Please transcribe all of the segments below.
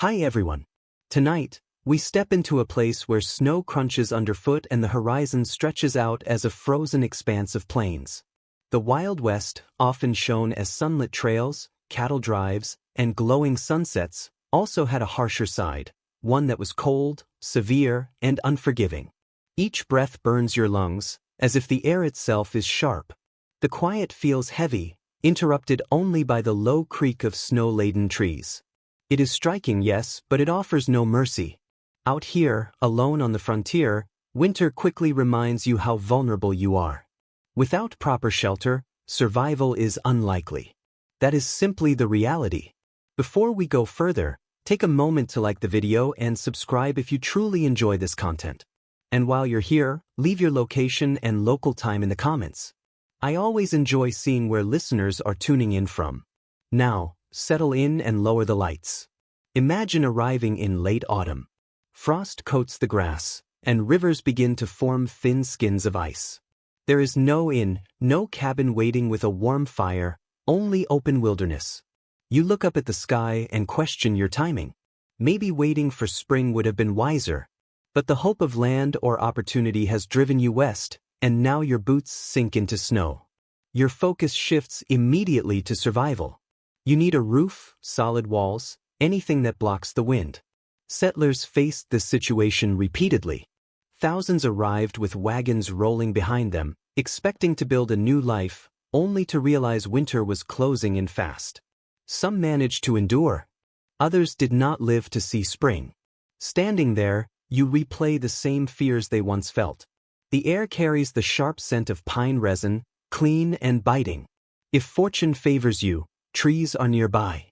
Hi everyone. Tonight, we step into a place where snow crunches underfoot and the horizon stretches out as a frozen expanse of plains. The Wild West, often shown as sunlit trails, cattle drives, and glowing sunsets, also had a harsher side, one that was cold, severe, and unforgiving. Each breath burns your lungs, as if the air itself is sharp. The quiet feels heavy, interrupted only by the low creak of snow-laden trees. It is striking, yes, but it offers no mercy. Out here, alone on the frontier, winter quickly reminds you how vulnerable you are. Without proper shelter, survival is unlikely. That is simply the reality. Before we go further, take a moment to like the video and subscribe if you truly enjoy this content. And while you're here, leave your location and local time in the comments. I always enjoy seeing where listeners are tuning in from. Now, settle in and lower the lights. Imagine arriving in late autumn. Frost coats the grass, and rivers begin to form thin skins of ice. There is no inn, no cabin waiting with a warm fire, only open wilderness. You look up at the sky and question your timing. Maybe waiting for spring would have been wiser. But the hope of land or opportunity has driven you west, and now your boots sink into snow. Your focus shifts immediately to survival. You need a roof, solid walls, anything that blocks the wind. Settlers faced this situation repeatedly. Thousands arrived with wagons rolling behind them, expecting to build a new life, only to realize winter was closing in fast. Some managed to endure. Others did not live to see spring. Standing there, you replay the same fears they once felt. The air carries the sharp scent of pine resin, clean and biting. If fortune favors you, trees are nearby.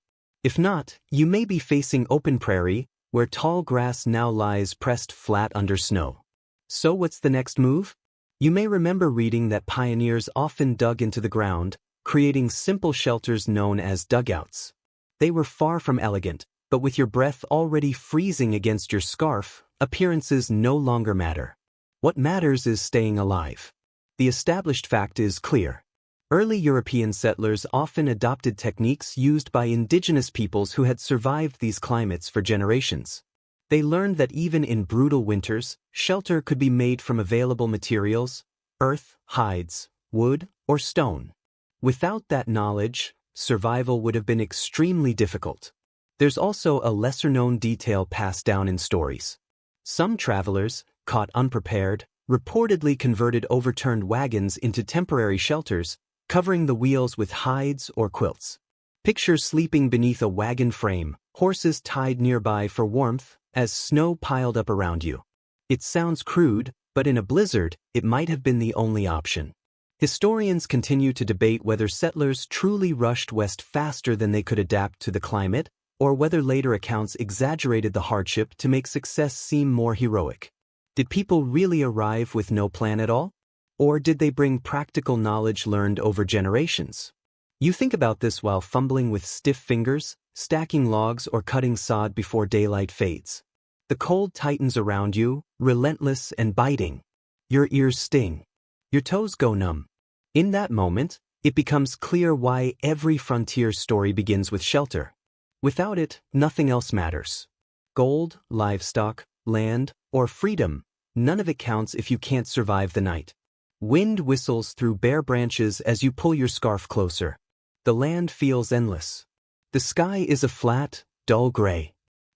If not, you may be facing open prairie, where tall grass now lies pressed flat under snow. So what's the next move? You may remember reading that pioneers often dug into the ground, creating simple shelters known as dugouts. They were far from elegant, but with your breath already freezing against your scarf, appearances no longer matter. What matters is staying alive. The established fact is clear. Early European settlers often adopted techniques used by indigenous peoples who had survived these climates for generations. They learned that even in brutal winters, shelter could be made from available materials: earth, hides, wood, or stone. Without that knowledge, survival would have been extremely difficult. There's also a lesser-known detail passed down in stories. Some travelers, caught unprepared, reportedly converted overturned wagons into temporary shelters, covering the wheels with hides or quilts. Picture sleeping beneath a wagon frame, horses tied nearby for warmth, as snow piled up around you. It sounds crude, but in a blizzard, it might have been the only option. Historians continue to debate whether settlers truly rushed west faster than they could adapt to the climate, or whether later accounts exaggerated the hardship to make success seem more heroic. Did people really arrive with no plan at all? Or did they bring practical knowledge learned over generations? You think about this while fumbling with stiff fingers, stacking logs or cutting sod before daylight fades. The cold tightens around you, relentless and biting. Your ears sting. Your toes go numb. In that moment, it becomes clear why every frontier story begins with shelter. Without it, nothing else matters. Gold, livestock, land, or freedom, none of it counts if you can't survive the night. Wind whistles through bare branches as you pull your scarf closer. The land feels endless. The sky is a flat, dull gray.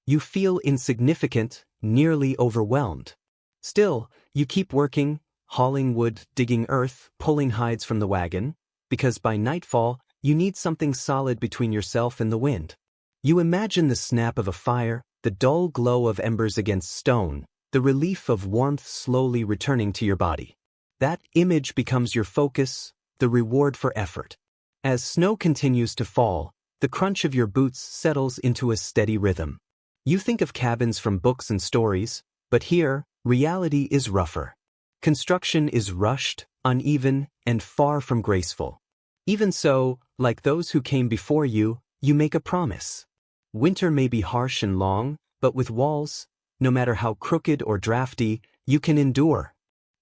You feel insignificant, nearly overwhelmed. Still, you keep working, hauling wood, digging earth, pulling hides from the wagon, because by nightfall, you need something solid between yourself and the wind. You imagine the snap of a fire, the dull glow of embers against stone, the relief of warmth slowly returning to your body. That image becomes your focus, the reward for effort. As snow continues to fall, the crunch of your boots settles into a steady rhythm. You think of cabins from books and stories, but here, reality is rougher. Construction is rushed, uneven, and far from graceful. Even so, like those who came before you, you make a promise. Winter may be harsh and long, but with walls, no matter how crooked or drafty, you can endure.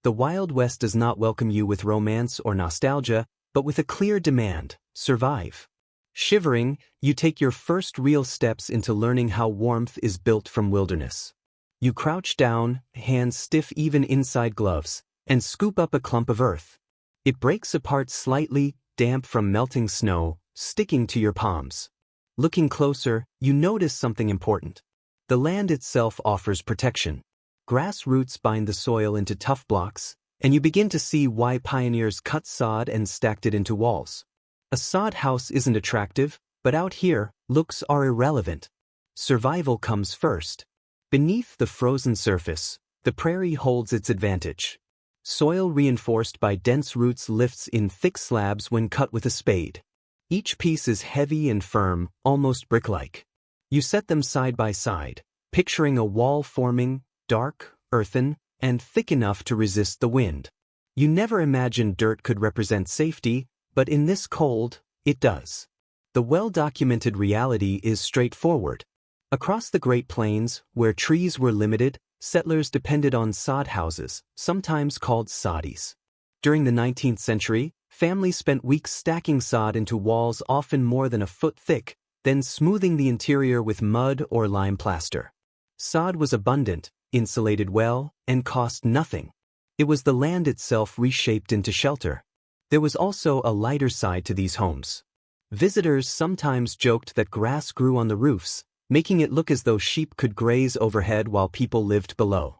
The Wild West does not welcome you with romance or nostalgia, but with a clear demand: survive. Shivering, you take your first real steps into learning how warmth is built from wilderness. You crouch down, hands stiff even inside gloves, and scoop up a clump of earth. It breaks apart slightly, damp from melting snow, sticking to your palms. Looking closer, you notice something important. The land itself offers protection. Grass roots bind the soil into tough blocks, and you begin to see why pioneers cut sod and stacked it into walls. A sod house isn't attractive, but out here, looks are irrelevant. Survival comes first. Beneath the frozen surface, the prairie holds its advantage. Soil reinforced by dense roots lifts in thick slabs when cut with a spade. Each piece is heavy and firm, almost brick-like. You set them side by side, picturing a wall forming, dark, earthen, and thick enough to resist the wind. You never imagined dirt could represent safety, but in this cold, it does. The well-documented reality is straightforward. Across the Great Plains, where trees were limited, settlers depended on sod houses, sometimes called soddies. During the 19th century, families spent weeks stacking sod into walls often more than a foot thick, then smoothing the interior with mud or lime plaster. Sod was abundant, insulated well, and cost nothing. It was the land itself reshaped into shelter. There was also a lighter side to these homes. Visitors sometimes joked that grass grew on the roofs, making it look as though sheep could graze overhead while people lived below.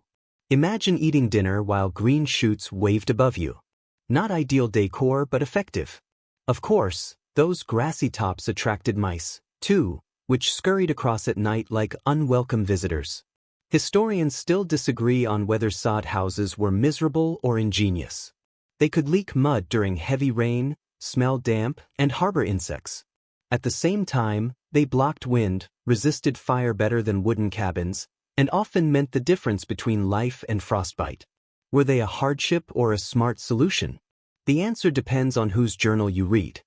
Imagine eating dinner while green shoots waved above you. Not ideal decor, but effective. Of course, those grassy tops attracted mice, too, which scurried across at night like unwelcome visitors. Historians still disagree on whether sod houses were miserable or ingenious. They could leak mud during heavy rain, smell damp, and harbor insects. At the same time, they blocked wind, resisted fire better than wooden cabins, and often meant the difference between life and frostbite. Were they a hardship or a smart solution? The answer depends on whose journal you read.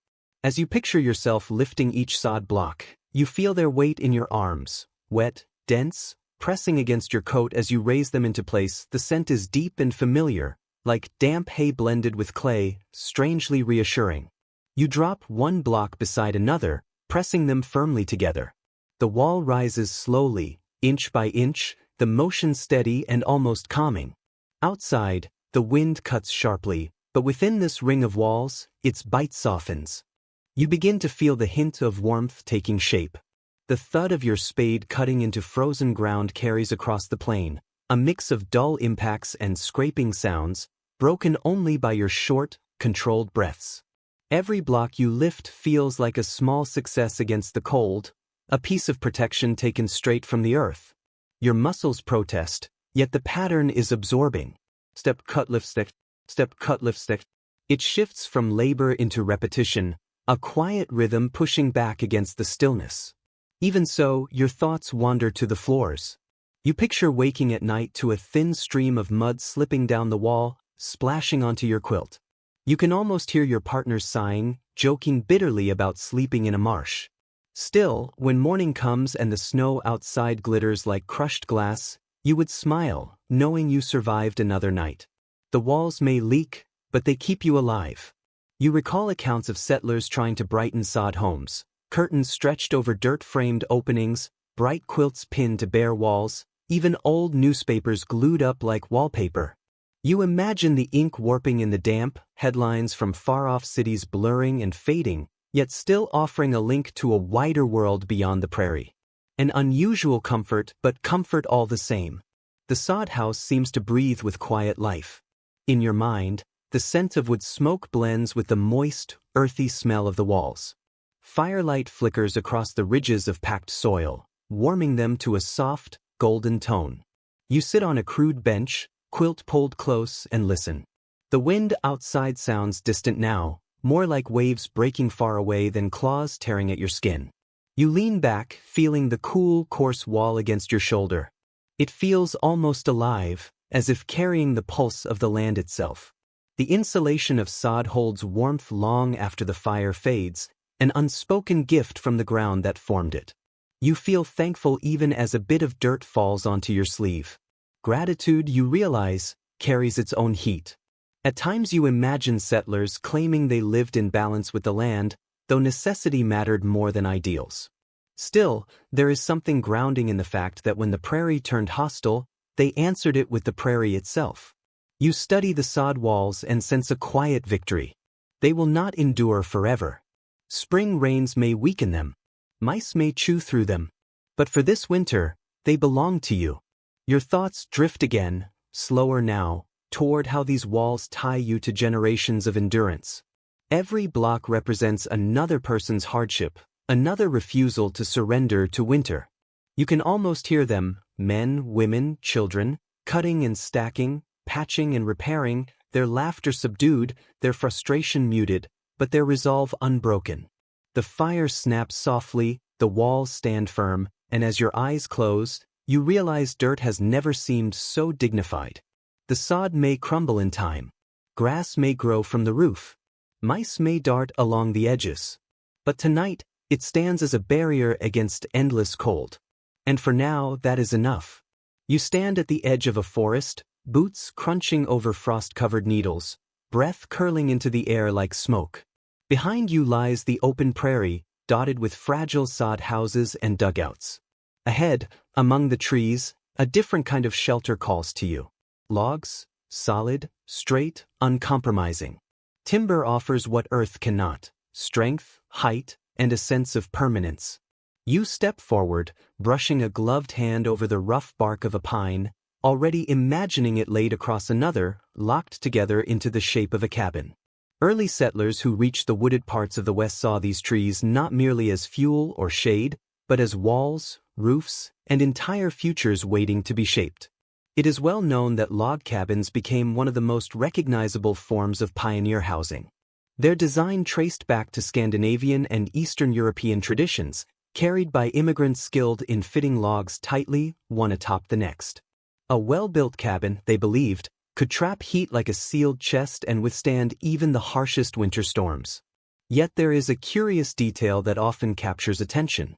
As you picture yourself lifting each sod block, you feel their weight in your arms, wet, dense, pressing against your coat as you raise them into place. The scent is deep and familiar, like damp hay blended with clay, strangely reassuring. You drop one block beside another, pressing them firmly together. The wall rises slowly, inch by inch, the motion steady and almost calming. Outside, the wind cuts sharply, but within this ring of walls, its bite softens. You begin to feel the hint of warmth taking shape. The thud of your spade cutting into frozen ground carries across the plain, a mix of dull impacts and scraping sounds, broken only by your short, controlled breaths. Every block you lift feels like a small success against the cold, a piece of protection taken straight from the earth. Your muscles protest, yet the pattern is absorbing. Step, cut, lift, stick. Step, cut, lift, stick. It shifts from labor into repetition, a quiet rhythm pushing back against the stillness. Even so, your thoughts wander to the floors. You picture waking at night to a thin stream of mud slipping down the wall, splashing onto your quilt. You can almost hear your partner sighing, joking bitterly about sleeping in a marsh. Still, when morning comes and the snow outside glitters like crushed glass, you would smile, knowing you survived another night. The walls may leak, but they keep you alive. You recall accounts of settlers trying to brighten sod homes, curtains stretched over dirt-framed openings, bright quilts pinned to bare walls, even old newspapers glued up like wallpaper. You imagine the ink warping in the damp, headlines from far-off cities blurring and fading, yet still offering a link to a wider world beyond the prairie. An unusual comfort, but comfort all the same. The sod house seems to breathe with quiet life. In your mind, the scent of wood smoke blends with the moist, earthy smell of the walls. Firelight flickers across the ridges of packed soil, warming them to a soft, golden tone. You sit on a crude bench, quilt pulled close, and listen. The wind outside sounds distant now, more like waves breaking far away than claws tearing at your skin. You lean back, feeling the cool, coarse wall against your shoulder. It feels almost alive, as if carrying the pulse of the land itself. The insulation of sod holds warmth long after the fire fades, an unspoken gift from the ground that formed it. You feel thankful even as a bit of dirt falls onto your sleeve. Gratitude, you realize, carries its own heat. At times you imagine settlers claiming they lived in balance with the land, though necessity mattered more than ideals. Still, there is something grounding in the fact that when the prairie turned hostile, they answered it with the prairie itself. You study the sod walls and sense a quiet victory. They will not endure forever. Spring rains may weaken them. Mice may chew through them. But for this winter, they belong to you. Your thoughts drift again, slower now, toward how these walls tie you to generations of endurance. Every block represents another person's hardship, another refusal to surrender to winter. You can almost hear them, men, women, children, cutting and stacking, patching and repairing, their laughter subdued, their frustration muted, but their resolve unbroken. The fire snaps softly, the walls stand firm, and as your eyes close, you realize dirt has never seemed so dignified. The sod may crumble in time. Grass may grow from the roof. Mice may dart along the edges. But tonight, it stands as a barrier against endless cold. And for now, that is enough. You stand at the edge of a forest, boots crunching over frost-covered needles, breath curling into the air like smoke. Behind you lies the open prairie, dotted with fragile sod houses and dugouts. Ahead, among the trees, a different kind of shelter calls to you. Logs, solid, straight, uncompromising. Timber offers what earth cannot: strength, height, and a sense of permanence. You step forward, brushing a gloved hand over the rough bark of a pine, already imagining it laid across another, locked together into the shape of a cabin. Early settlers who reached the wooded parts of the West saw these trees not merely as fuel or shade, but as walls, roofs, and entire futures waiting to be shaped. It is well known that log cabins became one of the most recognizable forms of pioneer housing. Their design traced back to Scandinavian and Eastern European traditions, carried by immigrants skilled in fitting logs tightly, one atop the next. A well-built cabin, they believed, could trap heat like a sealed chest and withstand even the harshest winter storms. Yet there is a curious detail that often captures attention.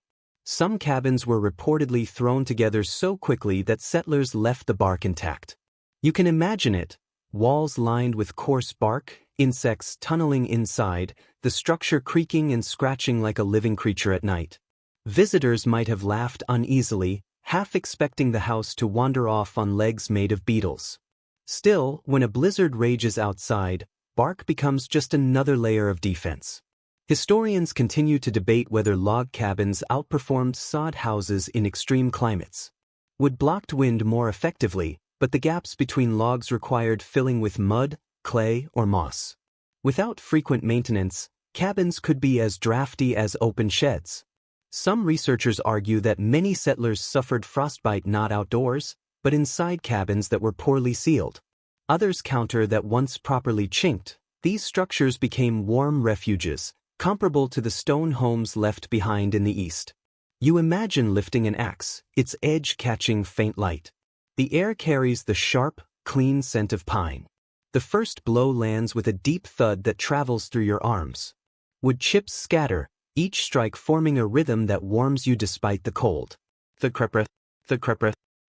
Some cabins were reportedly thrown together so quickly that settlers left the bark intact. You can imagine it: walls lined with coarse bark, insects tunneling inside, the structure creaking and scratching like a living creature at night. Visitors might have laughed uneasily, half expecting the house to wander off on legs made of beetles. Still, when a blizzard rages outside, bark becomes just another layer of defense. Historians continue to debate whether log cabins outperformed sod houses in extreme climates. Wood blocked wind more effectively, but the gaps between logs required filling with mud, clay, or moss. Without frequent maintenance, cabins could be as drafty as open sheds. Some researchers argue that many settlers suffered frostbite not outdoors, but inside cabins that were poorly sealed. Others counter that once properly chinked, these structures became warm refuges, comparable to the stone homes left behind in the East. You imagine lifting an axe, its edge catching faint light. The air carries the sharp, clean scent of pine. The first blow lands with a deep thud that travels through your arms. Wood chips scatter, each strike forming a rhythm that warms you despite the cold.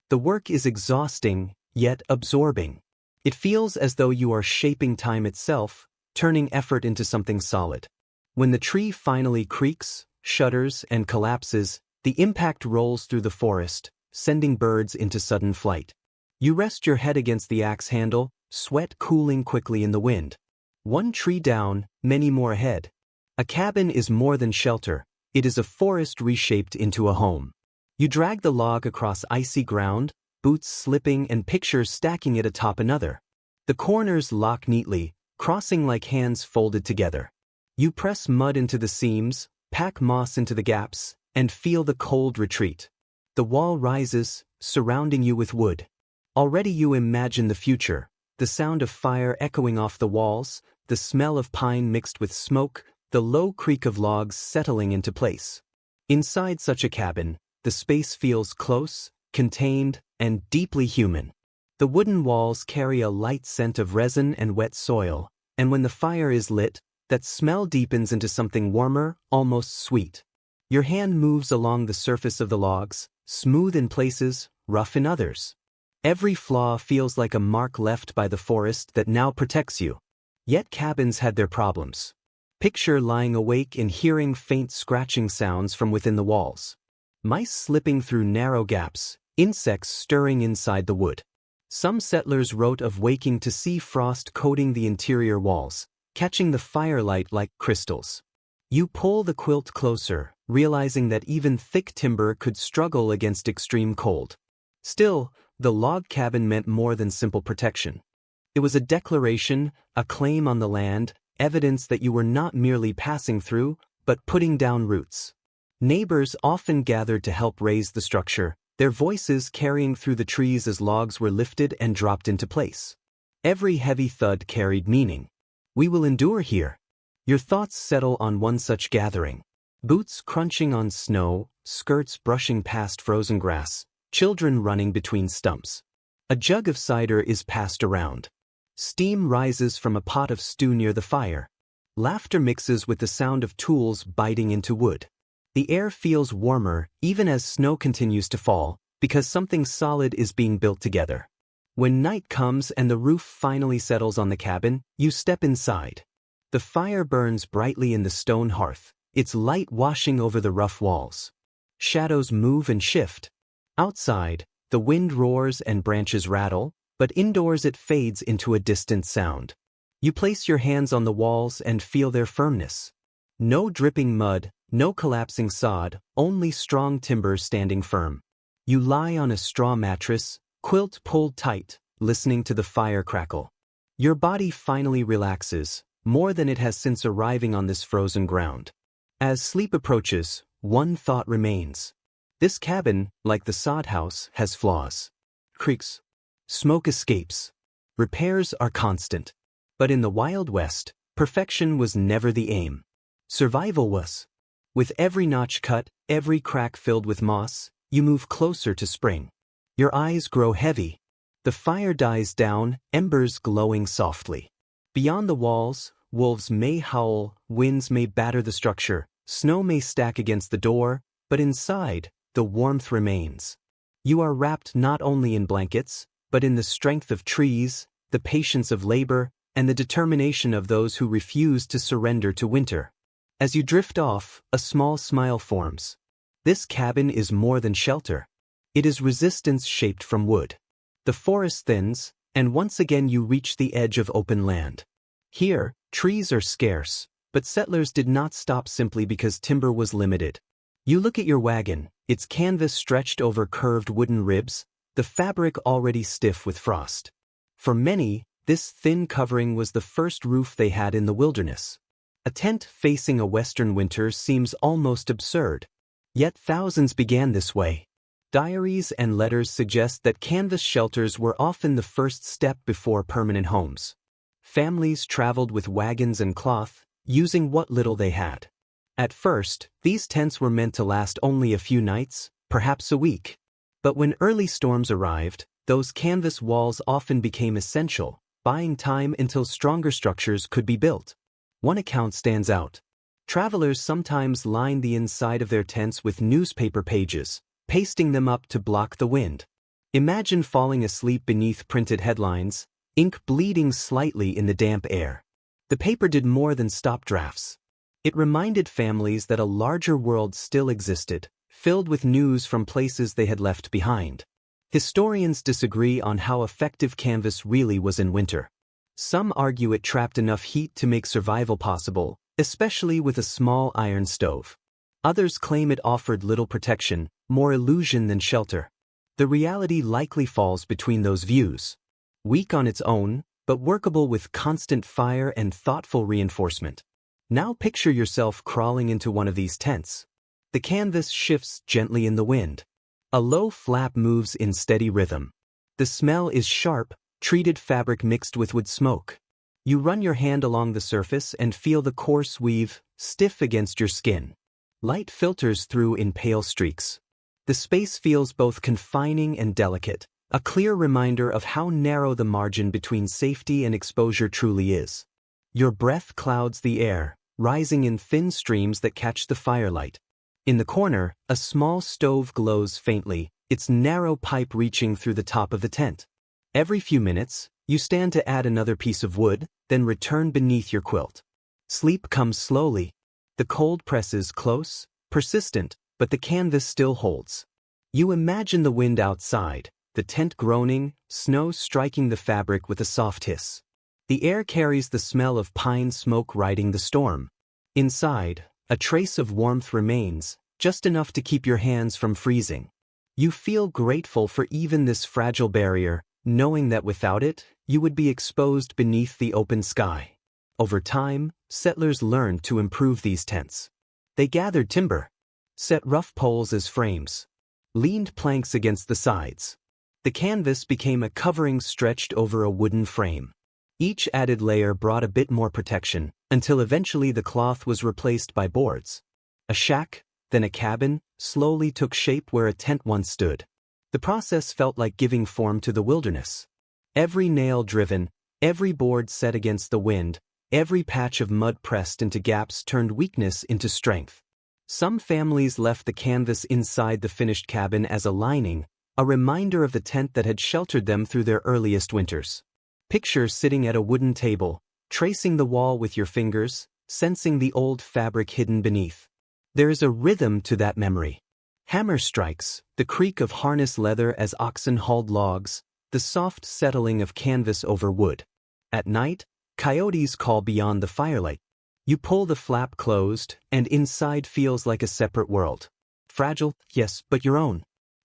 The work is exhausting, yet absorbing. It feels as though you are shaping time itself, turning effort into something solid. When the tree finally creaks, shudders, and collapses, the impact rolls through the forest, sending birds into sudden flight. You rest your head against the axe handle, sweat cooling quickly in the wind. One tree down, many more ahead. A cabin is more than shelter, it is a forest reshaped into a home. You drag the log across icy ground, boots slipping and pictures stacking it atop another. The corners lock neatly, crossing like hands folded together. You press mud into the seams, pack moss into the gaps, and feel the cold retreat. The wall rises, surrounding you with wood. Already you imagine the future, the sound of fire echoing off the walls, the smell of pine mixed with smoke, the low creak of logs settling into place. Inside such a cabin, the space feels close, contained, and deeply human. The wooden walls carry a light scent of resin and wet soil, and when the fire is lit, that smell deepens into something warmer, almost sweet. Your hand moves along the surface of the logs, smooth in places, rough in others. Every flaw feels like a mark left by the forest that now protects you. Yet cabins had their problems. Picture lying awake and hearing faint scratching sounds from within the walls. Mice slipping through narrow gaps, insects stirring inside the wood. Some settlers wrote of waking to see frost coating the interior walls, catching the firelight like crystals. You pull the quilt closer, realizing that even thick timber could struggle against extreme cold. Still, the log cabin meant more than simple protection. It was a declaration, a claim on the land, evidence that you were not merely passing through, but putting down roots. Neighbors often gathered to help raise the structure, their voices carrying through the trees as logs were lifted and dropped into place. Every heavy thud carried meaning. We will endure here. Your thoughts settle on one such gathering. Boots crunching on snow, skirts brushing past frozen grass, children running between stumps. A jug of cider is passed around. Steam rises from a pot of stew near the fire. Laughter mixes with the sound of tools biting into wood. The air feels warmer even as snow continues to fall, because something solid is being built together. When night comes and the roof finally settles on the cabin, you step inside. The fire burns brightly in the stone hearth, its light washing over the rough walls. Shadows move and shift. Outside, the wind roars and branches rattle, but indoors it fades into a distant sound. You place your hands on the walls and feel their firmness. No dripping mud, no collapsing sod, only strong timber standing firm. You lie on a straw mattress, quilt pulled tight, listening to the fire crackle. Your body finally relaxes, more than it has since arriving on this frozen ground. As sleep approaches, one thought remains. This cabin, like the sod house, has flaws. Creaks. Smoke escapes. Repairs are constant. But in the Wild West, perfection was never the aim. Survival was. With every notch cut, every crack filled with moss, you move closer to spring. Your eyes grow heavy. The fire dies down, embers glowing softly. Beyond the walls, wolves may howl, winds may batter the structure, snow may stack against the door, but inside, the warmth remains. You are wrapped not only in blankets, but in the strength of trees, the patience of labor, and the determination of those who refuse to surrender to winter. As you drift off, a small smile forms. This cabin is more than shelter. It is resistance shaped from wood. The forest thins, and once again you reach the edge of open land. Here, trees are scarce, but settlers did not stop simply because timber was limited. You look at your wagon, its canvas stretched over curved wooden ribs, the fabric already stiff with frost. For many, this thin covering was the first roof they had in the wilderness. A tent facing a western winter seems almost absurd. Yet thousands began this way. Diaries and letters suggest that canvas shelters were often the first step before permanent homes. Families traveled with wagons and cloth, using what little they had. At first, these tents were meant to last only a few nights, perhaps a week. But when early storms arrived, those canvas walls often became essential, buying time until stronger structures could be built. One account stands out. Travelers sometimes lined the inside of their tents with newspaper pages, pasting them up to block the wind. Imagine falling asleep beneath printed headlines, ink bleeding slightly in the damp air. The paper did more than stop drafts. It reminded families that a larger world still existed, filled with news from places they had left behind. Historians disagree on how effective canvas really was in winter. Some argue it trapped enough heat to make survival possible, especially with a small iron stove. Others claim it offered little protection, more illusion than shelter. The reality likely falls between those views. Weak on its own, but workable with constant fire and thoughtful reinforcement. Now picture yourself crawling into one of these tents. The canvas shifts gently in the wind. A low flap moves in steady rhythm. The smell is sharp, treated fabric mixed with wood smoke. You run your hand along the surface and feel the coarse weave, stiff against your skin. Light filters through in pale streaks. The space feels both confining and delicate, a clear reminder of how narrow the margin between safety and exposure truly is. Your breath clouds the air, rising in thin streams that catch the firelight. In the corner, a small stove glows faintly, its narrow pipe reaching through the top of the tent. Every few minutes, you stand to add another piece of wood, then return beneath your quilt. Sleep comes slowly. The cold presses close, persistent, but the canvas still holds. You imagine the wind outside, the tent groaning, snow striking the fabric with a soft hiss. The air carries the smell of pine smoke riding the storm. Inside, a trace of warmth remains, just enough to keep your hands from freezing. You feel grateful for even this fragile barrier, knowing that without it, you would be exposed beneath the open sky. Over time, settlers learned to improve these tents. They gathered timber, set rough poles as frames, leaned planks against the sides. The canvas became a covering stretched over a wooden frame. Each added layer brought a bit more protection, until eventually the cloth was replaced by boards. A shack, then a cabin, slowly took shape where a tent once stood. The process felt like giving form to the wilderness. Every nail driven, every board set against the wind, every patch of mud pressed into gaps turned weakness into strength. Some families left the canvas inside the finished cabin as a lining, a reminder of the tent that had sheltered them through their earliest winters. Picture sitting at a wooden table, tracing the wall with your fingers, sensing the old fabric hidden beneath. There is a rhythm to that memory. Hammer strikes, the creak of harness leather as oxen hauled logs, the soft settling of canvas over wood. At night, coyotes call beyond the firelight. You pull the flap closed, and inside feels like a separate world. Fragile, yes, but your own.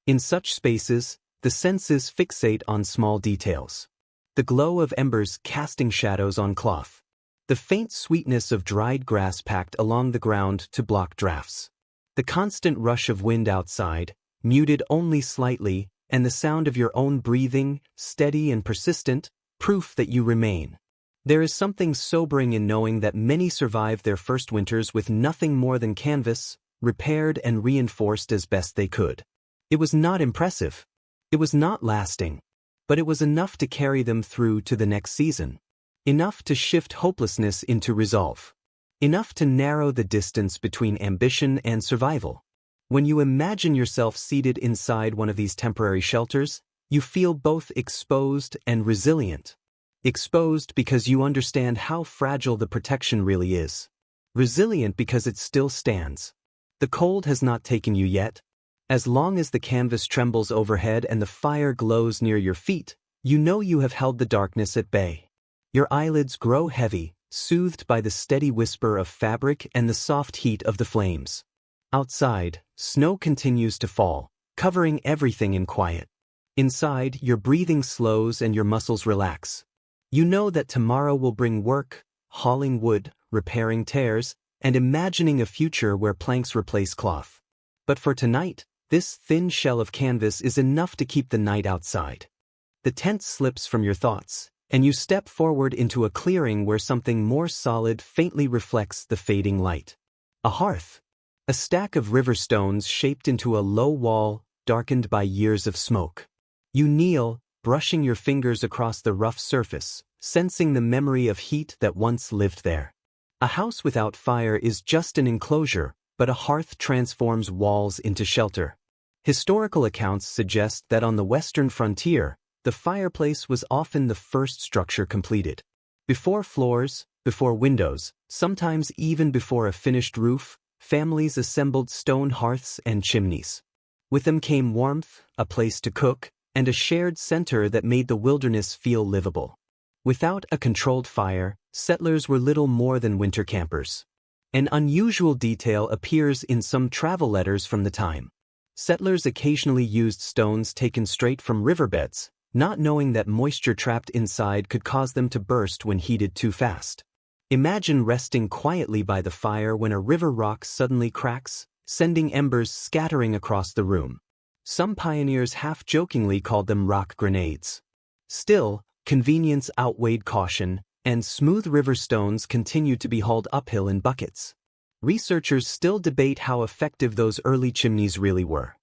In such spaces, the senses fixate on small details. The glow of embers casting shadows on cloth. The faint sweetness of dried grass packed along the ground to block drafts. The constant rush of wind outside, muted only slightly, and the sound of your own breathing, steady and persistent, proof that you remain. There is something sobering in knowing that many survived their first winters with nothing more than canvas, repaired and reinforced as best they could. It was not impressive. It was not lasting. But it was enough to carry them through to the next season. Enough to shift hopelessness into resolve. Enough to narrow the distance between ambition and survival. When you imagine yourself seated inside one of these temporary shelters, you feel both exposed and resilient. Exposed because you understand how fragile the protection really is. Resilient because it still stands. The cold has not taken you yet. As long as the canvas trembles overhead and the fire glows near your feet, you know you have held the darkness at bay. Your eyelids grow heavy, soothed by the steady whisper of fabric and the soft heat of the flames. Outside, snow continues to fall, covering everything in quiet. Inside, your breathing slows and your muscles relax. You know that tomorrow will bring work, hauling wood, repairing tears, and imagining a future where planks replace cloth. But for tonight, this thin shell of canvas is enough to keep the night outside. The tent slips from your thoughts, and you step forward into a clearing where something more solid faintly reflects the fading light. A hearth. A stack of river stones shaped into a low wall, darkened by years of smoke. You kneel, brushing your fingers across the rough surface, sensing the memory of heat that once lived there. A house without fire is just an enclosure, but a hearth transforms walls into shelter. Historical accounts suggest that on the western frontier, the fireplace was often the first structure completed. Before floors, before windows, sometimes even before a finished roof, families assembled stone hearths and chimneys. With them came warmth, a place to cook, and a shared center that made the wilderness feel livable. Without a controlled fire, settlers were little more than winter campers. An unusual detail appears in some travel letters from the time. Settlers occasionally used stones taken straight from riverbeds, not knowing that moisture trapped inside could cause them to burst when heated too fast. Imagine resting quietly by the fire when a river rock suddenly cracks, sending embers scattering across the room. Some pioneers half-jokingly called them rock grenades. Still, convenience outweighed caution, and smooth river stones continued to be hauled uphill in buckets. Researchers still debate how effective those early chimneys really were.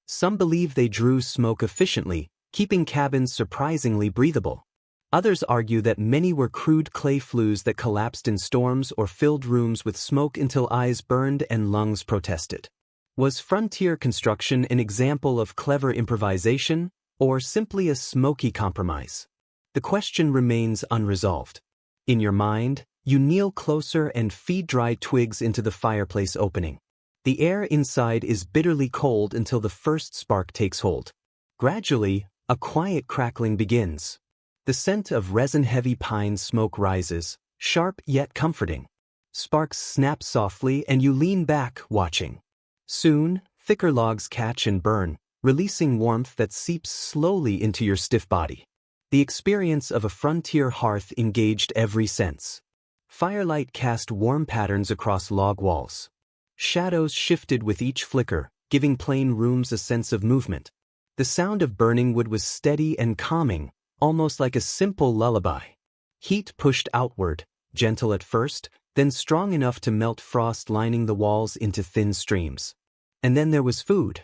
Some believe they drew smoke efficiently, keeping cabins surprisingly breathable. Others argue that many were crude clay flues that collapsed in storms or filled rooms with smoke until eyes burned and lungs protested. Was frontier construction an example of clever improvisation, or simply a smoky compromise? The question remains unresolved. In your mind, You kneel closer and feed dry twigs into the fireplace opening. The air inside is bitterly cold until the first spark takes hold. Gradually, a quiet crackling begins. The scent of resin-heavy pine smoke rises, sharp yet comforting. Sparks snap softly and you lean back, watching. Soon, thicker logs catch and burn, releasing warmth that seeps slowly into your stiff body. The experience of a frontier hearth engaged every sense. Firelight cast warm patterns across log walls. Shadows shifted with each flicker, giving plain rooms a sense of movement. The sound of burning wood was steady and calming, almost like a simple lullaby. Heat pushed outward, gentle at first, then strong enough to melt frost lining the walls into thin streams. And then there was food.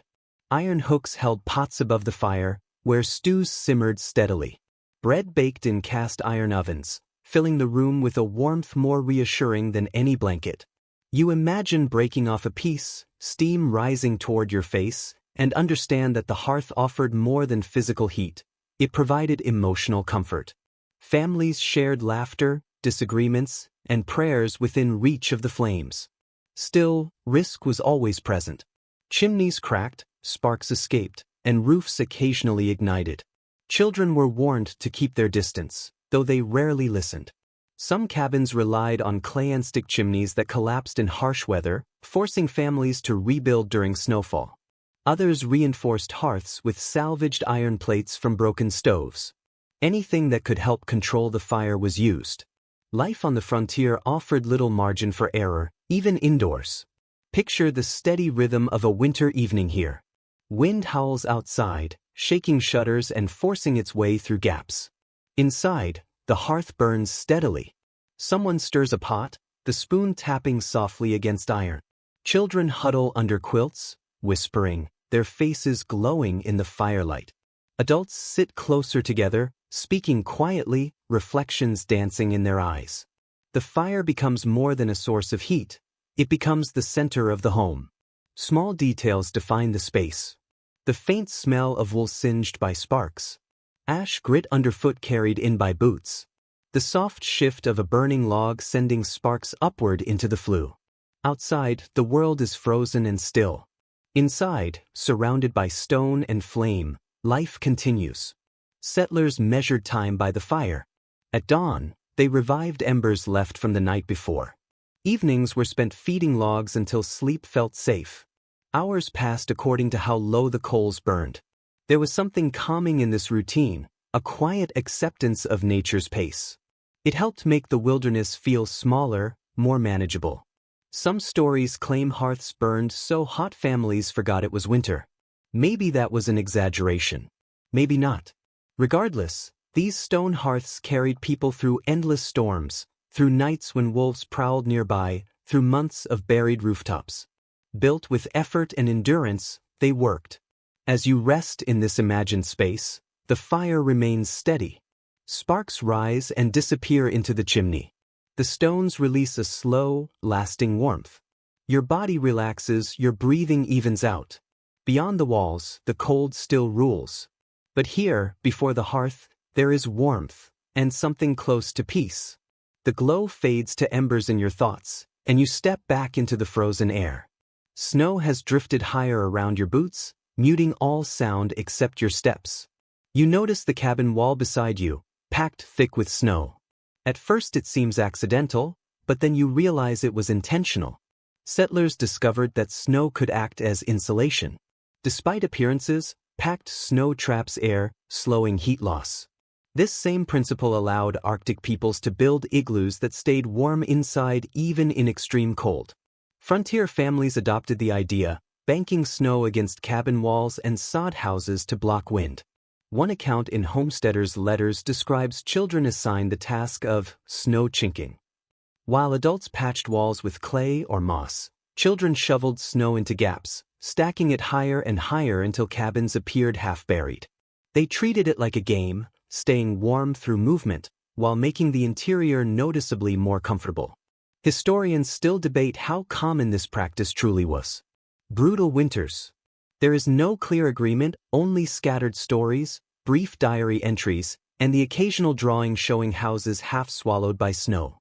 Iron hooks held pots above the fire, where stews simmered steadily. Bread baked in cast iron ovens, filling the room with a warmth more reassuring than any blanket. You imagine breaking off a piece, steam rising toward your face, and understand that the hearth offered more than physical heat. It provided emotional comfort. Families shared laughter, disagreements, and prayers within reach of the flames. Still, risk was always present. Chimneys cracked, sparks escaped, and roofs occasionally ignited. Children were warned to keep their distance, though they rarely listened. Some cabins relied on clay and stick chimneys that collapsed in harsh weather, forcing families to rebuild during snowfall. Others reinforced hearths with salvaged iron plates from broken stoves. Anything that could help control the fire was used. Life on the frontier offered little margin for error, even indoors. Picture the steady rhythm of a winter evening here. Wind howls outside, shaking shutters and forcing its way through gaps. Inside, the hearth burns steadily. Someone stirs a pot, the spoon tapping softly against iron. Children huddle under quilts, whispering, their faces glowing in the firelight. Adults sit closer together, speaking quietly, reflections dancing in their eyes. The fire becomes more than a source of heat. It becomes the center of the home. Small details define the space. The faint smell of wool singed by sparks. Ash grit underfoot carried in by boots. The soft shift of a burning log sending sparks upward into the flue. Outside, the world is frozen and still. Inside, surrounded by stone and flame, life continues. Settlers measured time by the fire. At dawn, they revived embers left from the night before. Evenings were spent feeding logs until sleep felt safe. Hours passed according to how low the coals burned. There was something calming in this routine, a quiet acceptance of nature's pace. It helped make the wilderness feel smaller, more manageable. Some stories claim hearths burned so hot families forgot it was winter. Maybe that was an exaggeration. Maybe not. Regardless, these stone hearths carried people through endless storms, through nights when wolves prowled nearby, through months of buried rooftops. Built with effort and endurance, they worked. As you rest in this imagined space, the fire remains steady. Sparks rise and disappear into the chimney. The stones release a slow, lasting warmth. Your body relaxes, your breathing evens out. Beyond the walls, the cold still rules. But here, before the hearth, there is warmth, and something close to peace. The glow fades to embers in your thoughts, and you step back into the frozen air. Snow has drifted higher around your boots, muting all sound except your steps. You notice the cabin wall beside you, packed thick with snow. At first it seems accidental, but then you realize it was intentional. Settlers discovered that snow could act as insulation. Despite appearances, packed snow traps air, slowing heat loss. This same principle allowed Arctic peoples to build igloos that stayed warm inside even in extreme cold. Frontier families adopted the idea, banking snow against cabin walls and sod houses to block wind. One account in Homesteaders' letters describes children assigned the task of snow chinking. While adults patched walls with clay or moss, children shoveled snow into gaps, stacking it higher and higher until cabins appeared half-buried. They treated it like a game, staying warm through movement, while making the interior noticeably more comfortable. Historians still debate how common this practice truly was. Brutal winters. There is no clear agreement, only scattered stories, brief diary entries, and the occasional drawing showing houses half swallowed by snow.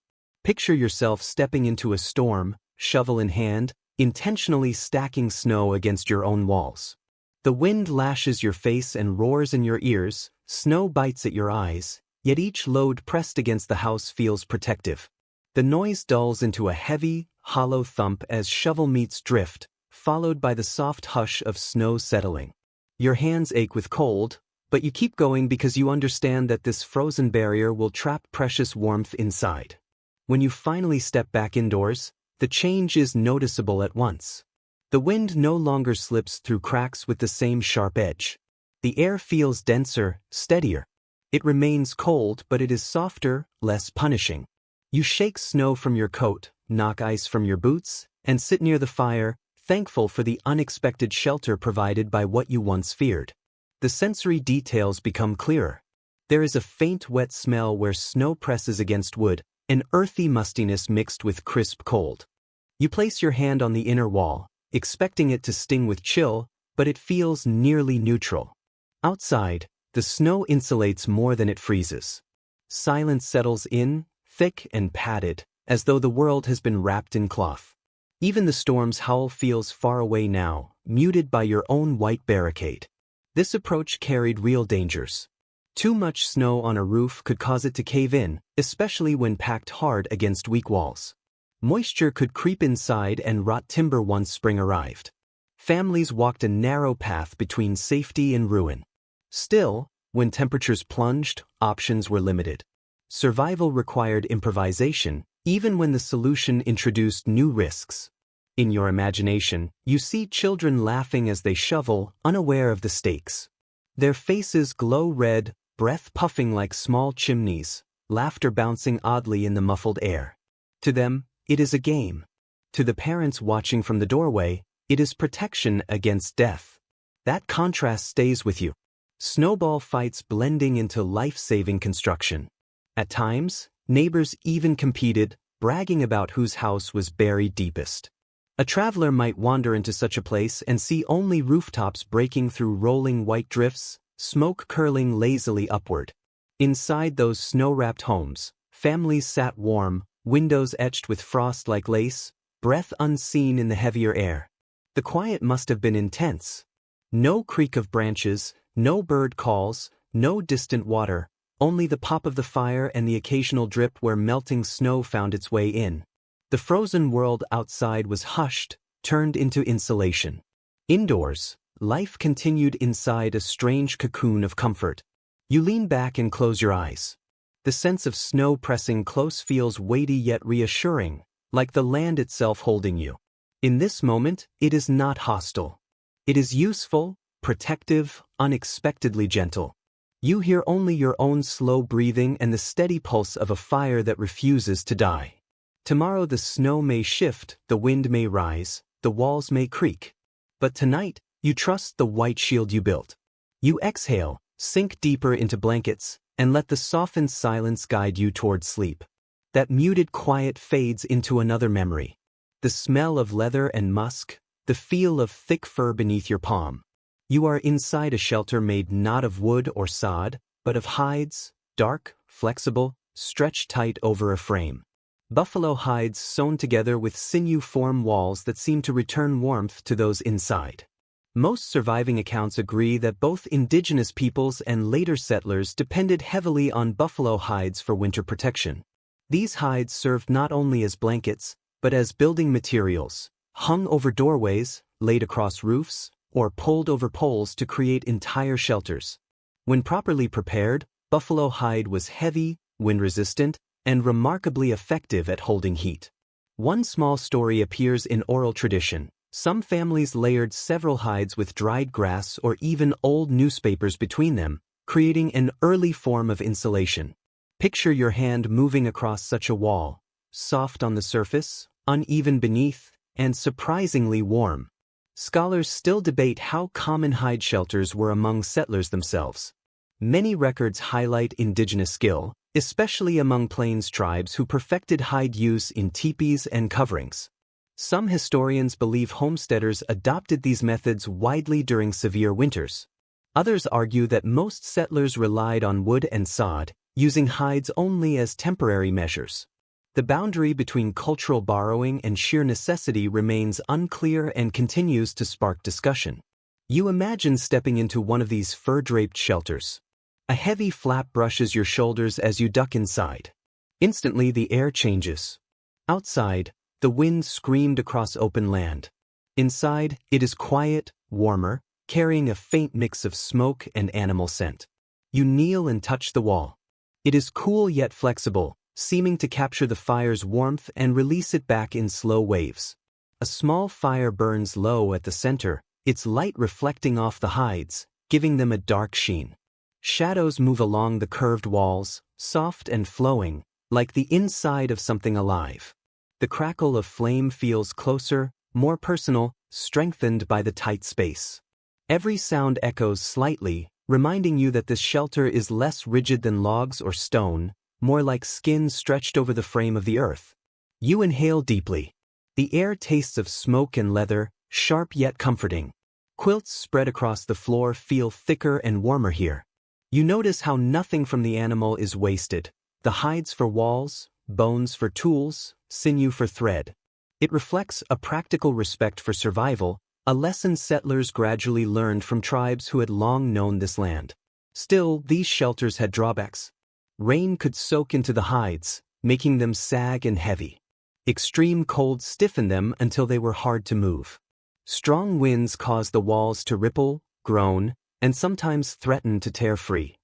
Picture yourself stepping into a storm, shovel in hand, intentionally stacking snow against your own walls. The wind lashes your face and roars in your ears, snow bites at your eyes, yet each load pressed against the house feels protective. The noise dulls into a heavy, hollow thump as shovel meets drift, followed by the soft hush of snow settling. Your hands ache with cold, but you keep going because you understand that this frozen barrier will trap precious warmth inside. When you finally step back indoors, the change is noticeable at once. The wind no longer slips through cracks with the same sharp edge. The air feels denser, steadier. It remains cold, but it is softer, less punishing. You shake snow from your coat, knock ice from your boots, and sit near the fire, thankful for the unexpected shelter provided by what you once feared. The sensory details become clearer. There is a faint wet smell where snow presses against wood, an earthy mustiness mixed with crisp cold. You place your hand on the inner wall, expecting it to sting with chill, but it feels nearly neutral. Outside, the snow insulates more than it freezes. Silence settles in, thick and padded, as though the world has been wrapped in cloth. Even the storm's howl feels far away now, muted by your own white barricade. This approach carried real dangers. Too much snow on a roof could cause it to cave in, especially when packed hard against weak walls. Moisture could creep inside and rot timber once spring arrived. Families walked a narrow path between safety and ruin. Still, when temperatures plunged, options were limited. Survival required improvisation, even when the solution introduced new risks. In your imagination, you see children laughing as they shovel, unaware of the stakes. Their faces glow red, breath puffing like small chimneys, laughter bouncing oddly in the muffled air. To them, it is a game. To the parents watching from the doorway, it is protection against death. That contrast stays with you. Snowball fights blending into life-saving construction. At times, neighbors even competed, bragging about whose house was buried deepest. A traveler might wander into such a place and see only rooftops breaking through rolling white drifts, smoke curling lazily upward. Inside those snow-wrapped homes, families sat warm, windows etched with frost like lace, breath unseen in the heavier air. The quiet must have been intense. No creak of branches, no bird calls, no distant water, only the pop of the fire and the occasional drip where melting snow found its way in. The frozen world outside was hushed, turned into insulation. Indoors, life continued inside a strange cocoon of comfort. You lean back and close your eyes. The sense of snow pressing close feels weighty yet reassuring, like the land itself holding you. In this moment, it is not hostile. It is useful, protective, unexpectedly gentle. You hear only your own slow breathing and the steady pulse of a fire that refuses to die. Tomorrow the snow may shift, the wind may rise, the walls may creak. But tonight, you trust the white shield you built. You exhale, sink deeper into blankets, and let the softened silence guide you toward sleep. That muted quiet fades into another memory. The smell of leather and musk, the feel of thick fur beneath your palm. You are inside a shelter made not of wood or sod, but of hides, dark, flexible, stretched tight over a frame. Buffalo hides sewn together with sinew form walls that seem to return warmth to those inside. Most surviving accounts agree that both indigenous peoples and later settlers depended heavily on buffalo hides for winter protection. These hides served not only as blankets, but as building materials, hung over doorways, laid across roofs, or pulled over poles to create entire shelters. When properly prepared, buffalo hide was heavy, wind-resistant, and remarkably effective at holding heat. One small story appears in oral tradition. Some families layered several hides with dried grass or even old newspapers between them, creating an early form of insulation. Picture your hand moving across such a wall, soft on the surface, uneven beneath, and surprisingly warm. Scholars still debate how common hide shelters were among settlers themselves. Many records highlight indigenous skill, especially among plains tribes who perfected hide use in teepees and coverings. Some historians believe homesteaders adopted these methods widely during severe winters. Others argue that most settlers relied on wood and sod, using hides only as temporary measures. The boundary between cultural borrowing and sheer necessity remains unclear and continues to spark discussion. You imagine stepping into one of these fur-draped shelters. A heavy flap brushes your shoulders as you duck inside. Instantly, the air changes. Outside, the wind screamed across open land. Inside, it is quiet, warmer, carrying a faint mix of smoke and animal scent. You kneel and touch the wall. It is cool yet flexible, seeming to capture the fire's warmth and release it back in slow waves. A small fire burns low at the center, its light reflecting off the hides, giving them a dark sheen. Shadows move along the curved walls, soft and flowing, like the inside of something alive. The crackle of flame feels closer, more personal, strengthened by the tight space. Every sound echoes slightly, reminding you that this shelter is less rigid than logs or stone, more like skin stretched over the frame of the earth. You inhale deeply. The air tastes of smoke and leather, sharp yet comforting. Quilts spread across the floor feel thicker and warmer here. You notice how nothing from the animal is wasted. The hides for walls, bones for tools, sinew for thread. It reflects a practical respect for survival, a lesson settlers gradually learned from tribes who had long known this land. Still, these shelters had drawbacks. Rain could soak into the hides, making them sag and heavy. Extreme cold stiffened them until they were hard to move. Strong winds caused the walls to ripple, groan, and sometimes threaten to tear free.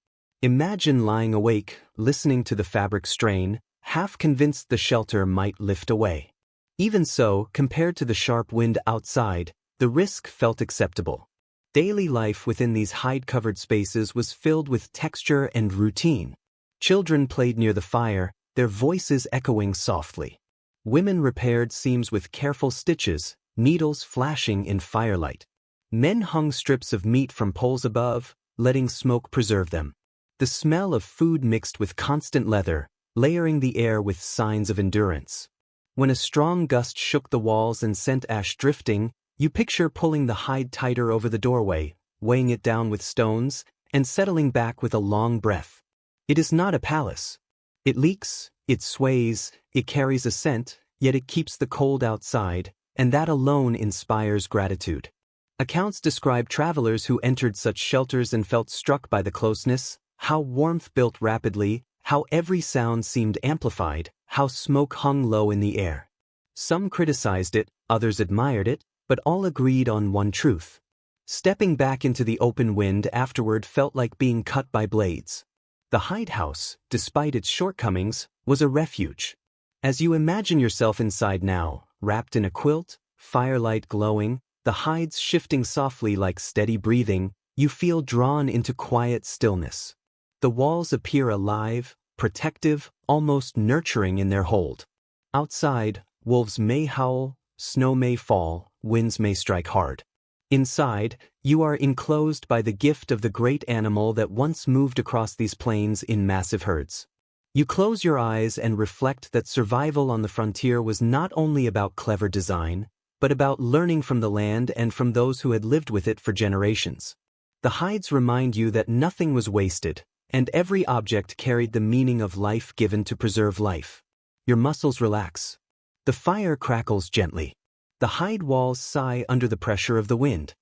Imagine lying awake, listening to the fabric strain, half convinced the shelter might lift away. Even so, compared to the sharp wind outside, the risk felt acceptable. Daily life within these hide-covered spaces was filled with texture and routine. Children played near the fire, their voices echoing softly. Women repaired seams with careful stitches, needles flashing in firelight. Men hung strips of meat from poles above, letting smoke preserve them. The smell of food mixed with constant leather, layering the air with signs of endurance. When a strong gust shook the walls and sent ash drifting, you picture pulling the hide tighter over the doorway, weighing it down with stones, and settling back with a long breath. It is not a palace. It leaks, it sways, it carries a scent, yet it keeps the cold outside, and that alone inspires gratitude. Accounts describe travelers who entered such shelters and felt struck by the closeness, how warmth built rapidly, how every sound seemed amplified, how smoke hung low in the air. Some criticized it, others admired it, but all agreed on one truth. Stepping back into the open wind afterward felt like being cut by blades. The hidehouse, despite its shortcomings, was a refuge. As you imagine yourself inside now, wrapped in a quilt, firelight glowing, the hides shifting softly like steady breathing, you feel drawn into quiet stillness. The walls appear alive, protective, almost nurturing in their hold. Outside, wolves may howl, snow may fall, winds may strike hard. Inside, you are enclosed by the gift of the great animal that once moved across these plains in massive herds. You close your eyes and reflect that survival on the frontier was not only about clever design, but about learning from the land and from those who had lived with it for generations. The hides remind you that nothing was wasted, and every object carried the meaning of life given to preserve life. Your muscles relax. The fire crackles gently. The hide walls sigh under the pressure of the wind.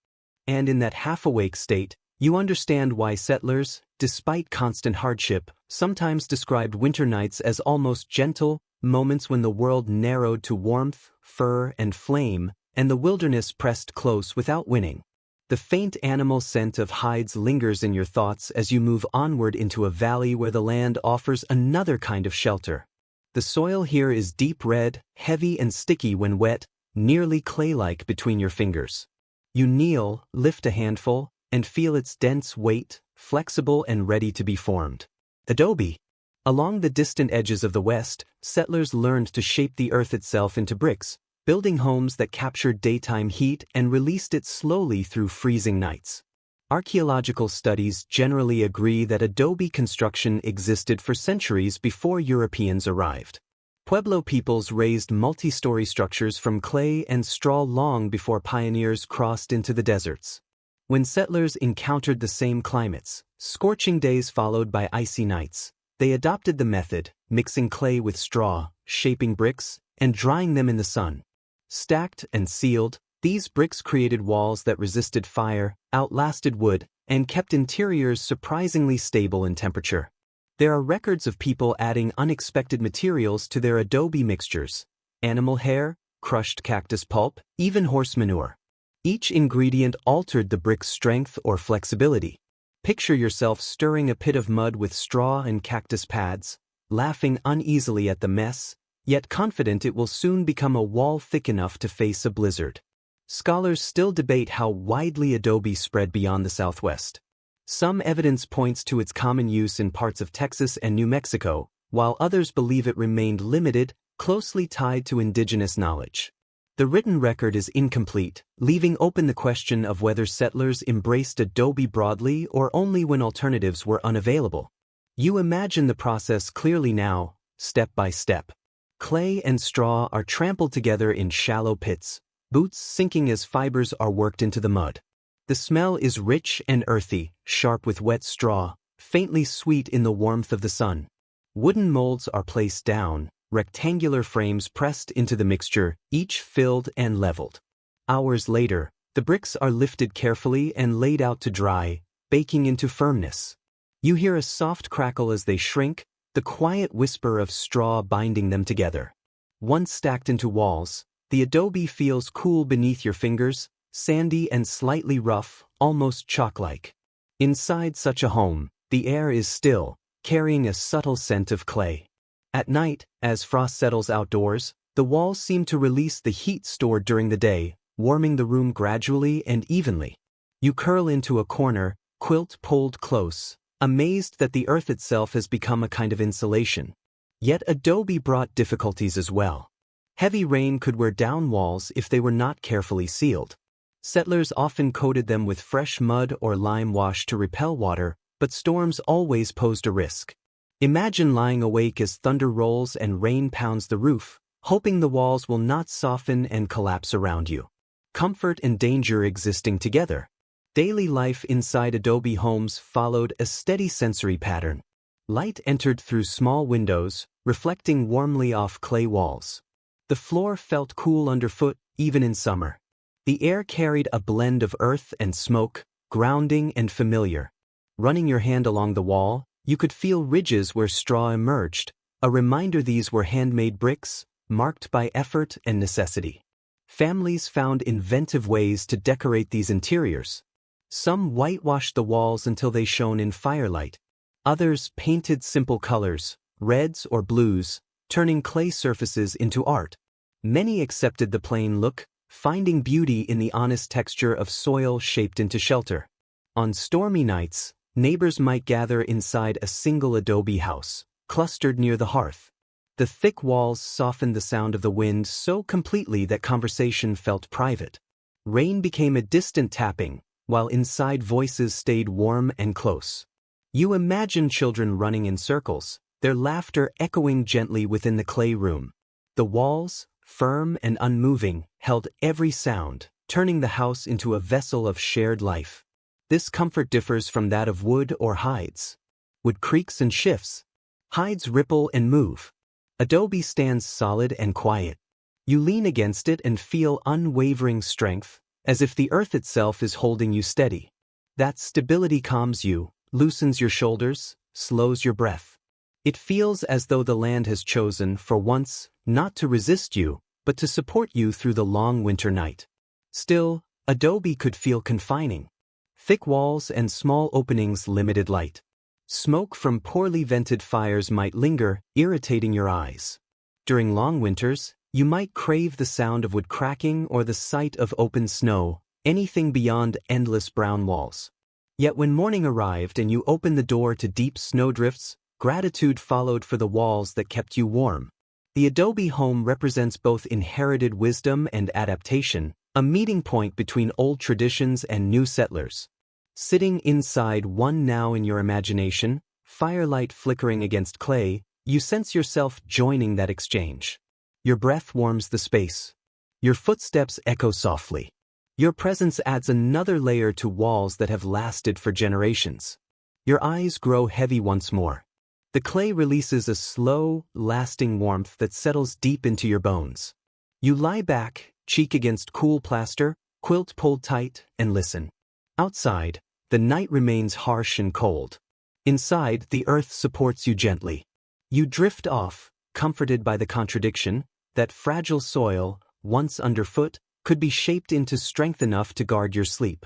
And in that half-awake state, you understand why settlers, despite constant hardship, sometimes described winter nights as almost gentle, moments when the world narrowed to warmth, fur, and flame, and the wilderness pressed close without winning. The faint animal scent of hides lingers in your thoughts as you move onward into a valley where the land offers another kind of shelter. The soil here is deep red, heavy and sticky when wet, nearly clay-like between your fingers. You kneel, lift a handful, and feel its dense weight, flexible and ready to be formed. Adobe. Along the distant edges of the West, settlers learned to shape the earth itself into bricks, building homes that captured daytime heat and released it slowly through freezing nights. Archaeological studies generally agree that adobe construction existed for centuries before Europeans arrived. Pueblo peoples raised multi-story structures from clay and straw long before pioneers crossed into the deserts. When settlers encountered the same climates, scorching days followed by icy nights, They adopted the method, mixing clay with straw, shaping bricks, and drying them in the sun. Stacked and sealed, these bricks created walls that resisted fire, outlasted wood, and kept interiors surprisingly stable in temperature. There are records of people adding unexpected materials to their adobe mixtures: animal hair, crushed cactus pulp, even horse manure. Each ingredient altered the brick's strength or flexibility. Picture yourself stirring a pit of mud with straw and cactus pads, laughing uneasily at the mess, yet confident it will soon become a wall thick enough to face a blizzard. Scholars still debate how widely adobe spread beyond the Southwest. Some evidence points to its common use in parts of Texas and New Mexico, while others believe it remained limited, closely tied to indigenous knowledge. The written record is incomplete, leaving open the question of whether settlers embraced adobe broadly or only when alternatives were unavailable. You imagine the process clearly now, step by step. Clay and straw are trampled together in shallow pits, boots sinking as fibers are worked into the mud. The smell is rich and earthy, sharp with wet straw, faintly sweet in the warmth of the sun. Wooden molds are placed down, rectangular frames pressed into the mixture, each filled and leveled. Hours later, the bricks are lifted carefully and laid out to dry, baking into firmness. You hear a soft crackle as they shrink, the quiet whisper of straw binding them together. Once stacked into walls, the adobe feels cool beneath your fingers, sandy and slightly rough, almost chalk-like. Inside such a home, the air is still, carrying a subtle scent of clay. At night, as frost settles outdoors, the walls seem to release the heat stored during the day, warming the room gradually and evenly. You curl into a corner, quilt pulled close, amazed that the earth itself has become a kind of insulation. Yet adobe brought difficulties as well. Heavy rain could wear down walls if they were not carefully sealed. Settlers often coated them with fresh mud or lime wash to repel water, but storms always posed a risk. Imagine lying awake as thunder rolls and rain pounds the roof, hoping the walls will not soften and collapse around you. Comfort and danger existing together. Daily life inside adobe homes followed a steady sensory pattern. Light entered through small windows, reflecting warmly off clay walls. The floor felt cool underfoot, even in summer. The air carried a blend of earth and smoke, grounding and familiar. Running your hand along the wall, you could feel ridges where straw emerged, a reminder these were handmade bricks, marked by effort and necessity. Families found inventive ways to decorate these interiors. Some whitewashed the walls until they shone in firelight. Others painted simple colors, reds or blues, turning clay surfaces into art. Many accepted the plain look, finding beauty in the honest texture of soil shaped into shelter. On stormy nights, neighbors might gather inside a single adobe house, clustered near the hearth. The thick walls softened the sound of the wind so completely that conversation felt private. Rain became a distant tapping, while inside voices stayed warm and close. You imagine children running in circles, their laughter echoing gently within the clay room. The walls, firm and unmoving, held every sound, turning the house into a vessel of shared life. This comfort differs from that of wood or hides. Wood creaks and shifts. Hides ripple and move. Adobe stands solid and quiet. You lean against it and feel unwavering strength, as if the earth itself is holding you steady. That stability calms you, loosens your shoulders, slows your breath. It feels as though the land has chosen, for once, not to resist you, but to support you through the long winter night. Still, adobe could feel confining. Thick walls and small openings limited light. Smoke from poorly vented fires might linger, irritating your eyes. During long winters, you might crave the sound of wood cracking or the sight of open snow, anything beyond endless brown walls. Yet when morning arrived and you opened the door to deep snowdrifts, gratitude followed for the walls that kept you warm. The adobe home represents both inherited wisdom and adaptation, a meeting point between old traditions and new settlers. Sitting inside one now in your imagination, firelight flickering against clay, you sense yourself joining that exchange. Your breath warms the space. Your footsteps echo softly. Your presence adds another layer to walls that have lasted for generations. Your eyes grow heavy once more. The clay releases a slow, lasting warmth that settles deep into your bones. You lie back, cheek against cool plaster, quilt pulled tight, and listen. Outside, the night remains harsh and cold. Inside, the earth supports you gently. You drift off, comforted by the contradiction that fragile soil, once underfoot, could be shaped into strength enough to guard your sleep.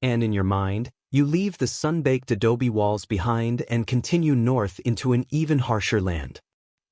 And in your mind, you leave the sun-baked adobe walls behind and continue north into an even harsher land.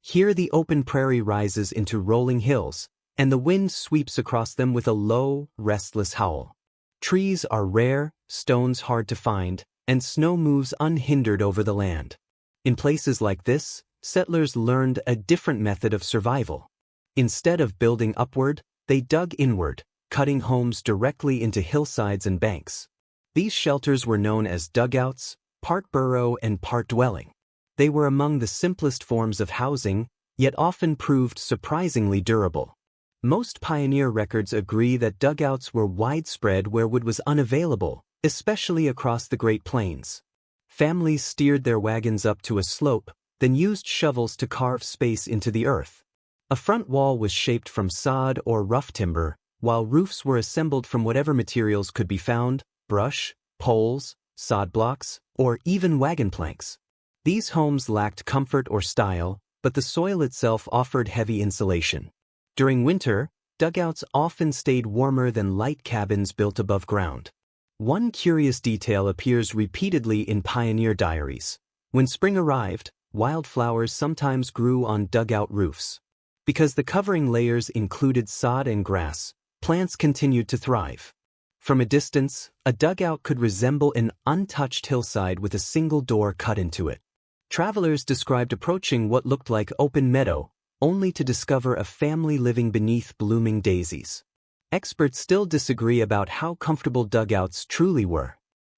Here the open prairie rises into rolling hills, and the wind sweeps across them with a low, restless howl. Trees are rare, stones hard to find, and snow moves unhindered over the land. In places like this, settlers learned a different method of survival. Instead of building upward, they dug inward, cutting homes directly into hillsides and banks. These shelters were known as dugouts, part burrow and part dwelling. They were among the simplest forms of housing, yet often proved surprisingly durable. Most pioneer records agree that dugouts were widespread where wood was unavailable, especially across the Great Plains. Families steered their wagons up to a slope, then used shovels to carve space into the earth. A front wall was shaped from sod or rough timber, while roofs were assembled from whatever materials could be found: brush, poles, sod blocks, or even wagon planks. These homes lacked comfort or style, but the soil itself offered heavy insulation. During winter, dugouts often stayed warmer than light cabins built above ground. One curious detail appears repeatedly in pioneer diaries. When spring arrived, wildflowers sometimes grew on dugout roofs. Because the covering layers included sod and grass, plants continued to thrive. From a distance, a dugout could resemble an untouched hillside with a single door cut into it. Travelers described approaching what looked like open meadow, only to discover a family living beneath blooming daisies. Experts still disagree about how comfortable dugouts truly were.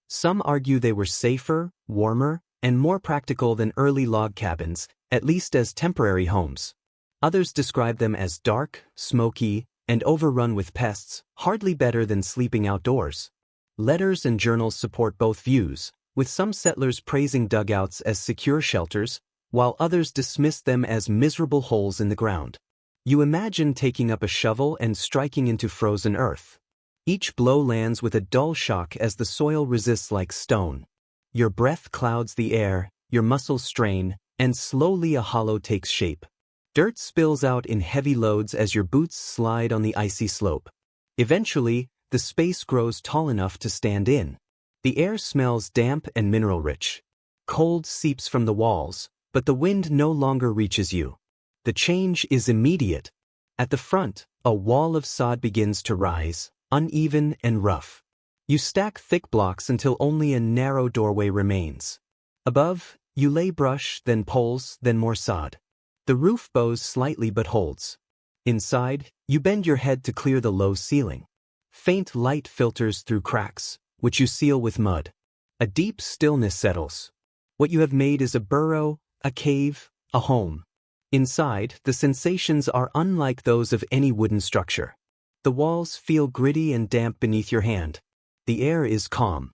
Some argue they were safer, warmer, and more practical than early log cabins, at least as temporary homes. Others describe them as dark, smoky, and overrun with pests, hardly better than sleeping outdoors. Letters and journals support both views, with some settlers praising dugouts as secure shelters, while others dismissed them as miserable holes in the ground. You imagine taking up a shovel and striking into frozen earth. Each blow lands with a dull shock as the soil resists like stone. Your breath clouds the air, your muscles strain, and slowly a hollow takes shape. Dirt spills out in heavy loads as your boots slide on the icy slope. Eventually, the space grows tall enough to stand in. The air smells damp and mineral-rich. Cold seeps from the walls, but the wind no longer reaches you. The change is immediate. At the front, a wall of sod begins to rise, uneven and rough. You stack thick blocks until only a narrow doorway remains. Above, you lay brush, then poles, then more sod. The roof bows slightly but holds. Inside, you bend your head to clear the low ceiling. Faint light filters through cracks, which you seal with mud. A deep stillness settles. What you have made is a burrow, a cave, a home. Inside, the sensations are unlike those of any wooden structure. The walls feel gritty and damp beneath your hand. The air is calm.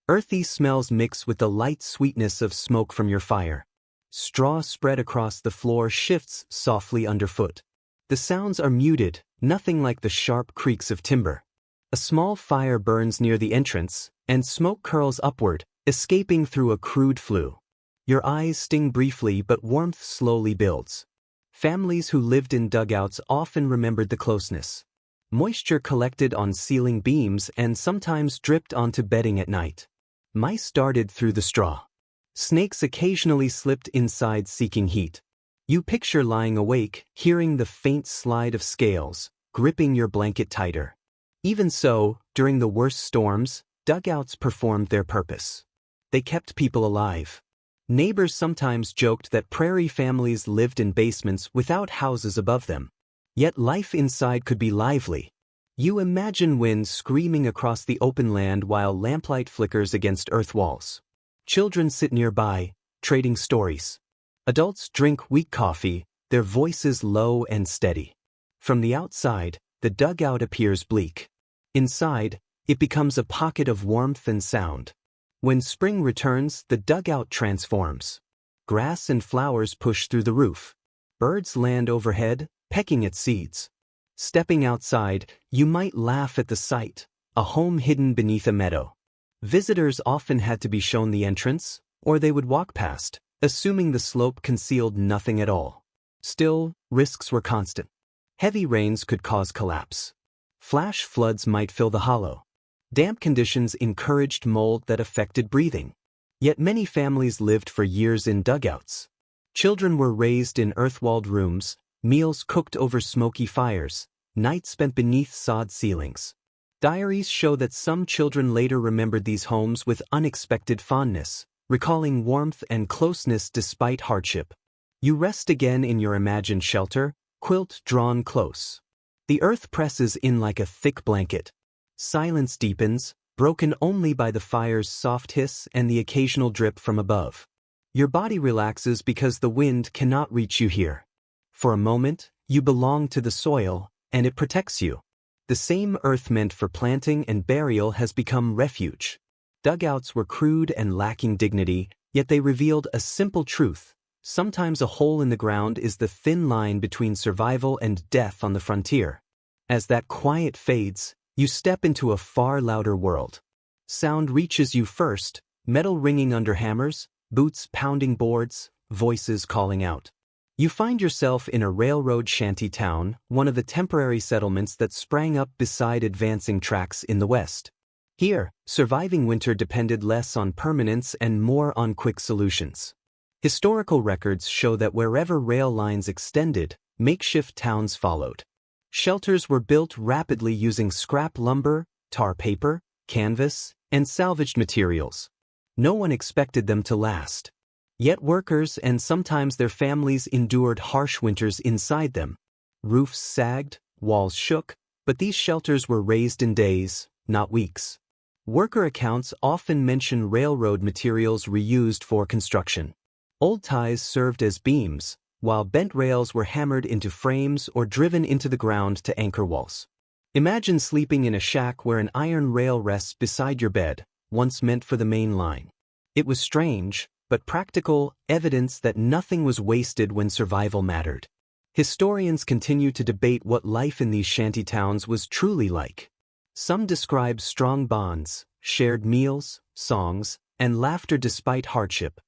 Earthy smells mix with the light sweetness of smoke from your fire. Straw spread across the floor shifts softly underfoot. The sounds are muted, nothing like the sharp creaks of timber. A small fire burns near the entrance, and smoke curls upward, escaping through a crude flue. Your eyes sting briefly, but warmth slowly builds. Families who lived in dugouts often remembered the closeness. Moisture collected on ceiling beams and sometimes dripped onto bedding at night. Mice darted through the straw. Snakes occasionally slipped inside seeking heat. You picture lying awake, hearing the faint slide of scales, gripping your blanket tighter. Even so, during the worst storms, dugouts performed their purpose. They kept people alive. Neighbors sometimes joked that prairie families lived in basements without houses above them. Yet life inside could be lively. You imagine wind screaming across the open land while lamplight flickers against earth walls. Children sit nearby, trading stories. Adults drink weak coffee, their voices low and steady. From the outside, the dugout appears bleak. Inside, it becomes a pocket of warmth and sound. When spring returns, the dugout transforms. Grass and flowers push through the roof. Birds land overhead, pecking at seeds. Stepping outside, you might laugh at the sight, a home hidden beneath a meadow. Visitors often had to be shown the entrance, or they would walk past, assuming the slope concealed nothing at all. Still, risks were constant. Heavy rains could cause collapse. Flash floods might fill the hollow. Damp conditions encouraged mold that affected breathing. Yet many families lived for years in dugouts. Children were raised in earth-walled rooms, meals cooked over smoky fires, nights spent beneath sod ceilings. Diaries show that some children later remembered these homes with unexpected fondness, recalling warmth and closeness despite hardship. You rest again in your imagined shelter, quilt drawn close. The earth presses in like a thick blanket. Silence deepens, broken only by the fire's soft hiss and the occasional drip from above. Your body relaxes because the wind cannot reach you here. For a moment, you belong to the soil, and it protects you. The same earth meant for planting and burial has become refuge. Dugouts were crude and lacking dignity, yet they revealed a simple truth. Sometimes a hole in the ground is the thin line between survival and death on the frontier. As that quiet fades, you step into a far louder world. Sound reaches you first, metal ringing under hammers, boots pounding boards, voices calling out. You find yourself in a railroad shanty town, one of the temporary settlements that sprang up beside advancing tracks in the West. Here, surviving winter depended less on permanence and more on quick solutions. Historical records show that wherever rail lines extended, makeshift towns followed. Shelters were built rapidly using scrap lumber, tar paper, canvas, and salvaged materials. No one expected them to last. Yet workers and sometimes their families endured harsh winters inside them. Roofs sagged, walls shook, but these shelters were raised in days, not weeks. Worker accounts often mention railroad materials reused for construction. Old ties served as beams, while bent rails were hammered into frames or driven into the ground to anchor walls. Imagine sleeping in a shack where an iron rail rests beside your bed, once meant for the main line. It was strange, but practical, evidence that nothing was wasted when survival mattered. Historians continue to debate what life in these shanty towns was truly like. Some describe strong bonds, shared meals, songs, and laughter despite hardship.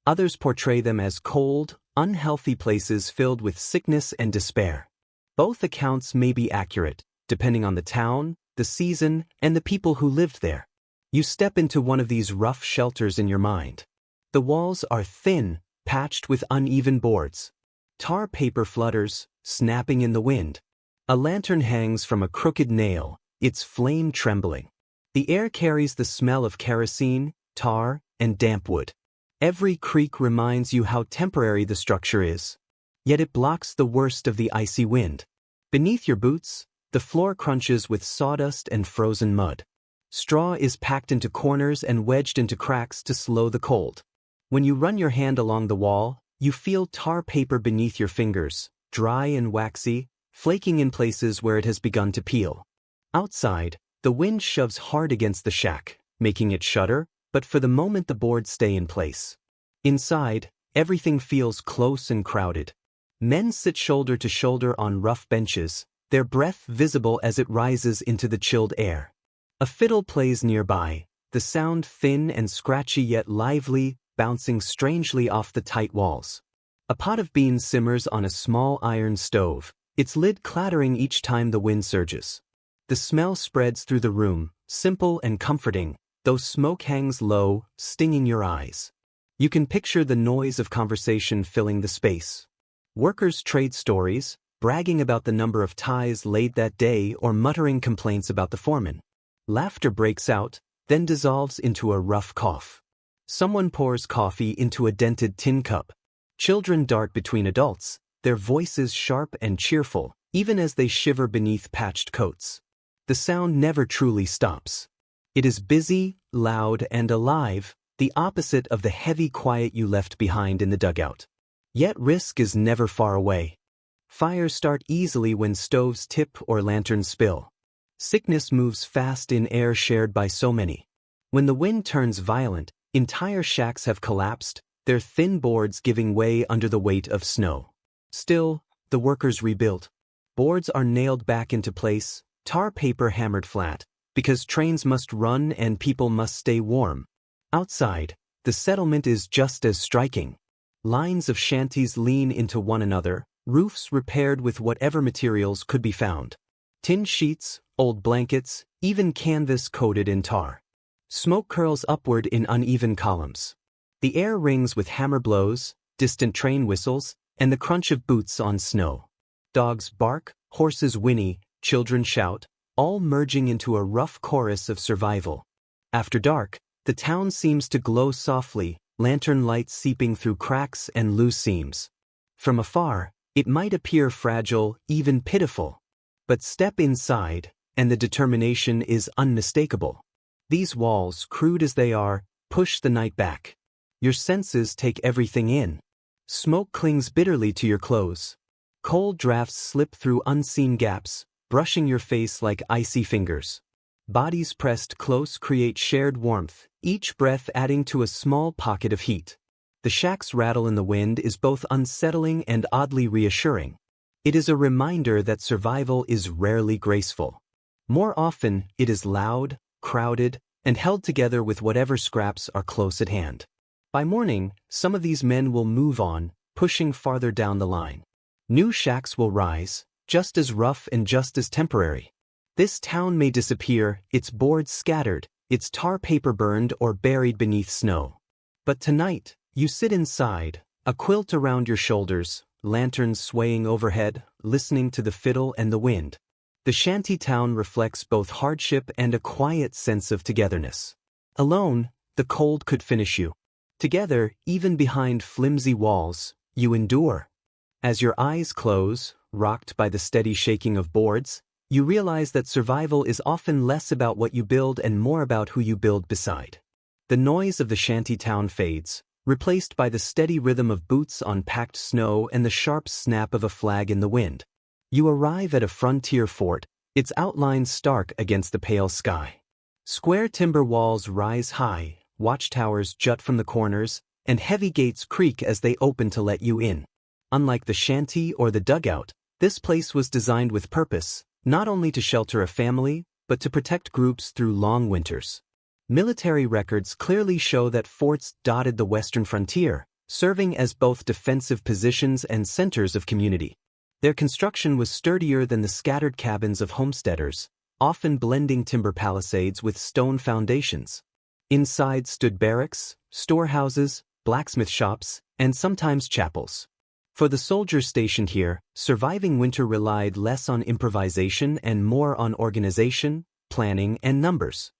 Others portray them as cold, unhealthy places filled with sickness and despair. Both accounts may be accurate, depending on the town, the season, and the people who lived there. You step into one of these rough shelters in your mind. The walls are thin, patched with uneven boards. Tar paper flutters, snapping in the wind. A lantern hangs from a crooked nail, its flame trembling. The air carries the smell of kerosene, tar, and damp wood. Every creak reminds you how temporary the structure is. Yet it blocks the worst of the icy wind. Beneath your boots, the floor crunches with sawdust and frozen mud. Straw is packed into corners and wedged into cracks to slow the cold. When you run your hand along the wall, you feel tar paper beneath your fingers, dry and waxy, flaking in places where it has begun to peel. Outside, the wind shoves hard against the shack, making it shudder, but for the moment the boards stay in place. Inside, everything feels close and crowded. Men sit shoulder to shoulder on rough benches, their breath visible as it rises into the chilled air. A fiddle plays nearby, the sound thin and scratchy yet lively, bouncing strangely off the tight walls. A pot of beans simmers on a small iron stove, its lid clattering each time the wind surges. The smell spreads through the room, simple and comforting, though smoke hangs low, stinging your eyes. You can picture the noise of conversation filling the space. Workers trade stories, bragging about the number of ties laid that day or muttering complaints about the foreman. Laughter breaks out, then dissolves into a rough cough. Someone pours coffee into a dented tin cup. Children dart between adults, their voices sharp and cheerful, even as they shiver beneath patched coats. The sound never truly stops. It is busy, loud, and alive, the opposite of the heavy quiet you left behind in the dugout. Yet risk is never far away. Fires start easily when stoves tip or lanterns spill. Sickness moves fast in air shared by so many. When the wind turns violent, entire shacks have collapsed, their thin boards giving way under the weight of snow. Still, the workers rebuilt. Boards are nailed back into place, tar paper hammered flat, because trains must run and people must stay warm. Outside, the settlement is just as striking. Lines of shanties lean into one another, roofs repaired with whatever materials could be found. Tin sheets, old blankets, even canvas coated in tar. Smoke curls upward in uneven columns. The air rings with hammer blows, distant train whistles, and the crunch of boots on snow. Dogs bark, horses whinny, children shout, all merging into a rough chorus of survival. After dark, the town seems to glow softly, lantern lights seeping through cracks and loose seams. From afar, it might appear fragile, even pitiful. But step inside, and the determination is unmistakable. These walls, crude as they are, push the night back. Your senses take everything in. Smoke clings bitterly to your clothes. Cold drafts slip through unseen gaps, brushing your face like icy fingers. Bodies pressed close create shared warmth, each breath adding to a small pocket of heat. The shack's rattle in the wind is both unsettling and oddly reassuring. It is a reminder that survival is rarely graceful. More often, it is loud, crowded, and held together with whatever scraps are close at hand. By morning, some of these men will move on, pushing farther down the line. New shacks will rise, just as rough and just as temporary. This town may disappear, its boards scattered, its tar paper burned or buried beneath snow. But tonight, you sit inside, a quilt around your shoulders, lanterns swaying overhead, listening to the fiddle and the wind. The shanty town reflects both hardship and a quiet sense of togetherness. Alone, the cold could finish you. Together, even behind flimsy walls, you endure. As your eyes close, rocked by the steady shaking of boards, you realize that survival is often less about what you build and more about who you build beside. The noise of the shanty town fades, replaced by the steady rhythm of boots on packed snow and the sharp snap of a flag in the wind. You arrive at a frontier fort, its outlines stark against the pale sky. Square timber walls rise high, watchtowers jut from the corners, and heavy gates creak as they open to let you in. Unlike the shanty or the dugout, this place was designed with purpose, not only to shelter a family, but to protect groups through long winters. Military records clearly show that forts dotted the western frontier, serving as both defensive positions and centers of community. Their construction was sturdier than the scattered cabins of homesteaders, often blending timber palisades with stone foundations. Inside stood barracks, storehouses, blacksmith shops, and sometimes chapels. For the soldiers stationed here, surviving winter relied less on improvisation and more on organization, planning, and numbers.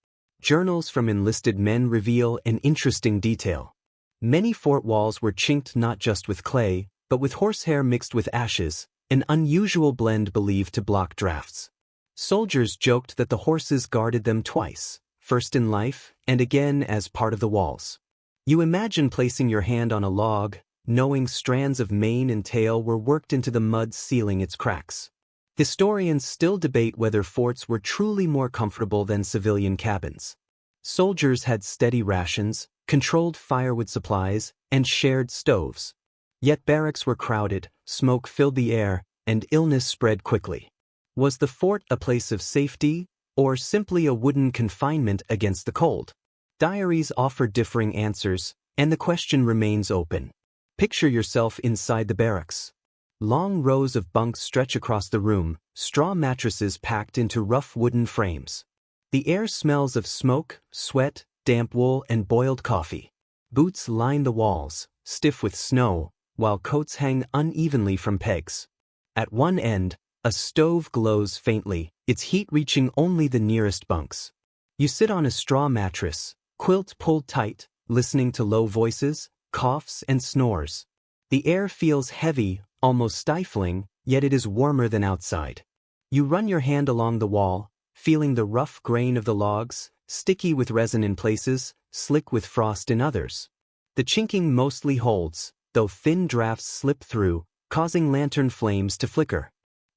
Journals from enlisted men reveal an interesting detail. Many fort walls were chinked not just with clay, but with horsehair mixed with ashes, an unusual blend believed to block drafts. Soldiers joked that the horses guarded them twice, first in life and again as part of the walls. You imagine placing your hand on a log, knowing strands of mane and tail were worked into the mud sealing its cracks. Historians still debate whether forts were truly more comfortable than civilian cabins. Soldiers had steady rations, controlled firewood supplies, and shared stoves. Yet barracks were crowded, smoke filled the air, and illness spread quickly. Was the fort a place of safety, or simply a wooden confinement against the cold? Diaries offer differing answers, and the question remains open. Picture yourself inside the barracks. Long rows of bunks stretch across the room, straw mattresses packed into rough wooden frames. The air smells of smoke, sweat, damp wool, and boiled coffee. Boots line the walls, stiff with snow, while coats hang unevenly from pegs. At one end, a stove glows faintly, its heat reaching only the nearest bunks. You sit on a straw mattress, quilt pulled tight, listening to low voices, coughs, and snores. The air feels heavy, almost stifling, yet it is warmer than outside. You run your hand along the wall, feeling the rough grain of the logs, sticky with resin in places, slick with frost in others. The chinking mostly holds, though thin drafts slip through, causing lantern flames to flicker.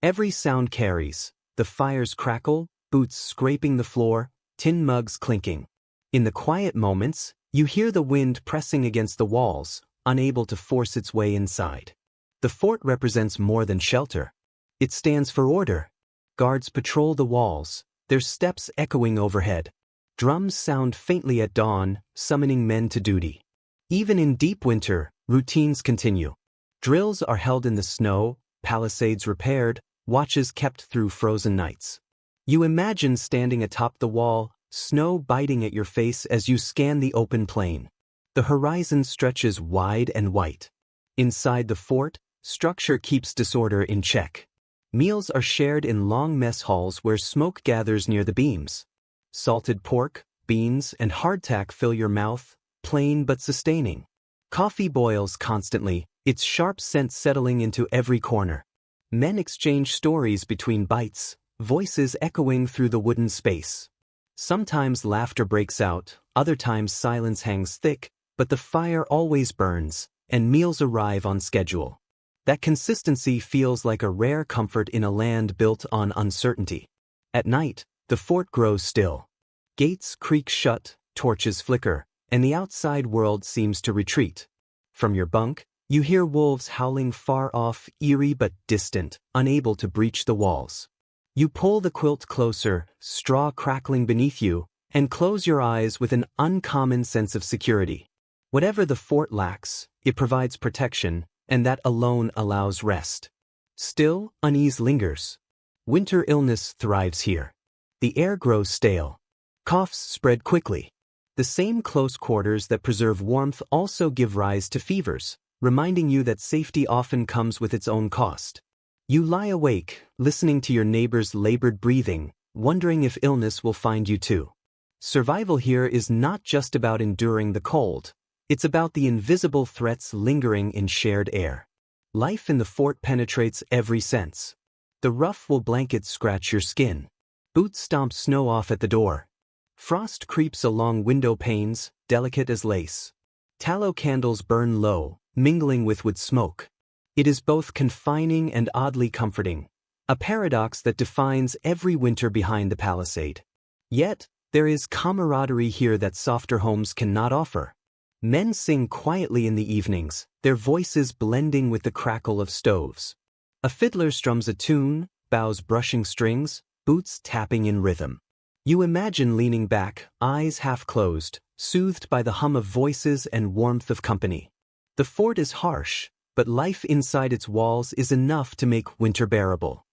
Every sound carries, the fires crackle, boots scraping the floor, tin mugs clinking. In the quiet moments, you hear the wind pressing against the walls, unable to force its way inside. The fort represents more than shelter. It stands for order. Guards patrol the walls, their steps echoing overhead. Drums sound faintly at dawn, summoning men to duty. Even in deep winter, routines continue. Drills are held in the snow, palisades repaired, watches kept through frozen nights. You imagine standing atop the wall, snow biting at your face as you scan the open plain. The horizon stretches wide and white. Inside the fort, structure keeps disorder in check. Meals are shared in long mess halls where smoke gathers near the beams. Salted pork, beans, and hardtack fill your mouth, plain but sustaining. Coffee boils constantly, its sharp scent settling into every corner. Men exchange stories between bites, voices echoing through the wooden space. Sometimes laughter breaks out, other times silence hangs thick, but the fire always burns, and meals arrive on schedule. That consistency feels like a rare comfort in a land built on uncertainty. At night, the fort grows still. Gates creak shut, torches flicker, and the outside world seems to retreat. From your bunk, you hear wolves howling far off, eerie but distant, unable to breach the walls. You pull the quilt closer, straw crackling beneath you, and close your eyes with an uncommon sense of security. Whatever the fort lacks, it provides protection, and that alone allows rest. Still, unease lingers. Winter illness thrives here. The air grows stale. Coughs spread quickly. The same close quarters that preserve warmth also give rise to fevers, reminding you that safety often comes with its own cost. You lie awake, listening to your neighbor's labored breathing, wondering if illness will find you too. Survival here is not just about enduring the cold. It's about the invisible threats lingering in shared air. Life in the fort penetrates every sense. The rough wool blankets scratch your skin. Boots stomp snow off at the door. Frost creeps along window panes, delicate as lace. Tallow candles burn low, mingling with wood smoke. It is both confining and oddly comforting, a paradox that defines every winter behind the palisade. Yet, there is camaraderie here that softer homes cannot offer. Men sing quietly in the evenings, their voices blending with the crackle of stoves. A fiddler strums a tune, bows brushing strings, boots tapping in rhythm. You imagine leaning back, eyes half closed, soothed by the hum of voices and warmth of company. The fort is harsh, but life inside its walls is enough to make winter bearable.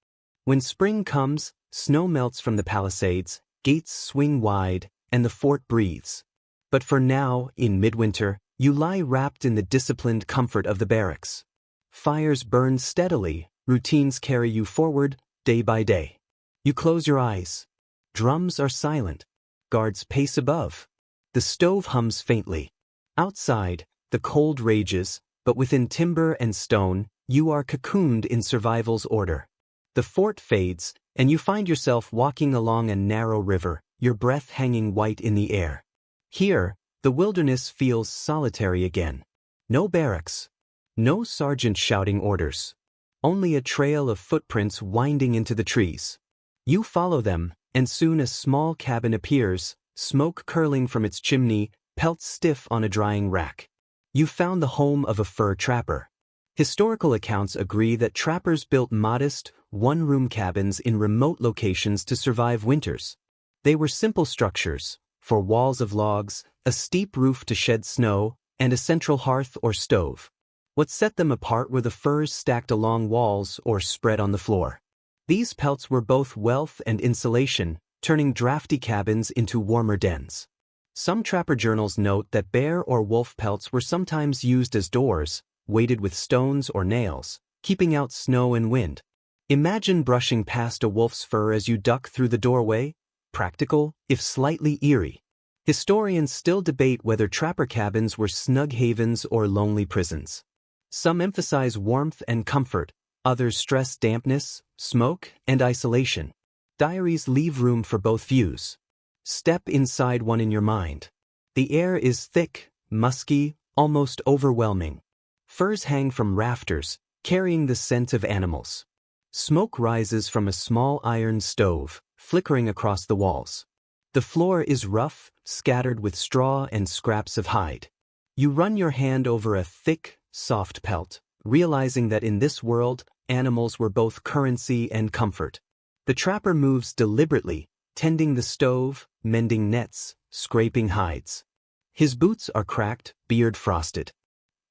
When spring comes, snow melts from the palisades, gates swing wide, and the fort breathes. But for now, in midwinter, you lie wrapped in the disciplined comfort of the barracks. Fires burn steadily, routines carry you forward, day by day. You close your eyes. Drums are silent. Guards pace above. The stove hums faintly. Outside, the cold rages, but within timber and stone, you are cocooned in survival's order. The fort fades, and you find yourself walking along a narrow river, your breath hanging white in the air. Here, the wilderness feels solitary again. No barracks. No sergeant shouting orders. Only a trail of footprints winding into the trees. You follow them, and soon a small cabin appears, smoke curling from its chimney, pelts stiff on a drying rack. You found the home of a fur trapper. Historical accounts agree that trappers built modest, one-room cabins in remote locations to survive winters. They were simple structures, four walls of logs, a steep roof to shed snow, and a central hearth or stove. What set them apart were the furs stacked along walls or spread on the floor. These pelts were both wealth and insulation, turning drafty cabins into warmer dens. Some trapper journals note that bear or wolf pelts were sometimes used as doors, weighted with stones or nails, keeping out snow and wind. Imagine brushing past a wolf's fur as you duck through the doorway, practical, if slightly eerie. Historians still debate whether trapper cabins were snug havens or lonely prisons. Some emphasize warmth and comfort, others stress dampness, smoke, and isolation. Diaries leave room for both views. Step inside one in your mind. The air is thick, musky, almost overwhelming. Furs hang from rafters, carrying the scent of animals. Smoke rises from a small iron stove, flickering across the walls. The floor is rough, scattered with straw and scraps of hide. You run your hand over a thick, soft pelt, realizing that in this world, animals were both currency and comfort. The trapper moves deliberately, tending the stove, mending nets, scraping hides. His boots are cracked, beard frosted.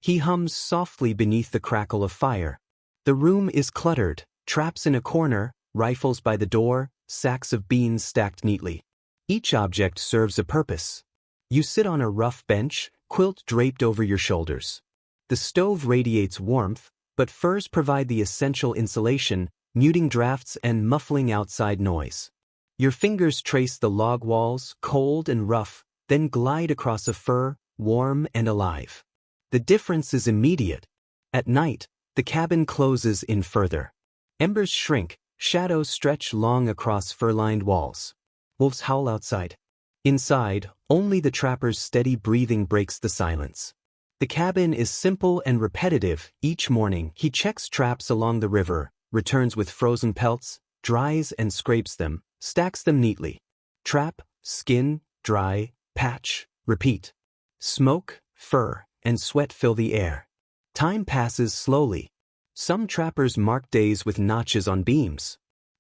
He hums softly beneath the crackle of fire. The room is cluttered, traps in a corner, rifles by the door, sacks of beans stacked neatly. Each object serves a purpose. You sit on a rough bench, quilt draped over your shoulders. The stove radiates warmth, but furs provide the essential insulation, muting drafts and muffling outside noise. Your fingers trace the log walls, cold and rough, then glide across a fur, warm and alive. The difference is immediate. At night, the cabin closes in further. Embers shrink, shadows stretch long across fur-lined walls. Wolves howl outside. Inside, only the trapper's steady breathing breaks the silence. The cabin is simple and repetitive. Each morning, he checks traps along the river, returns with frozen pelts, dries and scrapes them, stacks them neatly. Trap, skin, dry, patch, repeat. Smoke, fur, and sweat fill the air. Time passes slowly. Some trappers marked days with notches on beams.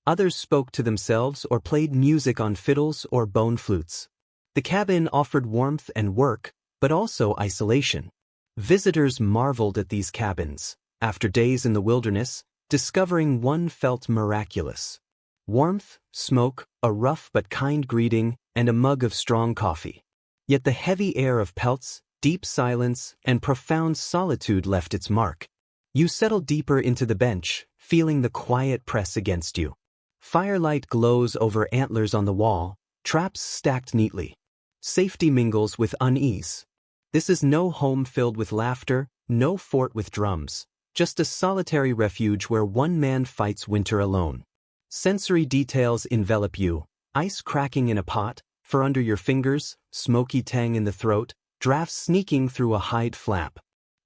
Others spoke to themselves or played music on fiddles or bone flutes. The cabin offered warmth and work, but also isolation. Visitors marveled at these cabins, after days in the wilderness, discovering one felt miraculous. Warmth, smoke, a rough but kind greeting, and a mug of strong coffee. Yet the heavy air of pelts, deep silence, and profound solitude left its mark. You settle deeper into the bench, feeling the quiet press against you. Firelight glows over antlers on the wall, traps stacked neatly. Safety mingles with unease. This is no home filled with laughter, no fort with drums, just a solitary refuge where one man fights winter alone. Sensory details envelop you, ice cracking in a pot, fur under your fingers, smoky tang in the throat, drafts sneaking through a hide flap.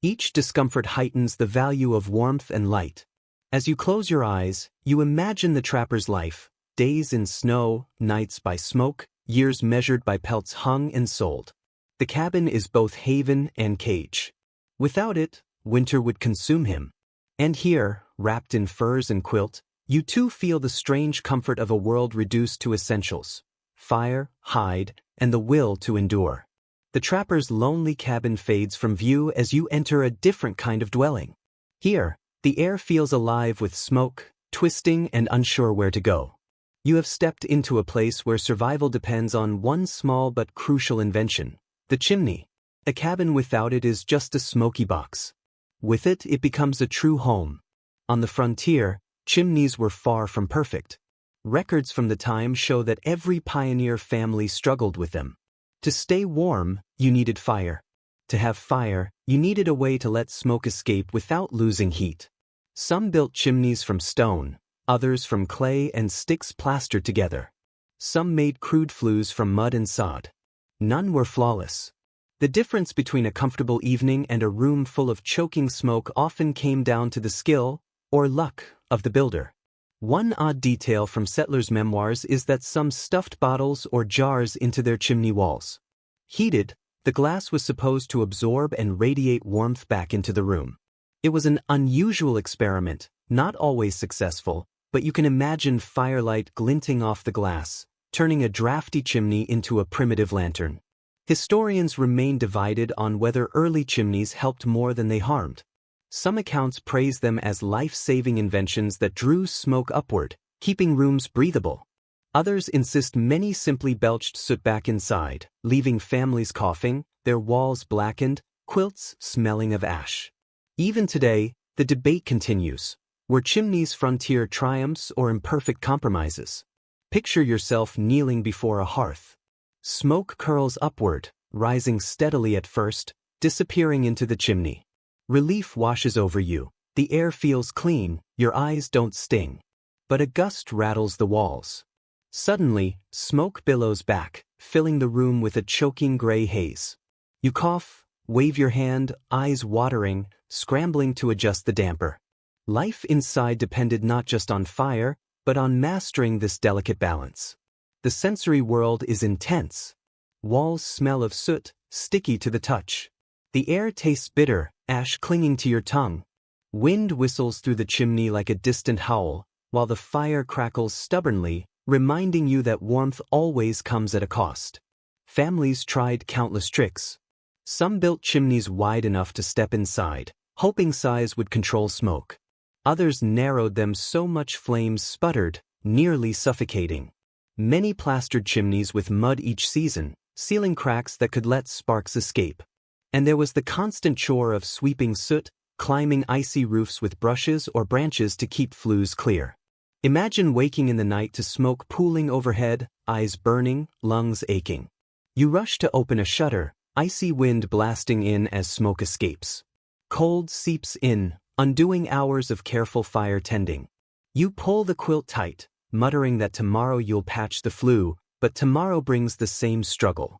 Each discomfort heightens the value of warmth and light. As you close your eyes, you imagine the trapper's life, days in snow, nights by smoke, years measured by pelts hung and sold. The cabin is both haven and cage. Without it, winter would consume him. And here, wrapped in furs and quilt, you too feel the strange comfort of a world reduced to essentials: fire, hide, and the will to endure. The trapper's lonely cabin fades from view as you enter a different kind of dwelling. Here, the air feels alive with smoke, twisting and unsure where to go. You have stepped into a place where survival depends on one small but crucial invention: the chimney. A cabin without it is just a smoky box. With it, it becomes a true home. On the frontier, chimneys were far from perfect. Records from the time show that every pioneer family struggled with them. To stay warm, you needed fire. To have fire, you needed a way to let smoke escape without losing heat. Some built chimneys from stone, others from clay and sticks plastered together. Some made crude flues from mud and sod. None were flawless. The difference between a comfortable evening and a room full of choking smoke often came down to the skill, or luck, of the builder. One odd detail from settlers' memoirs is that some stuffed bottles or jars into their chimney walls. Heated, the glass was supposed to absorb and radiate warmth back into the room. It was an unusual experiment, not always successful, but you can imagine firelight glinting off the glass, turning a drafty chimney into a primitive lantern. Historians remain divided on whether early chimneys helped more than they harmed. Some accounts praise them as life-saving inventions that drew smoke upward, keeping rooms breathable. Others insist many simply belched soot back inside, leaving families coughing, their walls blackened, quilts smelling of ash. Even today, the debate continues. Were chimneys frontier triumphs or imperfect compromises? Picture yourself kneeling before a hearth. Smoke curls upward, rising steadily at first, disappearing into the chimney. Relief washes over you. The air feels clean, your eyes don't sting. But a gust rattles the walls. Suddenly, smoke billows back, filling the room with a choking gray haze. You cough, wave your hand, eyes watering, scrambling to adjust the damper. Life inside depended not just on fire, but on mastering this delicate balance. The sensory world is intense. Walls smell of soot, sticky to the touch. The air tastes bitter, ash clinging to your tongue. Wind whistles through the chimney like a distant howl, while the fire crackles stubbornly, reminding you that warmth always comes at a cost. Families tried countless tricks. Some built chimneys wide enough to step inside, hoping size would control smoke. Others narrowed them so much flames sputtered, nearly suffocating. Many plastered chimneys with mud each season, sealing cracks that could let sparks escape. And there was the constant chore of sweeping soot, climbing icy roofs with brushes or branches to keep flues clear. Imagine waking in the night to smoke pooling overhead, eyes burning, lungs aching. You rush to open a shutter, icy wind blasting in as smoke escapes. Cold seeps in, undoing hours of careful fire tending. You pull the quilt tight, muttering that tomorrow you'll patch the flue, but tomorrow brings the same struggle.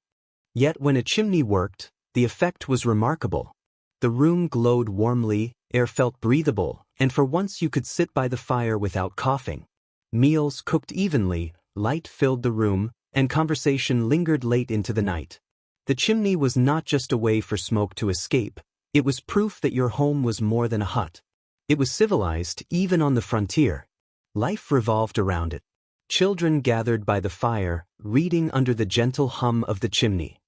Yet when a chimney worked, the effect was remarkable. The room glowed warmly, air felt breathable, and for once you could sit by the fire without coughing. Meals cooked evenly, light filled the room, and conversation lingered late into the night. The chimney was not just a way for smoke to escape, it was proof that your home was more than a hut. It was civilized, even on the frontier. Life revolved around it. Children gathered by the fire, reading under the gentle hum of the chimney.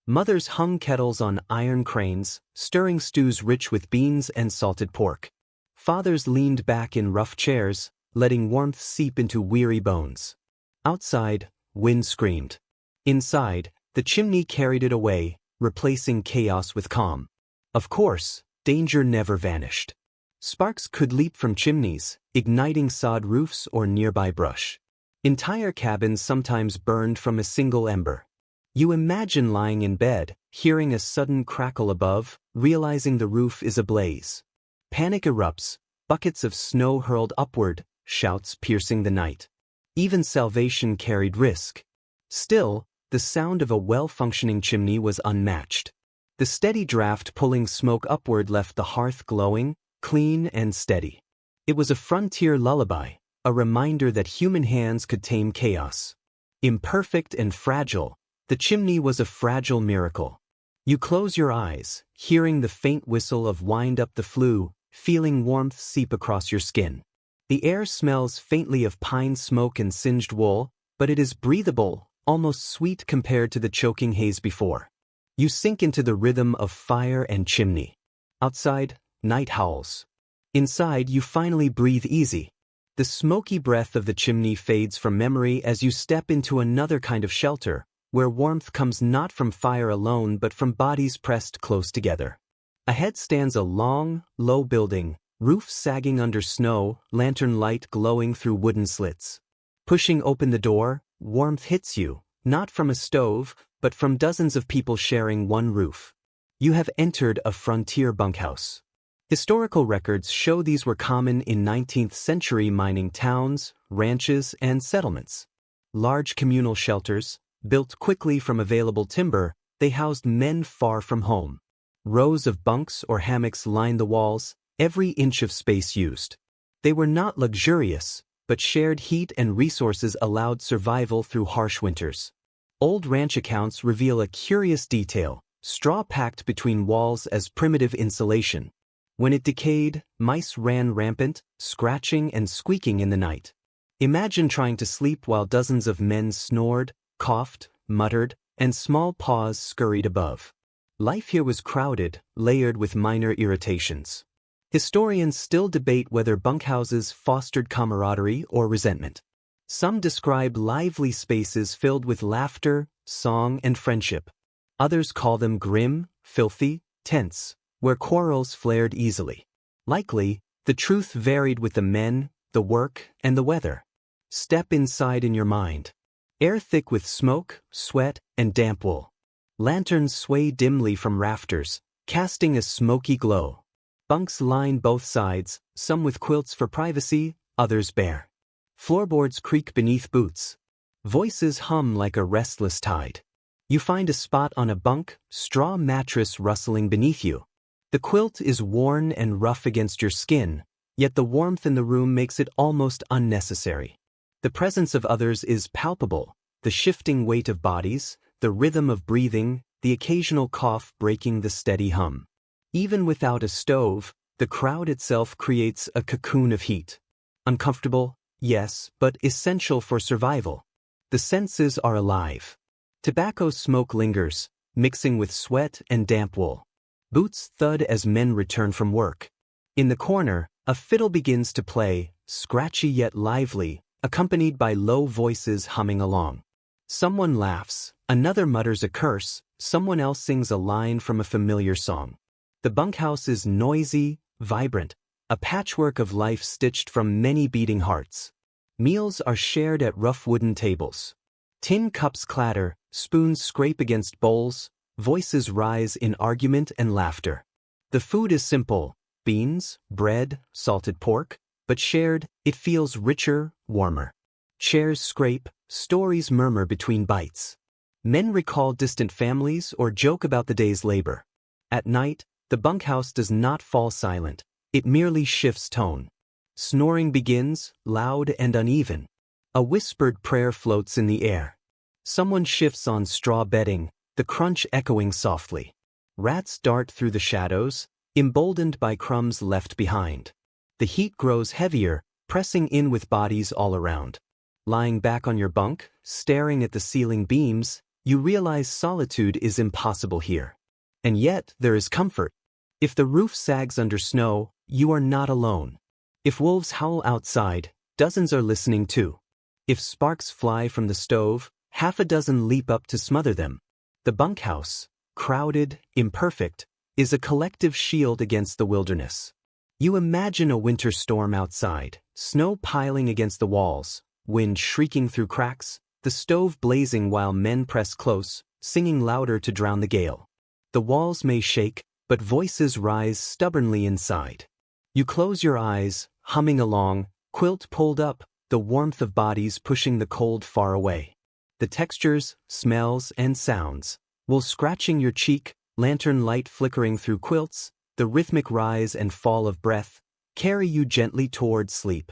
Mothers hung kettles on iron cranes, stirring stews rich with beans and salted pork. Fathers leaned back in rough chairs, letting warmth seep into weary bones. Outside, wind screamed. Inside, the chimney carried it away, replacing chaos with calm. Of course, danger never vanished. Sparks could leap from chimneys, igniting sod roofs or nearby brush. Entire cabins sometimes burned from a single ember. You imagine lying in bed, hearing a sudden crackle above, realizing the roof is ablaze. Panic erupts, buckets of snow hurled upward, shouts piercing the night. Even salvation carried risk. Still, the sound of a well-functioning chimney was unmatched. The steady draft pulling smoke upward left the hearth glowing, clean and steady. It was a frontier lullaby, a reminder that human hands could tame chaos. Imperfect and fragile, the chimney was a fragile miracle. You close your eyes, hearing the faint whistle of wind up the flue, feeling warmth seep across your skin. The air smells faintly of pine smoke and singed wool, but it is breathable, almost sweet compared to the choking haze before. You sink into the rhythm of fire and chimney. Outside, night howls. Inside, you finally breathe easy. The smoky breath of the chimney fades from memory as you step into another kind of shelter, where warmth comes not from fire alone but from bodies pressed close together. Ahead stands a long, low building, roof sagging under snow, lantern light glowing through wooden slits. Pushing open the door, warmth hits you, not from a stove, but from dozens of people sharing one roof. You have entered a frontier bunkhouse. Historical records show these were common in 19th century mining towns, ranches, and settlements. Large communal shelters, built quickly from available timber, they housed men far from home. Rows of bunks or hammocks lined the walls, every inch of space used. They were not luxurious, but shared heat and resources allowed survival through harsh winters. Old ranch accounts reveal a curious detail: straw packed between walls as primitive insulation. When it decayed, mice ran rampant, scratching and squeaking in the night. Imagine trying to sleep while dozens of men snored, coughed, muttered, and small paws scurried above. Life here was crowded, layered with minor irritations. Historians still debate whether bunkhouses fostered camaraderie or resentment. Some describe lively spaces filled with laughter, song, and friendship. Others call them grim, filthy, tense, where quarrels flared easily. Likely, the truth varied with the men, the work, and the weather. Step inside in your mind. Air thick with smoke, sweat, and damp wool. Lanterns sway dimly from rafters, casting a smoky glow. Bunks line both sides, some with quilts for privacy, others bare. Floorboards creak beneath boots. Voices hum like a restless tide. You find a spot on a bunk, straw mattress rustling beneath you. The quilt is worn and rough against your skin, yet the warmth in the room makes it almost unnecessary. The presence of others is palpable, the shifting weight of bodies, the rhythm of breathing, the occasional cough breaking the steady hum. Even without a stove, the crowd itself creates a cocoon of heat. Uncomfortable, yes, but essential for survival. The senses are alive. Tobacco smoke lingers, mixing with sweat and damp wool. Boots thud as men return from work. In the corner, a fiddle begins to play, scratchy yet lively, accompanied by low voices humming along. Someone laughs, another mutters a curse, someone else sings a line from a familiar song. The bunkhouse is noisy, vibrant, a patchwork of life stitched from many beating hearts. Meals are shared at rough wooden tables. Tin cups clatter, spoons scrape against bowls, voices rise in argument and laughter. The food is simple: beans, bread, salted pork, but shared, it feels richer, warmer. Chairs scrape, stories murmur between bites. Men recall distant families or joke about the day's labor. At night, the bunkhouse does not fall silent, it merely shifts tone. Snoring begins, loud and uneven. A whispered prayer floats in the air. Someone shifts on straw bedding, the crunch echoing softly. Rats dart through the shadows, emboldened by crumbs left behind. The heat grows heavier, pressing in with bodies all around. Lying back on your bunk, staring at the ceiling beams, you realize solitude is impossible here. And yet, there is comfort. If the roof sags under snow, you are not alone. If wolves howl outside, dozens are listening too. If sparks fly from the stove, half a dozen leap up to smother them. The bunkhouse, crowded, imperfect, is a collective shield against the wilderness. You imagine a winter storm outside, snow piling against the walls, wind shrieking through cracks, the stove blazing while men press close, singing louder to drown the gale. The walls may shake, but voices rise stubbornly inside. You close your eyes, humming along, quilt pulled up, the warmth of bodies pushing the cold far away. The textures, smells, and sounds, wool scratching your cheek, lantern light flickering through quilts, the rhythmic rise and fall of breath, carry you gently toward sleep.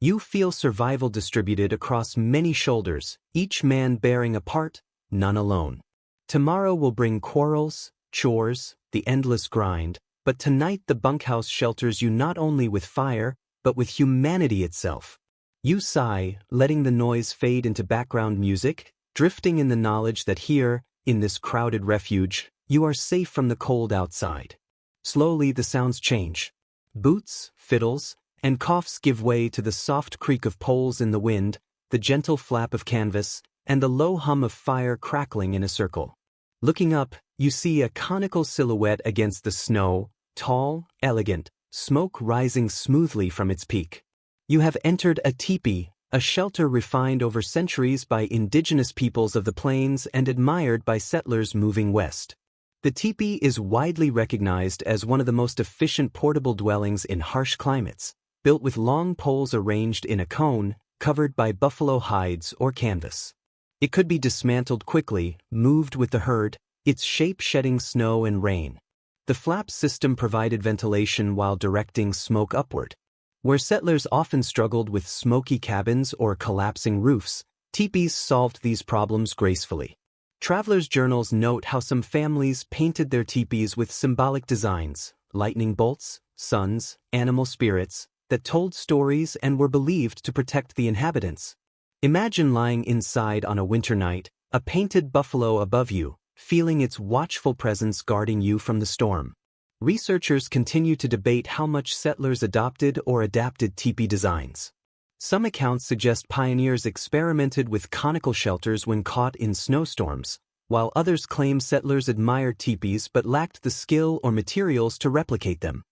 You feel survival distributed across many shoulders, each man bearing a part, none alone. Tomorrow will bring quarrels, chores, the endless grind, but tonight the bunkhouse shelters you not only with fire, but with humanity itself. You sigh, letting the noise fade into background music, drifting in the knowledge that here, in this crowded refuge, you are safe from the cold outside. Slowly the sounds change. Boots, fiddles, and coughs give way to the soft creak of poles in the wind, the gentle flap of canvas, and the low hum of fire crackling in a circle. Looking up, you see a conical silhouette against the snow, tall, elegant, smoke rising smoothly from its peak. You have entered a teepee, a shelter refined over centuries by indigenous peoples of the plains and admired by settlers moving west. The teepee is widely recognized as one of the most efficient portable dwellings in harsh climates, built with long poles arranged in a cone, covered by buffalo hides or canvas. It could be dismantled quickly, moved with the herd, its shape shedding snow and rain. The flap system provided ventilation while directing smoke upward. Where settlers often struggled with smoky cabins or collapsing roofs, teepees solved these problems gracefully. Travelers' journals note how some families painted their teepees with symbolic designs, lightning bolts, suns, animal spirits, that told stories and were believed to protect the inhabitants. Imagine lying inside on a winter night, a painted buffalo above you, feeling its watchful presence guarding you from the storm. Researchers continue to debate how much settlers adopted or adapted teepee designs. Some accounts suggest pioneers experimented with conical shelters when caught in snowstorms, while others claim settlers admired teepees but lacked the skill or materials to replicate them.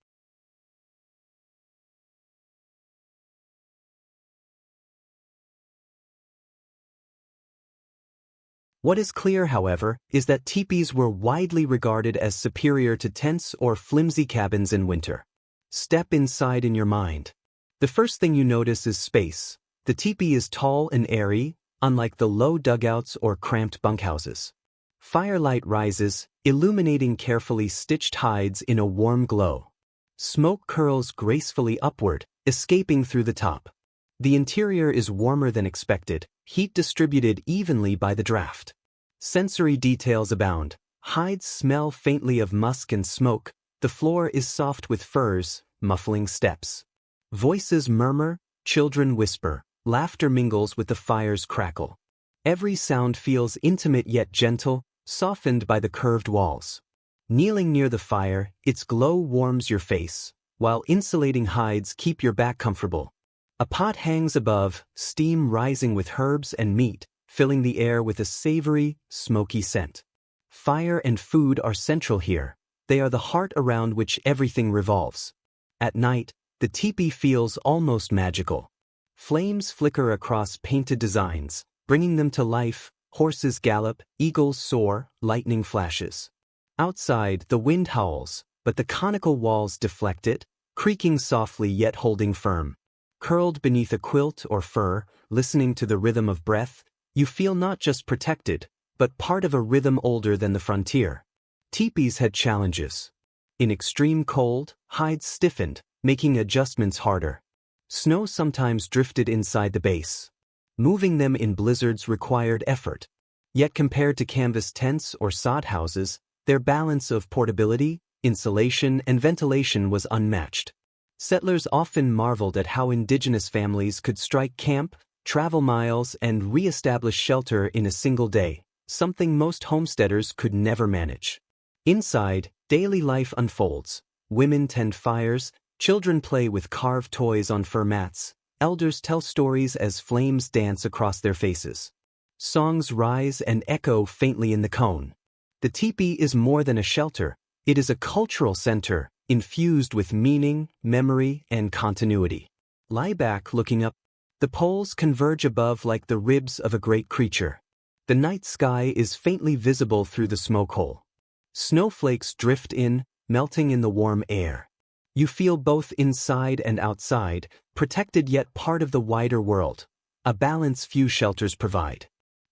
What is clear, however, is that teepees were widely regarded as superior to tents or flimsy cabins in winter. Step inside in your mind. The first thing you notice is space. The teepee is tall and airy, unlike the low dugouts or cramped bunkhouses. Firelight rises, illuminating carefully stitched hides in a warm glow. Smoke curls gracefully upward, escaping through the top. The interior is warmer than expected, heat distributed evenly by the draft. Sensory details abound: Hides smell faintly of musk and smoke, the floor is soft with furs, muffling steps. Voices murmur, children whisper, laughter mingles with the fire's crackle. Every sound feels intimate yet gentle, softened by the curved walls. Kneeling near the fire, its glow warms your face, while insulating hides keep your back comfortable. A pot hangs above, steam rising with herbs and meat, filling the air with a savory, smoky scent. Fire and food are central here. They are the heart around which everything revolves. At night, the teepee feels almost magical. Flames flicker across painted designs, bringing them to life. Horses gallop, eagles soar, lightning flashes. Outside, the wind howls, but the conical walls deflect it, creaking softly yet holding firm. Curled beneath a quilt or fur, listening to the rhythm of breath, you feel not just protected, but part of a rhythm older than the frontier. Teepees had challenges. In extreme cold, hides stiffened, making adjustments harder. Snow sometimes drifted inside the base. Moving them in blizzards required effort. Yet compared to canvas tents or sod houses, their balance of portability, insulation, and ventilation was unmatched. Settlers often marveled at how indigenous families could strike camp, travel miles, and re-establish shelter in a single day, something most homesteaders could never manage. Inside, daily life unfolds. Women tend fires, children play with carved toys on fur mats, elders tell stories as flames dance across their faces. Songs rise and echo faintly in the cone. The teepee is more than a shelter, it is a cultural center, infused with meaning, memory, and continuity. Lie back looking up. The poles converge above like the ribs of a great creature. The night sky is faintly visible through the smoke hole. Snowflakes drift in, melting in the warm air. You feel both inside and outside, protected yet part of the wider world, a balance few shelters provide.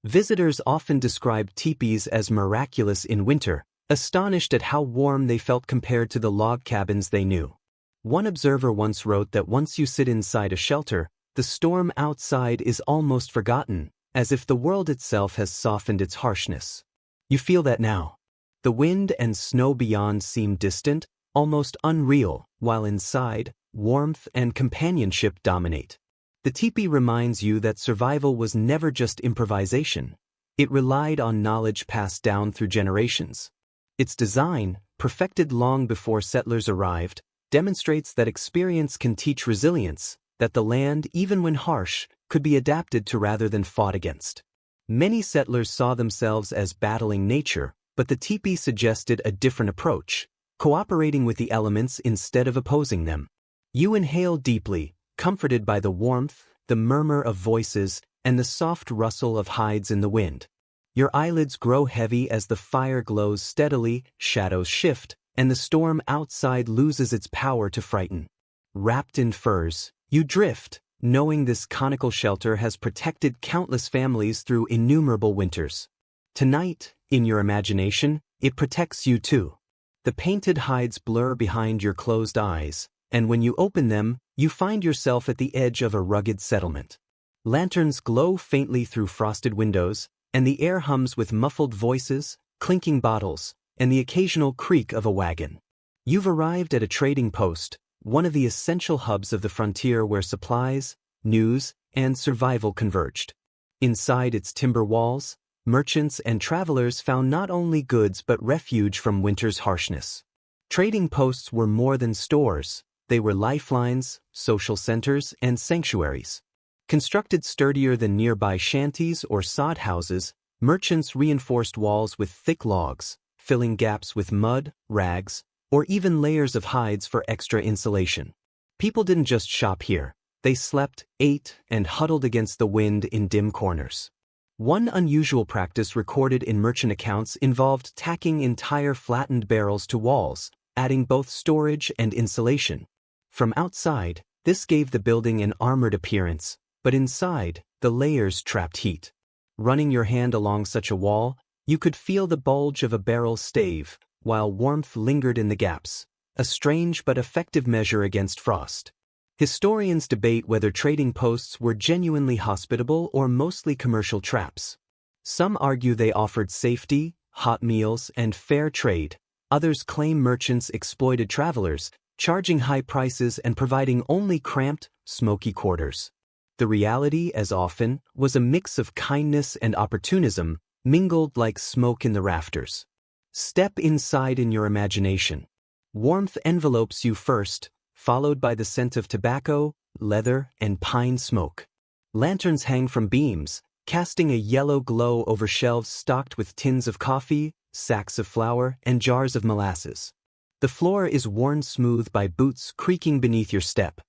Visitors often describe teepees as miraculous in winter, astonished at how warm they felt compared to the log cabins they knew. One observer once wrote that once you sit inside a shelter, the storm outside is almost forgotten, as if the world itself has softened its harshness. You feel that now. The wind and snow beyond seem distant, almost unreal, while inside, warmth and companionship dominate. The teepee reminds you that survival was never just improvisation. It relied on knowledge passed down through generations. Its design, perfected long before settlers arrived, demonstrates that experience can teach resilience, that the land, even when harsh, could be adapted to rather than fought against. Many settlers saw themselves as battling nature, but the teepee suggested a different approach, cooperating with the elements instead of opposing them. You inhale deeply, comforted by the warmth, the murmur of voices, and the soft rustle of hides in the wind. Your eyelids grow heavy as the fire glows steadily, shadows shift, and the storm outside loses its power to frighten. Wrapped in furs, you drift, knowing this conical shelter has protected countless families through innumerable winters. Tonight, in your imagination, it protects you too. The painted hides blur behind your closed eyes, and when you open them, you find yourself at the edge of a rugged settlement. Lanterns glow faintly through frosted windows, and the air hums with muffled voices, clinking bottles, and the occasional creak of a wagon. You've arrived at a trading post, one of the essential hubs of the frontier where supplies, news, and survival converged. Inside its timber walls, merchants and travelers found not only goods but refuge from winter's harshness. Trading posts were more than stores, they were lifelines, social centers, and sanctuaries. Constructed sturdier than nearby shanties or sod houses, merchants reinforced walls with thick logs, filling gaps with mud, rags, or even layers of hides for extra insulation. People didn't just shop here, they slept, ate, and huddled against the wind in dim corners. One unusual practice recorded in merchant accounts involved tacking entire flattened barrels to walls, adding both storage and insulation. From outside, this gave the building an armored appearance, but inside, the layers trapped heat. Running your hand along such a wall, you could feel the bulge of a barrel's stave, while warmth lingered in the gaps, a strange but effective measure against frost. Historians debate whether trading posts were genuinely hospitable or mostly commercial traps. Some argue they offered safety, hot meals, and fair trade. Others claim merchants exploited travelers, charging high prices and providing only cramped, smoky quarters. The reality, as often, was a mix of kindness and opportunism, mingled like smoke in the rafters. Step inside in your imagination. Warmth envelopes you first, followed by the scent of tobacco, leather, and pine smoke. Lanterns hang from beams, casting a yellow glow over shelves stocked with tins of coffee, sacks of flour, and jars of molasses. The floor is worn smooth by boots creaking beneath your step.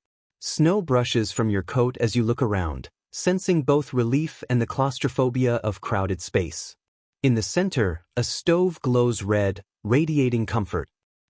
Snow brushes from your coat as you look around, sensing both relief and the claustrophobia of crowded space. In the center, a stove glows red, radiating comfort.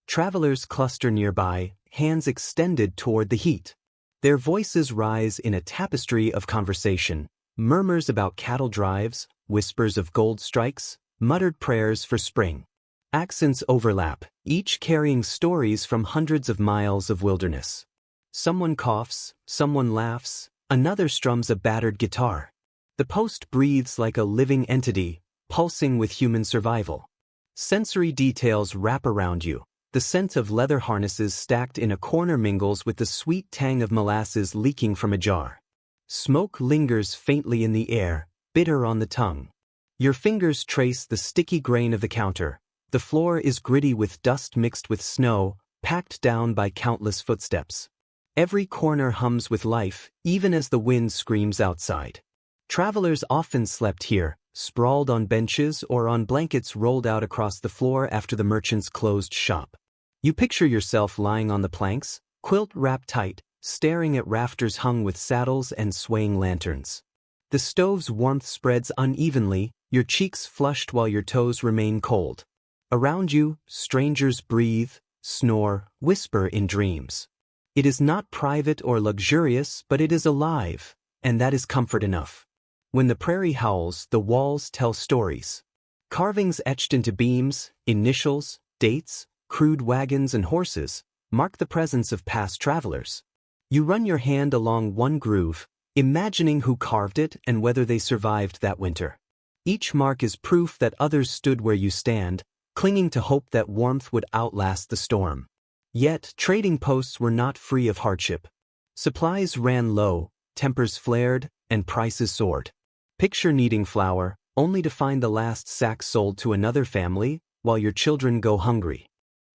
Travelers cluster nearby, hands extended toward the heat. Their voices rise in a tapestry of conversation, murmurs about cattle drives, whispers of gold strikes, muttered prayers for spring. Accents overlap, each carrying stories from hundreds of miles of wilderness. Someone coughs, someone laughs, another strums a battered guitar. The post breathes like a living entity, pulsing with human survival. Sensory details wrap around you. The scent of leather harnesses stacked in a corner mingles with the sweet tang of molasses leaking from a jar. Smoke lingers faintly in the air, bitter on the tongue. Your fingers trace the sticky grain of the counter. The floor is gritty with dust mixed with snow, packed down by countless footsteps. Every corner hums with life, even as the wind screams outside. Travelers often slept here, sprawled on benches or on blankets rolled out across the floor after the merchants closed shop. You picture yourself lying on the planks, quilt wrapped tight, staring at rafters hung with saddles and swaying lanterns. The stove's warmth spreads unevenly, your cheeks flushed while your toes remain cold. Around you, strangers breathe, snore, whisper in dreams. It is not private or luxurious, but it is alive, and that is comfort enough. When the prairie howls, the walls tell stories. Carvings etched into beams, initials, dates, crude wagons and horses, mark the presence of past travelers. You run your hand along one groove, imagining who carved it and whether they survived that winter. Each mark is proof that others stood where you stand, clinging to hope that warmth would outlast the storm. Yet, trading posts were not free of hardship. Supplies ran low, tempers flared, and prices soared. Picture needing flour, only to find the last sack sold to another family, while your children go hungry.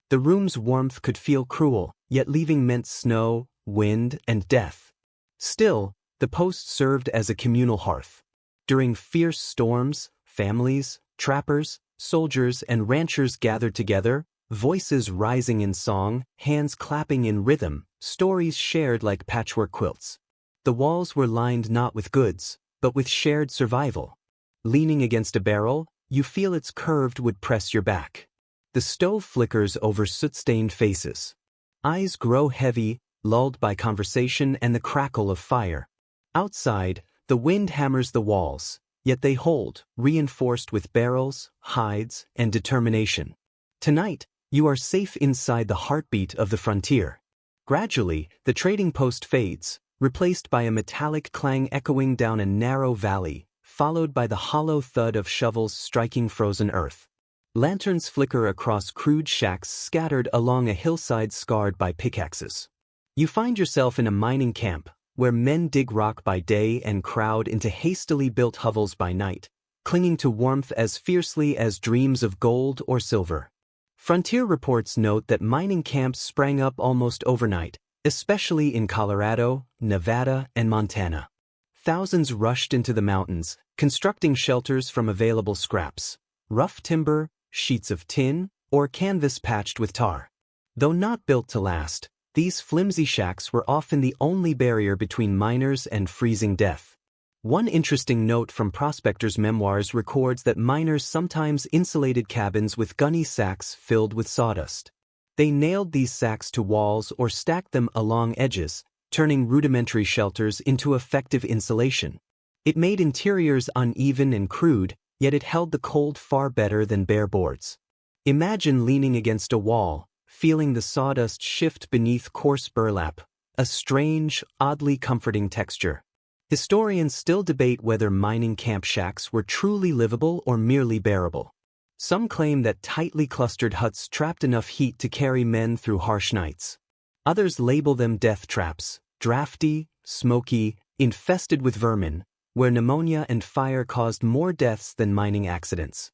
The room's warmth could feel cruel, yet leaving meant snow, wind, and death. Still, the post served as a communal hearth. During fierce storms, families, trappers, soldiers, and ranchers gathered together, voices rising in song, hands clapping in rhythm, stories shared like patchwork quilts. The walls were lined not with goods, but with shared survival. Leaning against a barrel, you feel its curved wood press your back. The stove flickers over soot-stained faces. Eyes grow heavy, lulled by conversation and the crackle of fire. Outside, the wind hammers the walls, yet they hold, reinforced with barrels, hides, and determination. Tonight, you are safe inside the heartbeat of the frontier. Gradually, the trading post fades, replaced by a metallic clang echoing down a narrow valley, followed by the hollow thud of shovels striking frozen earth. Lanterns flicker across crude shacks scattered along a hillside scarred by pickaxes. You find yourself in a mining camp, where men dig rock by day and crowd into hastily built hovels by night, clinging to warmth as fiercely as dreams of gold or silver. Frontier reports note that mining camps sprang up almost overnight, especially in Colorado, Nevada, and Montana. Thousands rushed into the mountains, constructing shelters from available scraps: rough timber, sheets of tin, or canvas patched with tar. Though not built to last, these flimsy shacks were often the only barrier between miners and freezing death. One interesting note from prospectors' memoirs records that miners sometimes insulated cabins with gunny sacks filled with sawdust. They nailed these sacks to walls or stacked them along edges, turning rudimentary shelters into effective insulation. It made interiors uneven and crude, yet it held the cold far better than bare boards. Imagine leaning against a wall, feeling the sawdust shift beneath coarse burlap, a strange, oddly comforting texture. Historians still debate whether mining camp shacks were truly livable or merely bearable. Some claim that tightly clustered huts trapped enough heat to carry men through harsh nights. Others label them death traps, drafty, smoky, infested with vermin, where pneumonia and fire caused more deaths than mining accidents.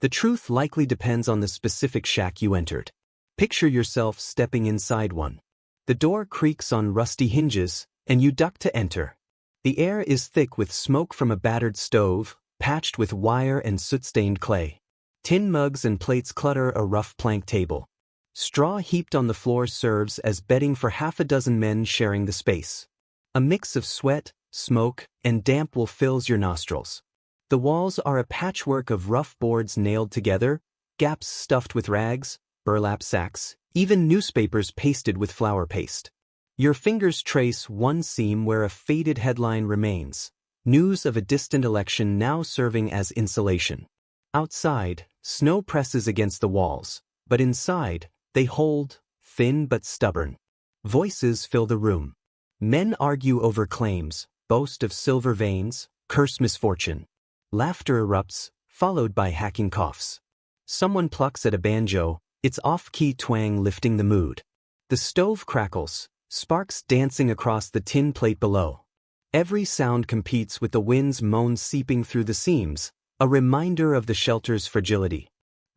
The truth likely depends on the specific shack you entered. Picture yourself stepping inside one. The door creaks on rusty hinges, and you duck to enter. The air is thick with smoke from a battered stove, patched with wire and soot-stained clay. Tin mugs and plates clutter a rough plank table. Straw heaped on the floor serves as bedding for half a dozen men sharing the space. A mix of sweat, smoke, and damp will fill your nostrils. The walls are a patchwork of rough boards nailed together, gaps stuffed with rags, burlap sacks, even newspapers pasted with flour paste. Your fingers trace one seam where a faded headline remains, news of a distant election now serving as insulation. Outside, snow presses against the walls, but inside, they hold, thin but stubborn. Voices fill the room. Men argue over claims, boast of silver veins, curse misfortune. Laughter erupts, followed by hacking coughs. Someone plucks at a banjo, its off-key twang lifting the mood. The stove crackles, sparks dancing across the tin plate below. Every sound competes with the wind's moan seeping through the seams, a reminder of the shelter's fragility.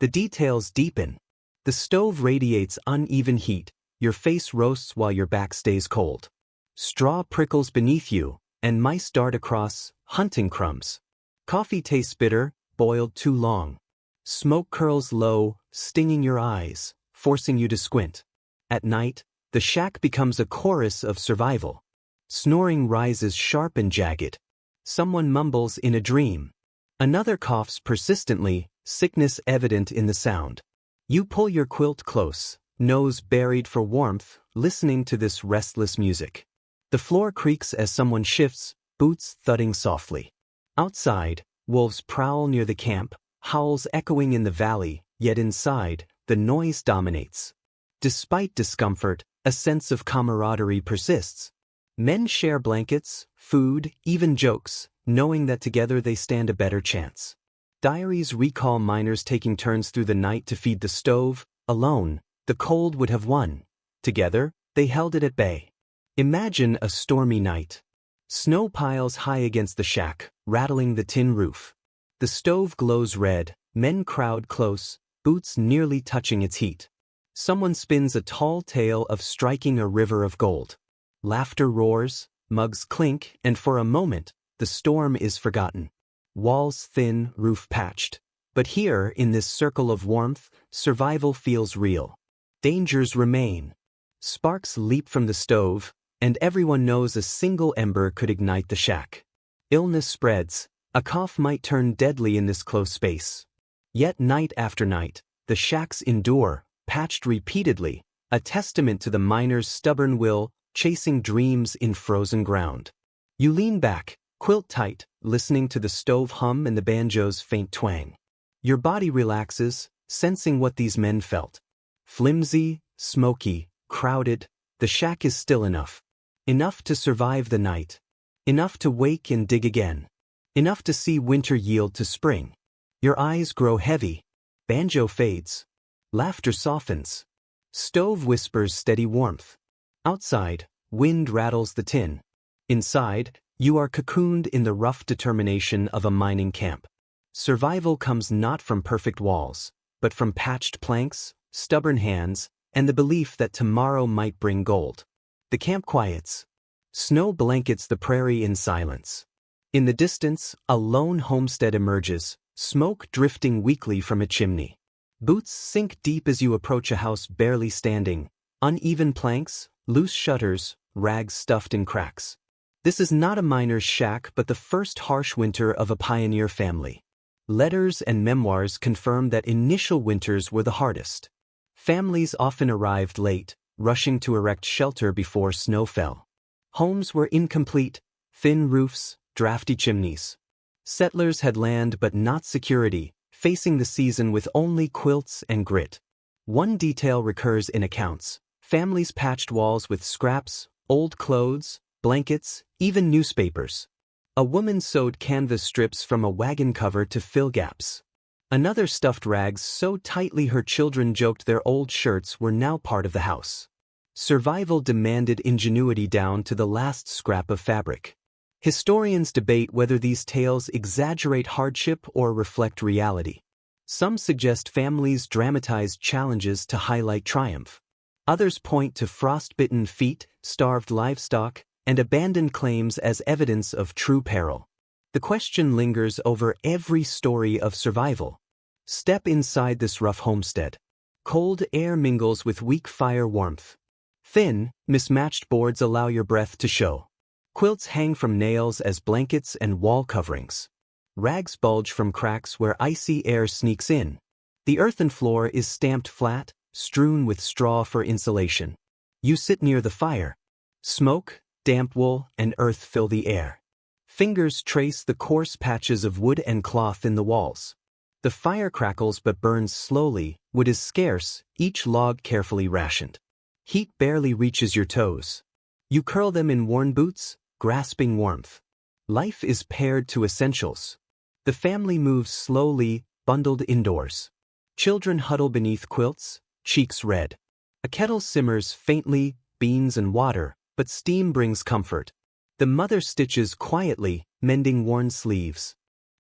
The details deepen. The stove radiates uneven heat, your face roasts while your back stays cold. Straw prickles beneath you, and mice dart across, hunting crumbs. Coffee tastes bitter, boiled too long. Smoke curls low, stinging your eyes, forcing you to squint. At night, the shack becomes a chorus of survival. Snoring rises sharp and jagged. Someone mumbles in a dream. Another coughs persistently, sickness evident in the sound. You pull your quilt close, nose buried for warmth, listening to this restless music. The floor creaks as someone shifts, boots thudding softly. Outside, wolves prowl near the camp, howls echoing in the valley, yet inside, the noise dominates. Despite discomfort, a sense of camaraderie persists. Men share blankets, food, even jokes, knowing that together they stand a better chance. Diaries recall miners taking turns through the night to feed the stove. Alone, the cold would have won. Together, they held it at bay. Imagine a stormy night. Snow piles high against the shack, rattling the tin roof. The stove glows red, men crowd close, boots nearly touching its heat. Someone spins a tall tale of striking a river of gold. Laughter roars, mugs clink, and for a moment, the storm is forgotten. Walls thin, roof patched. But here, in this circle of warmth, survival feels real. Dangers remain. Sparks leap from the stove, and everyone knows a single ember could ignite the shack. Illness spreads. A cough might turn deadly in this close space. Yet night after night, the shacks endure, patched repeatedly, a testament to the miner's stubborn will, chasing dreams in frozen ground. You lean back, quilt tight, listening to the stove hum and the banjo's faint twang. Your body relaxes, sensing what these men felt. Flimsy, smoky, crowded, the shack is still enough. Enough to survive the night. Enough to wake and dig again. Enough to see winter yield to spring. Your eyes grow heavy. Banjo fades. Laughter softens. Stove whispers steady warmth. Outside, wind rattles the tin. Inside, you are cocooned in the rough determination of a mining camp. Survival comes not from perfect walls, but from patched planks, stubborn hands, and the belief that tomorrow might bring gold. The camp quiets. Snow blankets the prairie in silence. In the distance, a lone homestead emerges, smoke drifting weakly from a chimney. Boots sink deep as you approach a house barely standing, uneven planks, loose shutters, rags stuffed in cracks. This is not a miner's shack but the first harsh winter of a pioneer family. Letters and memoirs confirm that initial winters were the hardest. Families often arrived late, rushing to erect shelter before snow fell. Homes were incomplete, thin roofs, drafty chimneys. Settlers had land but not security, facing the season with only quilts and grit. One detail recurs in accounts. Families patched walls with scraps, old clothes, blankets, even newspapers. A woman sewed canvas strips from a wagon cover to fill gaps. Another stuffed rags so tightly her children joked their old shirts were now part of the house. Survival demanded ingenuity down to the last scrap of fabric. Historians debate whether these tales exaggerate hardship or reflect reality. Some suggest families dramatized challenges to highlight triumph. Others point to frostbitten feet, starved livestock, and abandoned claims as evidence of true peril. The question lingers over every story of survival. Step inside this rough homestead. Cold air mingles with weak fire warmth. Thin, mismatched boards allow your breath to show. Quilts hang from nails as blankets and wall coverings. Rags bulge from cracks where icy air sneaks in. The earthen floor is stamped flat, strewn with straw for insulation. You sit near the fire. Smoke, damp wool, and earth fill the air. Fingers trace the coarse patches of wood and cloth in the walls. The fire crackles but burns slowly, wood is scarce, each log carefully rationed. Heat barely reaches your toes. You curl them in worn boots, grasping warmth. Life is pared to essentials. The family moves slowly, bundled indoors. Children huddle beneath quilts, cheeks red. A kettle simmers faintly, beans and water, but steam brings comfort. The mother stitches quietly, mending worn sleeves.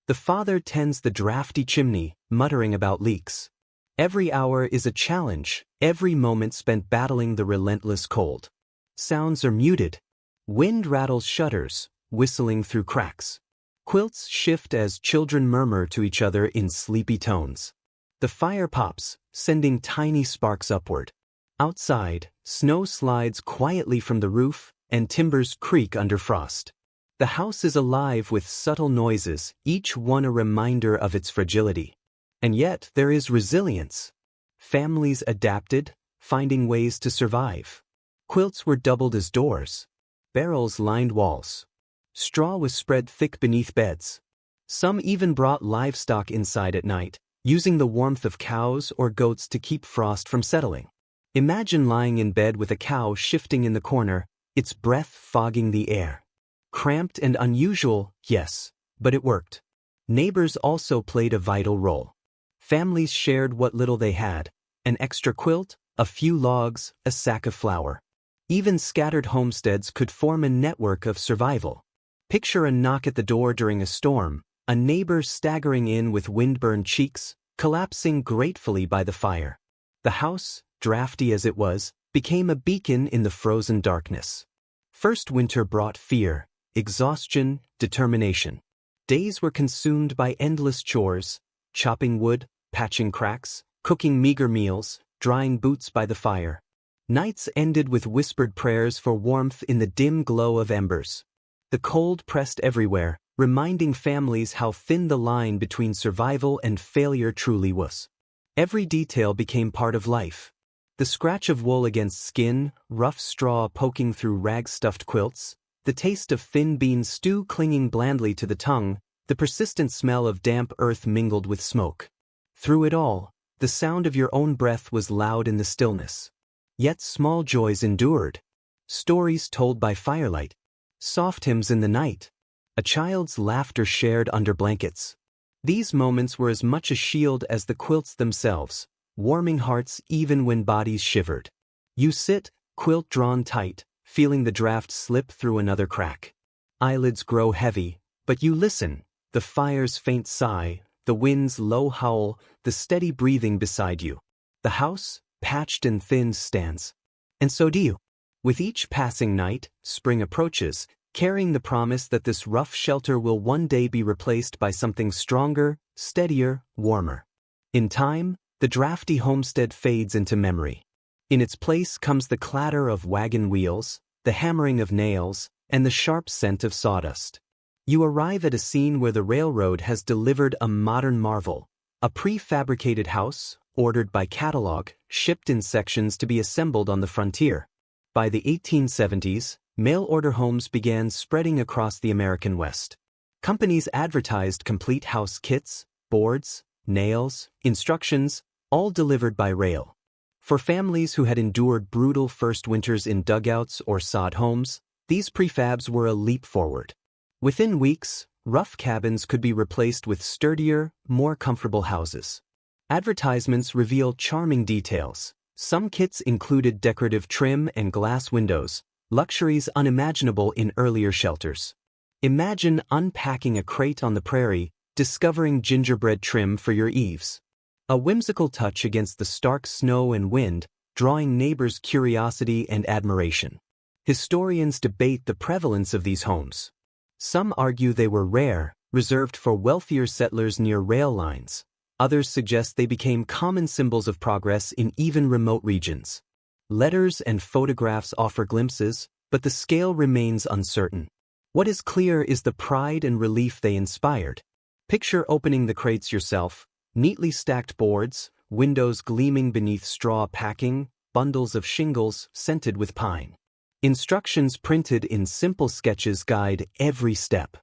The father tends the drafty chimney, muttering about leaks. Every hour is a challenge, every moment spent battling the relentless cold. Sounds are muted. Wind rattles shutters, whistling through cracks. Quilts shift as children murmur to each other in sleepy tones. The fire pops, sending tiny sparks upward. Outside, snow slides quietly from the roof, and timbers creak under frost. The house is alive with subtle noises, each one a reminder of its fragility. And yet there is resilience. Families adapted, finding ways to survive. Quilts were doubled as doors. Barrels lined walls. Straw was spread thick beneath beds. Some even brought livestock inside at night, using the warmth of cows or goats to keep frost from settling. Imagine lying in bed with a cow shifting in the corner, its breath fogging the air. Cramped and unusual, yes, but it worked. Neighbors also played a vital role. Families shared what little they had, an extra quilt, a few logs, a sack of flour. Even scattered homesteads could form a network of survival. Picture a knock at the door during a storm, a neighbor staggering in with windburned cheeks, collapsing gratefully by the fire. The house, drafty as it was, became a beacon in the frozen darkness. First winter brought fear, exhaustion, determination. Days were consumed by endless chores, chopping wood, patching cracks, cooking meager meals, drying boots by the fire. Nights ended with whispered prayers for warmth in the dim glow of embers. The cold pressed everywhere, reminding families how thin the line between survival and failure truly was. Every detail became part of life. The scratch of wool against skin, rough straw poking through rag-stuffed quilts, the taste of thin bean stew clinging blandly to the tongue, the persistent smell of damp earth mingled with smoke. Through it all, the sound of your own breath was loud in the stillness. Yet small joys endured. Stories told by firelight. Soft hymns in the night. A child's laughter shared under blankets. These moments were as much a shield as the quilts themselves, warming hearts even when bodies shivered. You sit, quilt drawn tight, feeling the draft slip through another crack. Eyelids grow heavy, but you listen, the fire's faint sigh, the wind's low howl, the steady breathing beside you. The house, patched and thin, stands. And so do you. With each passing night, spring approaches, carrying the promise that this rough shelter will one day be replaced by something stronger, steadier, warmer. In time, the drafty homestead fades into memory. In its place comes the clatter of wagon wheels, the hammering of nails, and the sharp scent of sawdust. You arrive at a scene where the railroad has delivered a modern marvel, a prefabricated house, ordered by catalog, shipped in sections to be assembled on the frontier. By the 1870s, mail-order homes began spreading across the American West. Companies advertised complete house kits, boards, nails, instructions, all delivered by rail. For families who had endured brutal first winters in dugouts or sod homes, these prefabs were a leap forward. Within weeks, rough cabins could be replaced with sturdier, more comfortable houses. Advertisements reveal charming details. Some kits included decorative trim and glass windows, luxuries unimaginable in earlier shelters. Imagine unpacking a crate on the prairie, discovering gingerbread trim for your eaves. A whimsical touch against the stark snow and wind, drawing neighbors' curiosity and admiration. Historians debate the prevalence of these homes. Some argue they were rare, reserved for wealthier settlers near rail lines. Others suggest they became common symbols of progress in even remote regions. Letters and photographs offer glimpses, but the scale remains uncertain. What is clear is the pride and relief they inspired. Picture opening the crates yourself, neatly stacked boards, windows gleaming beneath straw packing, bundles of shingles scented with pine. Instructions printed in simple sketches guide every step.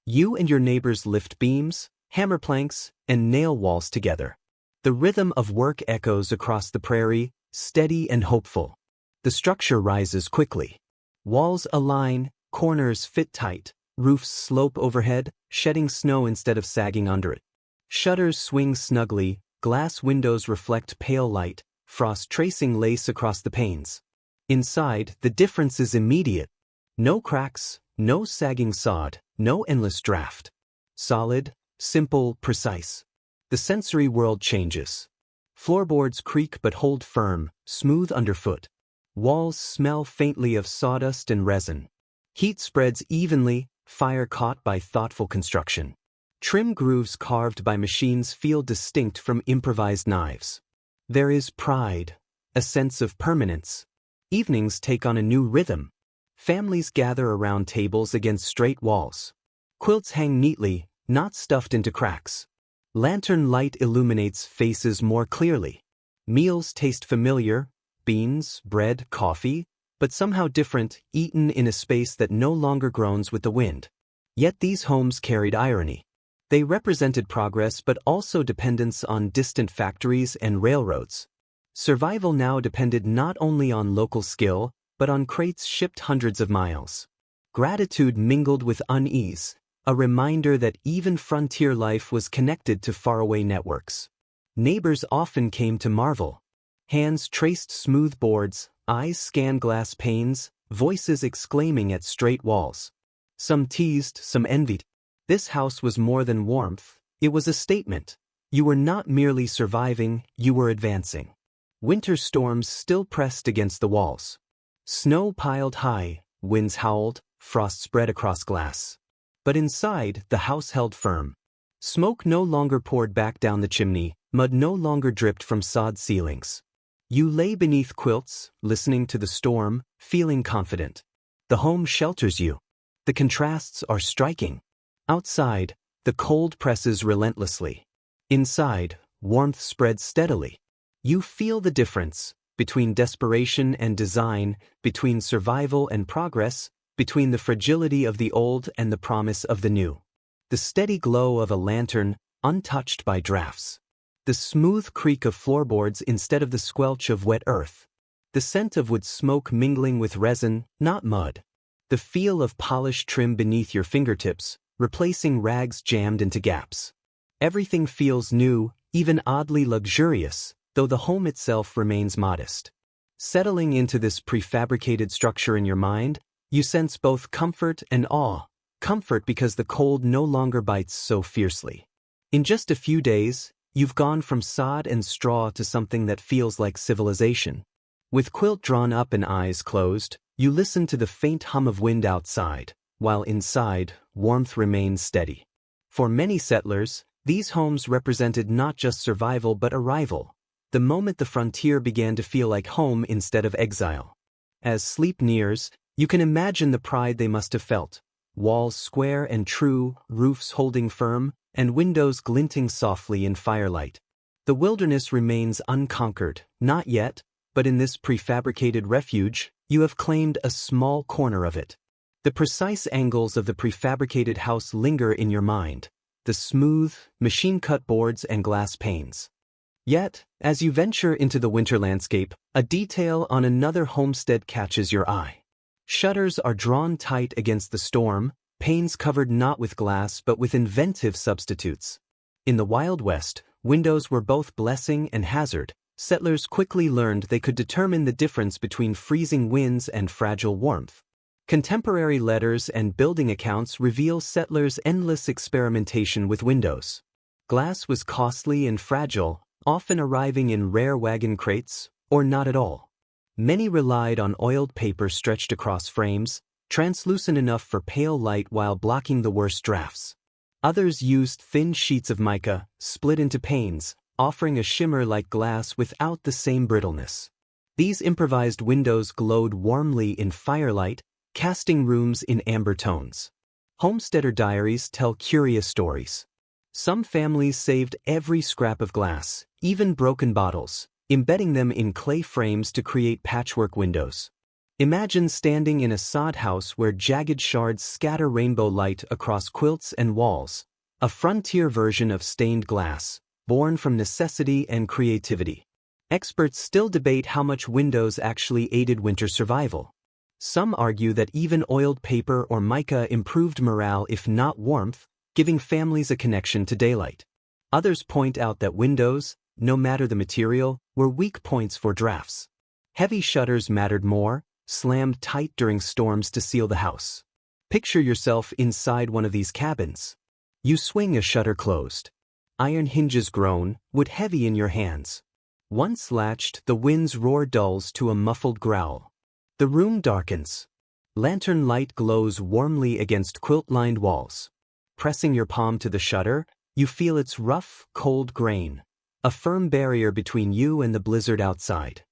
You and your neighbors lift beams, hammer planks, and nail walls together. The rhythm of work echoes across the prairie, steady and hopeful. The structure rises quickly. Walls align, corners fit tight, roofs slope overhead, shedding snow instead of sagging under it. Shutters swing snugly, glass windows reflect pale light, frost tracing lace across the panes. Inside, the difference is immediate. No cracks, no sagging sod, no endless draft. Solid, simple, precise. The sensory world changes. Floorboards creak but hold firm, smooth underfoot. Walls smell faintly of sawdust and resin. Heat spreads evenly, fire caught by thoughtful construction. Trim grooves carved by machines feel distinct from improvised knives. There is pride, a sense of permanence. Evenings take on a new rhythm. Families gather around tables against straight walls. Quilts hang neatly, not stuffed into cracks. Lantern light illuminates faces more clearly. Meals taste familiar, beans, bread, coffee, but somehow different, eaten in a space that no longer groans with the wind. Yet these homes carried irony. They represented progress but also dependence on distant factories and railroads. Survival now depended not only on local skill, but on crates shipped hundreds of miles. Gratitude mingled with unease, a reminder that even frontier life was connected to faraway networks. Neighbors often came to marvel. Hands traced smooth boards, eyes scanned glass panes, voices exclaiming at straight walls. Some teased, some envied. This house was more than warmth, it was a statement. You were not merely surviving, you were advancing. Winter storms still pressed against the walls. Snow piled high, winds howled, frost spread across glass. But inside, the house held firm. Smoke no longer poured back down the chimney, mud no longer dripped from sod ceilings. You lay beneath quilts, listening to the storm, feeling confident. The home shelters you. The contrasts are striking. Outside, the cold presses relentlessly. Inside, warmth spreads steadily. You feel the difference between desperation and design, between survival and progress, between the fragility of the old and the promise of the new. The steady glow of a lantern, untouched by drafts. The smooth creak of floorboards instead of the squelch of wet earth. The scent of wood smoke mingling with resin, not mud. The feel of polished trim beneath your fingertips, replacing rags jammed into gaps. Everything feels new, even oddly luxurious, though the home itself remains modest. Settling into this prefabricated structure in your mind, you sense both comfort and awe. Comfort because the cold no longer bites so fiercely. In just a few days, you've gone from sod and straw to something that feels like civilization. With quilt drawn up and eyes closed, you listen to the faint hum of wind outside, while inside, warmth remains steady. For many settlers, these homes represented not just survival but arrival, the moment the frontier began to feel like home instead of exile. As sleep nears, you can imagine the pride they must have felt. Walls square and true, roofs holding firm, and windows glinting softly in firelight. The wilderness remains unconquered, not yet, but in this prefabricated refuge, you have claimed a small corner of it. The precise angles of the prefabricated house linger in your mind, the smooth, machine-cut boards and glass panes. Yet, as you venture into the winter landscape, a detail on another homestead catches your eye. Shutters are drawn tight against the storm, panes covered not with glass but with inventive substitutes. In the Wild West, windows were both blessing and hazard. Settlers quickly learned they could determine the difference between freezing winds and fragile warmth. Contemporary letters and building accounts reveal settlers' endless experimentation with windows. Glass was costly and fragile, often arriving in rare wagon crates, or not at all. Many relied on oiled paper stretched across frames, translucent enough for pale light while blocking the worst drafts. Others used thin sheets of mica, split into panes, offering a shimmer like glass without the same brittleness. These improvised windows glowed warmly in firelight, casting rooms in amber tones. Homesteader diaries tell curious stories. Some families saved every scrap of glass, even broken bottles, embedding them in clay frames to create patchwork windows. Imagine standing in a sod house where jagged shards scatter rainbow light across quilts and walls, a frontier version of stained glass, born from necessity and creativity. Experts still debate how much windows actually aided winter survival. Some argue that even oiled paper or mica improved morale if not warmth, giving families a connection to daylight. Others point out that windows, no matter the material, were weak points for drafts. Heavy shutters mattered more, slammed tight during storms to seal the house. Picture yourself inside one of these cabins. You swing a shutter closed. Iron hinges groan, wood heavy in your hands. Once latched, the wind's roar dulls to a muffled growl. The room darkens. Lantern light glows warmly against quilt-lined walls. Pressing your palm to the shutter, you feel its rough, cold grain, a firm barrier between you and the blizzard outside.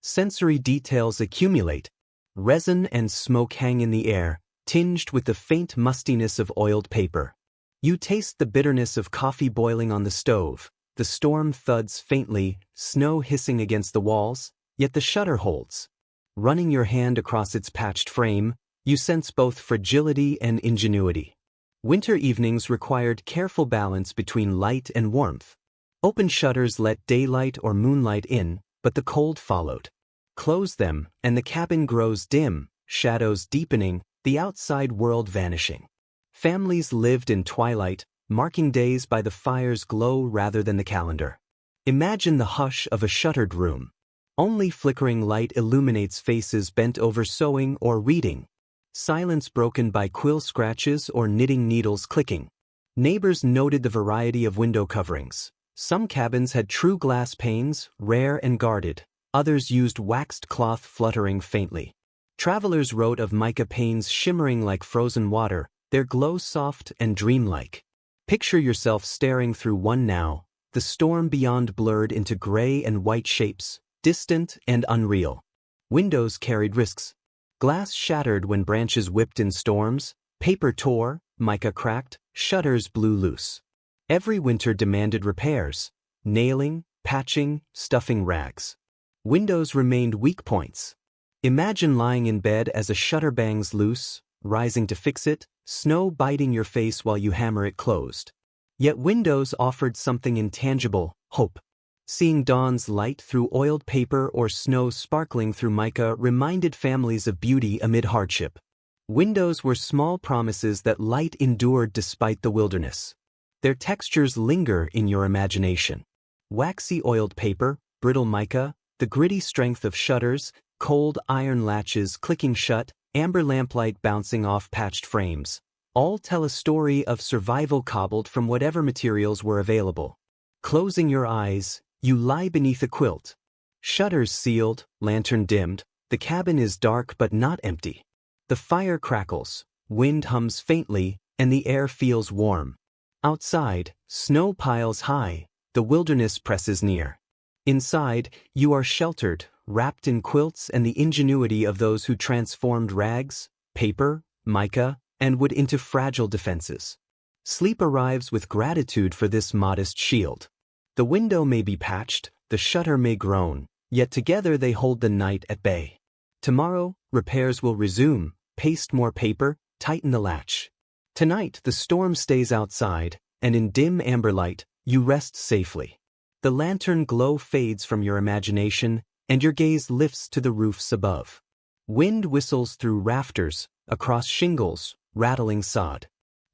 Sensory details accumulate. Resin and smoke hang in the air, tinged with the faint mustiness of oiled paper. You taste the bitterness of coffee boiling on the stove. The storm thuds faintly, snow hissing against the walls, yet the shutter holds. Running your hand across its patched frame, you sense both fragility and ingenuity. Winter evenings required careful balance between light and warmth. Open shutters let daylight or moonlight in, but the cold followed. Close them, and the cabin grows dim, shadows deepening, the outside world vanishing. Families lived in twilight, marking days by the fire's glow rather than the calendar. Imagine the hush of a shuttered room. Only flickering light illuminates faces bent over sewing or reading. Silence broken by quill scratches or knitting needles clicking. Neighbors noted the variety of window coverings. Some cabins had true glass panes, rare and guarded. Others used waxed cloth fluttering faintly. Travelers wrote of mica panes shimmering like frozen water, their glow soft and dreamlike. Picture yourself staring through one now, the storm beyond blurred into gray and white shapes, distant and unreal. Windows carried risks. Glass shattered when branches whipped in storms, paper tore, mica cracked, shutters blew loose. Every winter demanded repairs, nailing, patching, stuffing rags. Windows remained weak points. Imagine lying in bed as a shutter bangs loose, rising to fix it, snow biting your face while you hammer it closed. Yet windows offered something intangible, hope. Seeing dawn's light through oiled paper or snow sparkling through mica reminded families of beauty amid hardship. Windows were small promises that light endured despite the wilderness. Their textures linger in your imagination. Waxy oiled paper, brittle mica, the gritty strength of shutters, cold iron latches clicking shut, amber lamplight bouncing off patched frames, all tell a story of survival cobbled from whatever materials were available. Closing your eyes, you lie beneath a quilt. Shutters sealed, lantern dimmed, the cabin is dark but not empty. The fire crackles, wind hums faintly, and the air feels warm. Outside, snow piles high, the wilderness presses near. Inside, you are sheltered, wrapped in quilts and the ingenuity of those who transformed rags, paper, mica, and wood into fragile defenses. Sleep arrives with gratitude for this modest shield. The window may be patched, the shutter may groan, yet together they hold the night at bay. Tomorrow, repairs will resume, paste more paper, tighten the latch. Tonight, the storm stays outside, and in dim amber light, you rest safely. The lantern glow fades from your imagination, and your gaze lifts to the roofs above. Wind whistles through rafters, across shingles, rattling sod.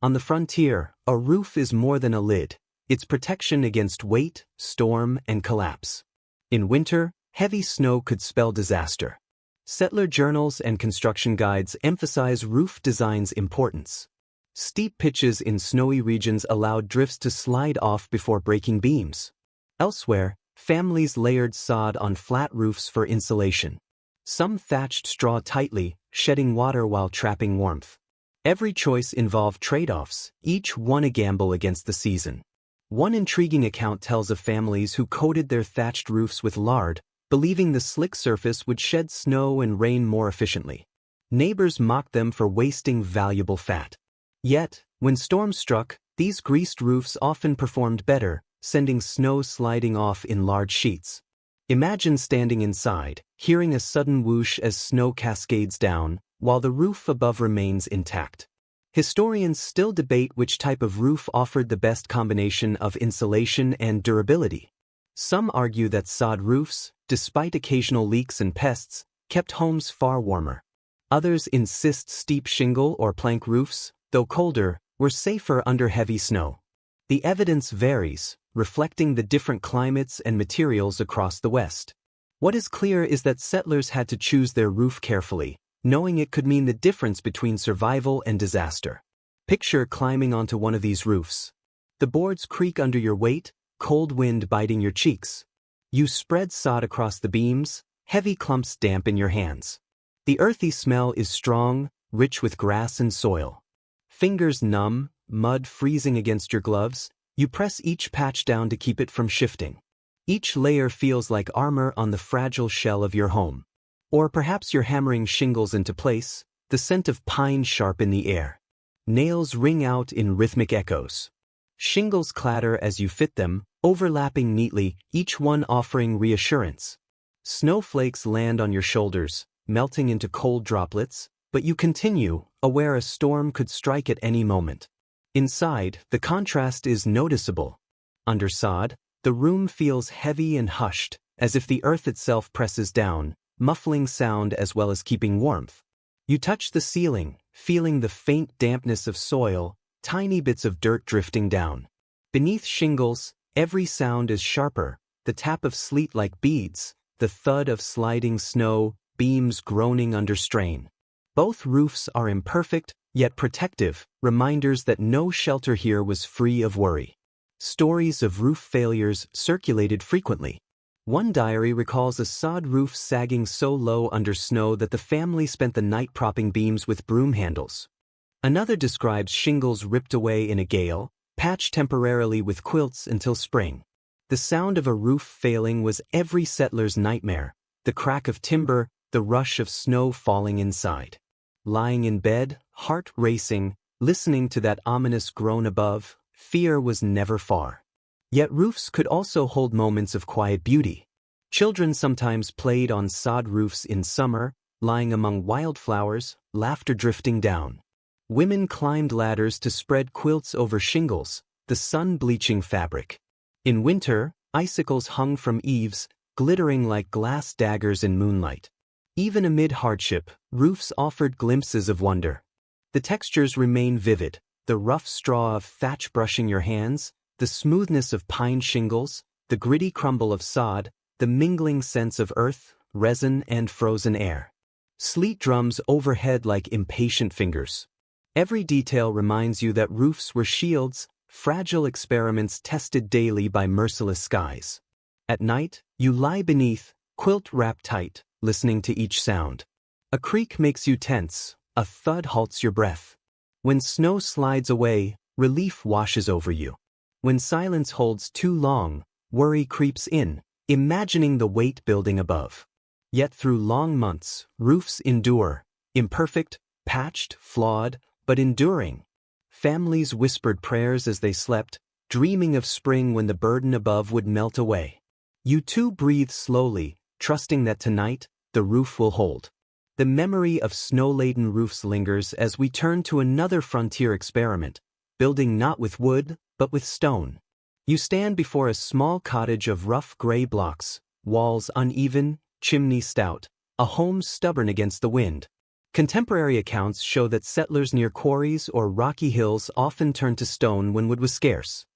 On the frontier, a roof is more than a lid. It's protection against weight, storm, and collapse. In winter, heavy snow could spell disaster. Settler journals and construction guides emphasize roof design's importance. Steep pitches in snowy regions allowed drifts to slide off before breaking beams. Elsewhere, families layered sod on flat roofs for insulation. Some thatched straw tightly, shedding water while trapping warmth. Every choice involved trade-offs, each one a gamble against the season. One intriguing account tells of families who coated their thatched roofs with lard, believing the slick surface would shed snow and rain more efficiently. Neighbors mocked them for wasting valuable fat. Yet, when storms struck, these greased roofs often performed better, sending snow sliding off in large sheets. Imagine standing inside, hearing a sudden whoosh as snow cascades down, while the roof above remains intact. Historians still debate which type of roof offered the best combination of insulation and durability. Some argue that sod roofs, despite occasional leaks and pests, kept homes far warmer. Others insist steep shingle or plank roofs, though colder, were safer under heavy snow. The evidence varies, reflecting the different climates and materials across the West. What is clear is that settlers had to choose their roof carefully, knowing it could mean the difference between survival and disaster. Picture climbing onto one of these roofs. The boards creak under your weight, cold wind biting your cheeks. You spread sod across the beams, heavy clumps dampen your hands. The earthy smell is strong, rich with grass and soil. Fingers numb, mud freezing against your gloves, you press each patch down to keep it from shifting. Each layer feels like armor on the fragile shell of your home. Or perhaps you're hammering shingles into place, the scent of pine sharp in the air. Nails ring out in rhythmic echoes. Shingles clatter as you fit them, overlapping neatly, each one offering reassurance. Snowflakes land on your shoulders, melting into cold droplets, but you continue, aware a storm could strike at any moment. Inside, the contrast is noticeable. Under sod, the room feels heavy and hushed, as if the earth itself presses down, muffling sound as well as keeping warmth. You touch the ceiling, feeling the faint dampness of soil, tiny bits of dirt drifting down. Beneath shingles, every sound is sharper, the tap of sleet like beads, the thud of sliding snow, beams groaning under strain. Both roofs are imperfect, yet protective, reminders that no shelter here was free of worry. Stories of roof failures circulated frequently. One diary recalls a sod roof sagging so low under snow that the family spent the night propping beams with broom handles. Another describes shingles ripped away in a gale, patched temporarily with quilts until spring. The sound of a roof failing was every settler's nightmare, the crack of timber, the rush of snow falling inside. Lying in bed, heart racing, listening to that ominous groan above, fear was never far. Yet roofs could also hold moments of quiet beauty. Children sometimes played on sod roofs in summer, lying among wildflowers, laughter drifting down. Women climbed ladders to spread quilts over shingles, the sun-bleaching fabric. In winter, icicles hung from eaves, glittering like glass daggers in moonlight. Even amid hardship, roofs offered glimpses of wonder. The textures remain vivid, the rough straw of thatch brushing your hands, the smoothness of pine shingles, the gritty crumble of sod, the mingling scents of earth, resin, and frozen air. Sleet drums overhead like impatient fingers. Every detail reminds you that roofs were shields, fragile experiments tested daily by merciless skies. At night, you lie beneath, quilt wrapped tight, listening to each sound. A creak makes you tense, a thud halts your breath. When snow slides away, relief washes over you. When silence holds too long, worry creeps in, imagining the weight building above. Yet through long months, roofs endure, imperfect, patched, flawed, but enduring. Families whispered prayers as they slept, dreaming of spring when the burden above would melt away. You too breathe slowly, trusting that tonight, the roof will hold. The memory of snow-laden roofs lingers as we turn to another frontier experiment, building not with wood, but with stone. You stand before a small cottage of rough gray blocks, walls uneven, chimney stout, a home stubborn against the wind. Contemporary accounts show that settlers near quarries or rocky hills often turned to stone when wood was scarce.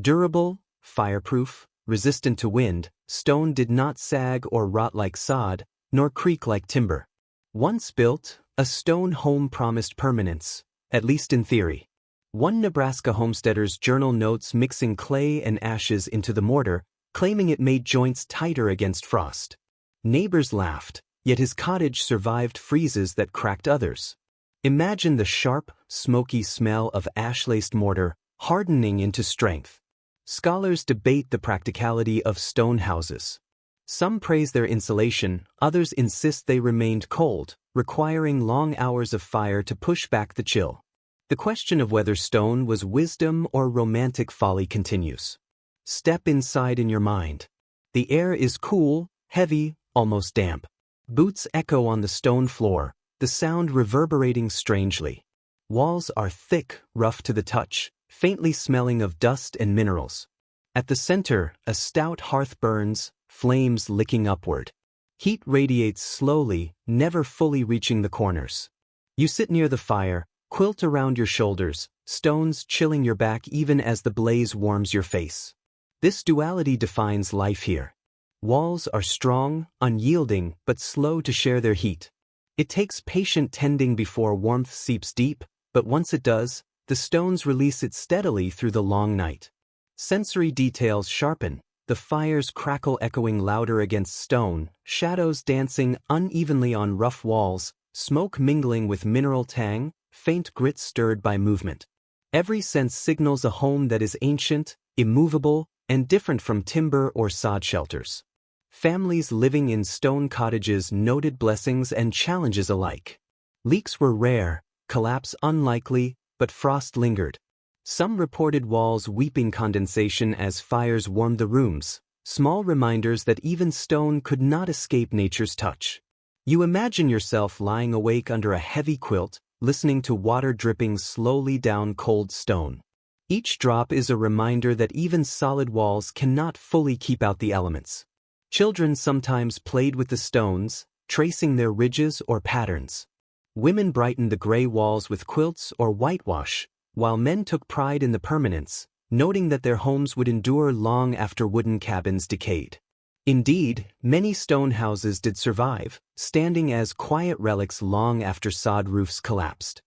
Durable, fireproof, resistant to wind, stone did not sag or rot like sod, nor creak like timber. Once built, a stone home promised permanence, at least in theory. One Nebraska homesteader's journal notes mixing clay and ashes into the mortar, claiming it made joints tighter against frost. Neighbors laughed, yet his cottage survived freezes that cracked others. Imagine the sharp, smoky smell of ash-laced mortar hardening into strength. Scholars debate the practicality of stone houses. Some praise their insulation, others insist they remained cold, requiring long hours of fire to push back the chill. The question of whether stone was wisdom or romantic folly continues. Step inside in your mind. The air is cool, heavy, almost damp. Boots echo on the stone floor, the sound reverberating strangely. Walls are thick, rough to the touch, faintly smelling of dust and minerals. At the center, a stout hearth burns, flames licking upward. Heat radiates slowly, never fully reaching the corners. You sit near the fire, quilt around your shoulders, stones chilling your back even as the blaze warms your face. This duality defines life here. Walls are strong, unyielding, but slow to share their heat. It takes patient tending before warmth seeps deep, but once it does, the stones release it steadily through the long night. Sensory details sharpen, the fire's crackle echoing louder against stone, shadows dancing unevenly on rough walls, smoke mingling with mineral tang, faint grit stirred by movement. Every sense signals a home that is ancient, immovable, and different from timber or sod shelters. Families living in stone cottages noted blessings and challenges alike. Leaks were rare, collapse unlikely, but frost lingered. Some reported walls weeping condensation as fires warmed the rooms, small reminders that even stone could not escape nature's touch. You imagine yourself lying awake under a heavy quilt, listening to water dripping slowly down cold stone. Each drop is a reminder that even solid walls cannot fully keep out the elements. Children sometimes played with the stones, tracing their ridges or patterns. Women brightened the gray walls with quilts or whitewash, while men took pride in the permanence, noting that their homes would endure long after wooden cabins decayed. Indeed, many stone houses did survive, standing as quiet relics long after sod roofs collapsed.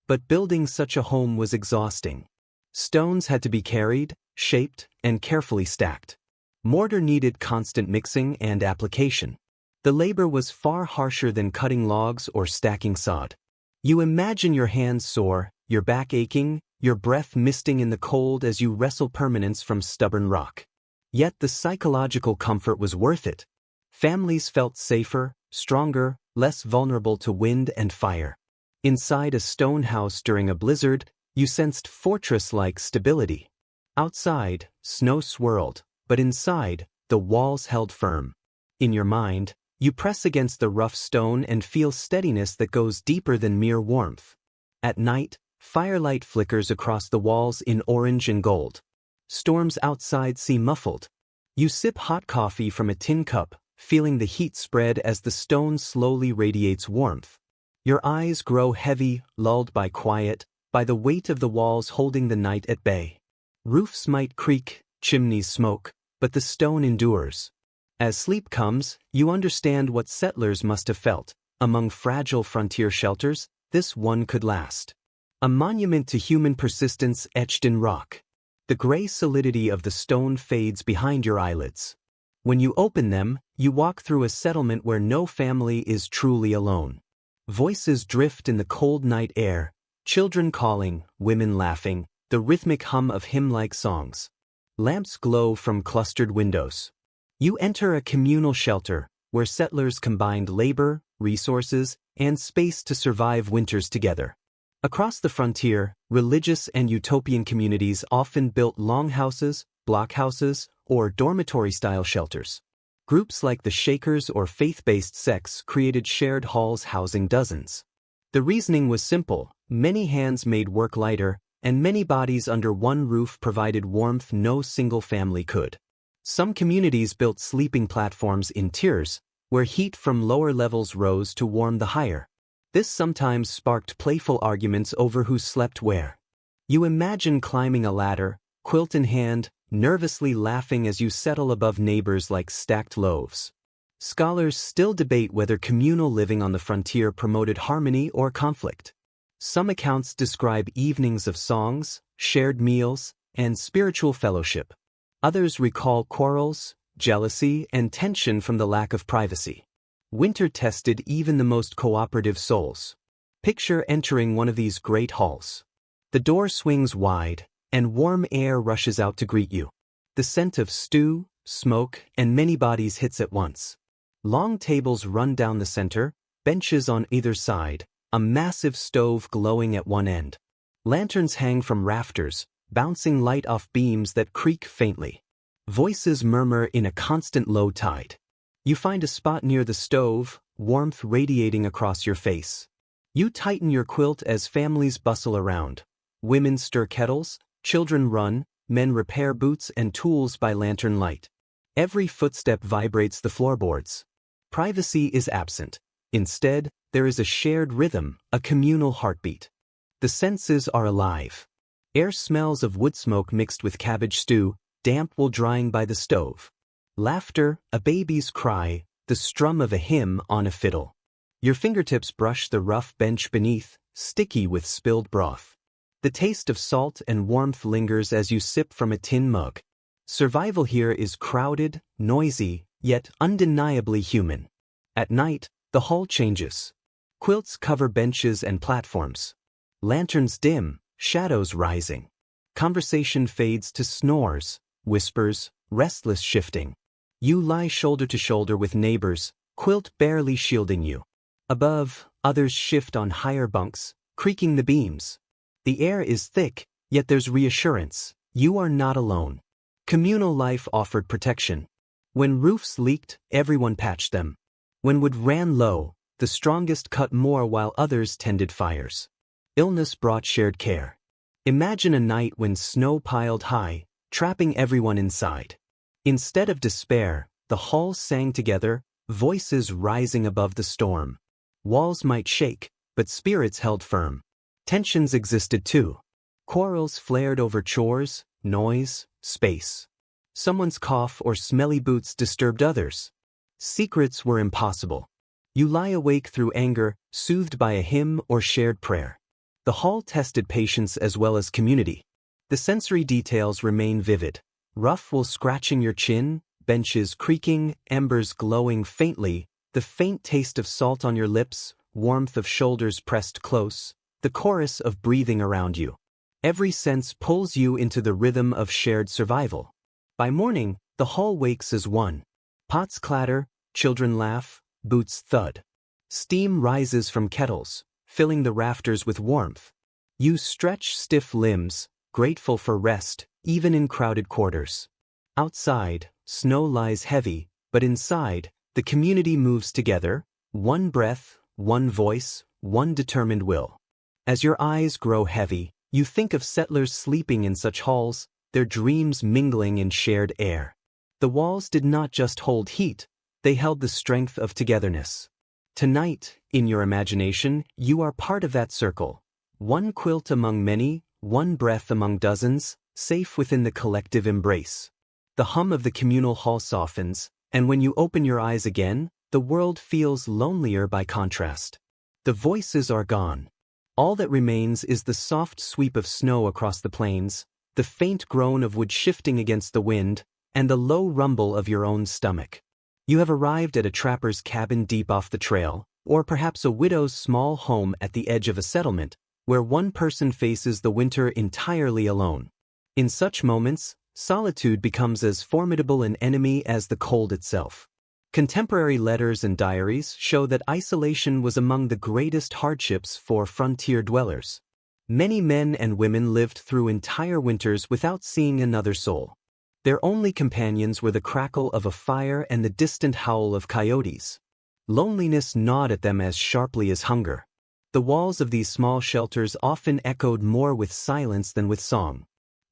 But building such a home was exhausting. Stones had to be carried, shaped, and carefully stacked. Mortar needed constant mixing and application. The labor was far harsher than cutting logs or stacking sod. You imagine your hands sore, your back aching, your breath misting in the cold as you wrestle permanence from stubborn rock. Yet the psychological comfort was worth it. Families felt safer, stronger, less vulnerable to wind and fire. Inside a stone house during a blizzard, you sensed fortress-like stability. Outside, snow swirled, but inside, the walls held firm. In your mind, you press against the rough stone and feel steadiness that goes deeper than mere warmth. At night, firelight flickers across the walls in orange and gold. Storms outside seem muffled. You sip hot coffee from a tin cup, feeling the heat spread as the stone slowly radiates warmth. Your eyes grow heavy, lulled by quiet, by the weight of the walls holding the night at bay. Roofs might creak, chimneys smoke, but the stone endures. As sleep comes, you understand what settlers must have felt. Among fragile frontier shelters, this one could last. A monument to human persistence etched in rock. The gray solidity of the stone fades behind your eyelids. When you open them, you walk through a settlement where no family is truly alone. Voices drift in the cold night air, children calling, women laughing, the rhythmic hum of hymn-like songs. Lamps glow from clustered windows. You enter a communal shelter, where settlers combined labor, resources, and space to survive winters together. Across the frontier, religious and utopian communities often built longhouses, blockhouses, or dormitory-style shelters. Groups like the Shakers or faith-based sects created shared halls housing dozens. The reasoning was simple: many hands made work lighter, and many bodies under one roof provided warmth no single family could. Some communities built sleeping platforms in tiers, where heat from lower levels rose to warm the higher. This sometimes sparked playful arguments over who slept where. You imagine climbing a ladder, quilt in hand, nervously laughing as you settle above neighbors like stacked loaves. Scholars still debate whether communal living on the frontier promoted harmony or conflict. Some accounts describe evenings of songs, shared meals, and spiritual fellowship. Others recall quarrels, jealousy, and tension from the lack of privacy. Winter tested even the most cooperative souls. Picture entering one of these great halls. The door swings wide, and warm air rushes out to greet you. The scent of stew, smoke, and many bodies hits at once. Long tables run down the center, benches on either side, a massive stove glowing at one end. Lanterns hang from rafters, bouncing light off beams that creak faintly. Voices murmur in a constant low tide. You find a spot near the stove, warmth radiating across your face. You tighten your quilt as families bustle around. Women stir kettles, children run, men repair boots and tools by lantern light. Every footstep vibrates the floorboards. Privacy is absent. Instead, there is a shared rhythm, a communal heartbeat. The senses are alive. Air smells of wood smoke mixed with cabbage stew, damp wool drying by the stove. Laughter, a baby's cry, the strum of a hymn on a fiddle. Your fingertips brush the rough bench beneath, sticky with spilled broth. The taste of salt and warmth lingers as you sip from a tin mug. Survival here is crowded, noisy, yet undeniably human. At night, the hall changes. Quilts cover benches and platforms. Lanterns dim, shadows rising. Conversation fades to snores, whispers, restless shifting. You lie shoulder to shoulder with neighbors, quilt barely shielding you. Above, others shift on higher bunks, creaking the beams. The air is thick, yet there's reassurance. You are not alone. Communal life offered protection. When roofs leaked, everyone patched them. When wood ran low, the strongest cut more while others tended fires. Illness brought shared care. Imagine a night when snow piled high, trapping everyone inside. Instead of despair, the halls sang together, voices rising above the storm. Walls might shake, but spirits held firm. Tensions existed too. Quarrels flared over chores, noise, space. Someone's cough or smelly boots disturbed others. Secrets were impossible. You lie awake through anger, soothed by a hymn or shared prayer. The hall tested patience as well as community. The sensory details remain vivid. Rough wool scratching your chin, benches creaking, embers glowing faintly, the faint taste of salt on your lips, warmth of shoulders pressed close, the chorus of breathing around you. Every sense pulls you into the rhythm of shared survival. By morning, the hall wakes as one. Pots clatter, children laugh, boots thud. Steam rises from kettles, filling the rafters with warmth. You stretch stiff limbs, grateful for rest, even in crowded quarters. Outside, snow lies heavy, but inside, the community moves together, one breath, one voice, one determined will. As your eyes grow heavy, you think of settlers sleeping in such halls, their dreams mingling in shared air. The walls did not just hold heat, they held the strength of togetherness. Tonight, in your imagination, you are part of that circle. One quilt among many, one breath among dozens, safe within the collective embrace. The hum of the communal hall softens, and when you open your eyes again, the world feels lonelier by contrast. The voices are gone. All that remains is the soft sweep of snow across the plains, the faint groan of wood shifting against the wind, and the low rumble of your own stomach. You have arrived at a trapper's cabin deep off the trail, or perhaps a widow's small home at the edge of a settlement, where one person faces the winter entirely alone. In such moments, solitude becomes as formidable an enemy as the cold itself. Contemporary letters and diaries show that isolation was among the greatest hardships for frontier dwellers. Many men and women lived through entire winters without seeing another soul. Their only companions were the crackle of a fire and the distant howl of coyotes. Loneliness gnawed at them as sharply as hunger. The walls of these small shelters often echoed more with silence than with song.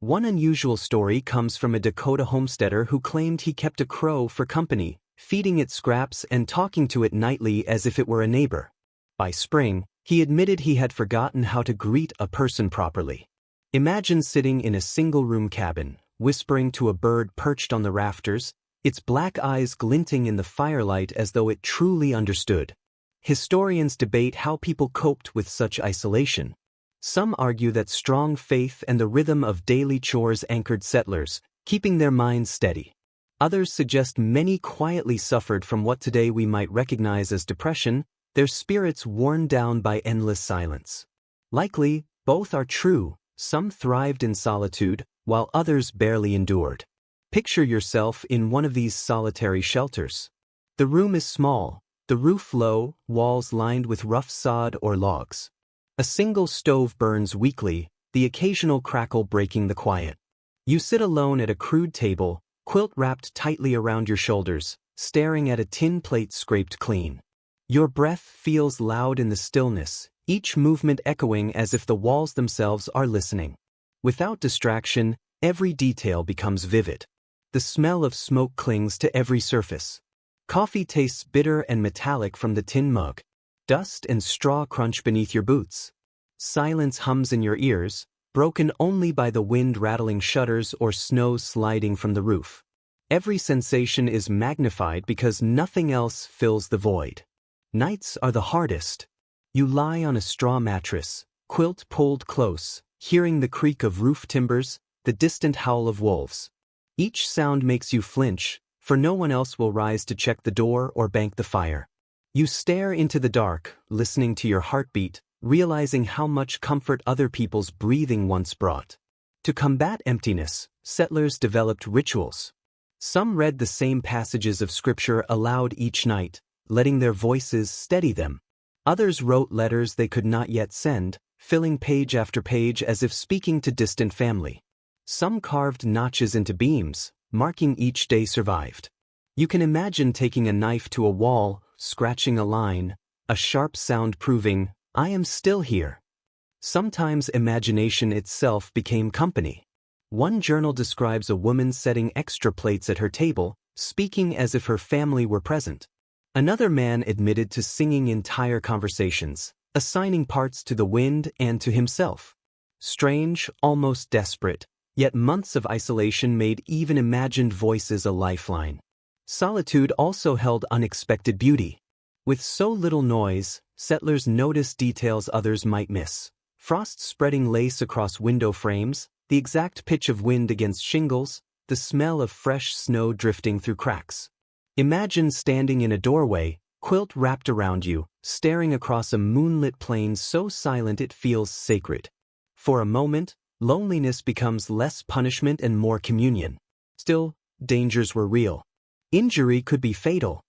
One unusual story comes from a Dakota homesteader who claimed he kept a crow for company, feeding it scraps and talking to it nightly as if it were a neighbor. By spring, He admitted he had forgotten how to greet a person properly. Imagine sitting in a single-room cabin, whispering to a bird perched on the rafters, its black eyes glinting in the firelight as though it truly understood. Historians debate how people coped with such isolation. Some argue that strong faith and the rhythm of daily chores anchored settlers, keeping their minds steady. Others suggest many quietly suffered from what today we might recognize as depression, their spirits worn down by endless silence. Likely, both are true. Some thrived in solitude, while others barely endured. Picture yourself in one of these solitary shelters. The room is small, the roof low, walls lined with rough sod or logs. A single stove burns weakly, the occasional crackle breaking the quiet. You sit alone at a crude table, quilt wrapped tightly around your shoulders, staring at a tin plate scraped clean. Your breath feels loud in the stillness, each movement echoing as if the walls themselves are listening. Without distraction, every detail becomes vivid. The smell of smoke clings to every surface. Coffee tastes bitter and metallic from the tin mug. Dust and straw crunch beneath your boots. Silence hums in your ears, broken only by the wind rattling shutters or snow sliding from the roof. Every sensation is magnified because nothing else fills the void. Nights are the hardest. You lie on a straw mattress, quilt pulled close, hearing the creak of roof timbers, the distant howl of wolves. Each sound makes you flinch, for no one else will rise to check the door or bank the fire. You stare into the dark, listening to your heartbeat, realizing how much comfort other people's breathing once brought. To combat emptiness, settlers developed rituals. Some read the same passages of scripture aloud each night, letting their voices steady them. Others wrote letters they could not yet send, filling page after page as if speaking to distant family. Some carved notches into beams, marking each day survived. You can imagine taking a knife to a wall, scratching a line, a sharp sound proving, "I am still here." Sometimes imagination itself became company. One journal describes a woman setting extra plates at her table, speaking as if her family were present. Another man admitted to singing entire conversations, assigning parts to the wind and to himself. Strange, almost desperate, yet months of isolation made even imagined voices a lifeline. Solitude also held unexpected beauty. With so little noise, settlers noticed details others might miss. Frost spreading lace across window frames, the exact pitch of wind against shingles, the smell of fresh snow drifting through cracks. Imagine standing in a doorway, quilt wrapped around you, staring across a moonlit plain so silent it feels sacred. For a moment, loneliness becomes less punishment and more communion. Still, dangers were real. Injury could be fatal.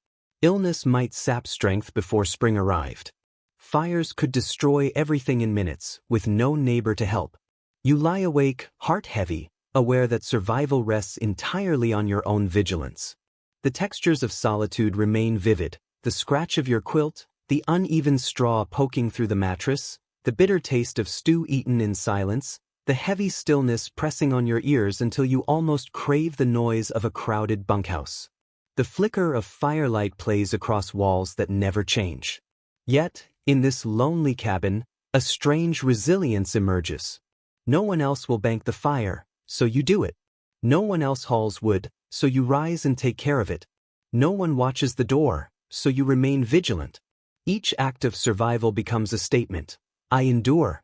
Illness might sap strength before spring arrived. Fires could destroy everything in minutes, with no neighbor to help. You lie awake, heart heavy, aware that survival rests entirely on your own vigilance. The textures of solitude remain vivid, the scratch of your quilt, the uneven straw poking through the mattress, the bitter taste of stew eaten in silence, the heavy stillness pressing on your ears until you almost crave the noise of a crowded bunkhouse. The flicker of firelight plays across walls that never change. Yet, in this lonely cabin, a strange resilience emerges. No one else will bank the fire, so you do it. No one else hauls wood, so you rise and take care of it. No one watches the door, so you remain vigilant. Each act of survival becomes a statement. I endure.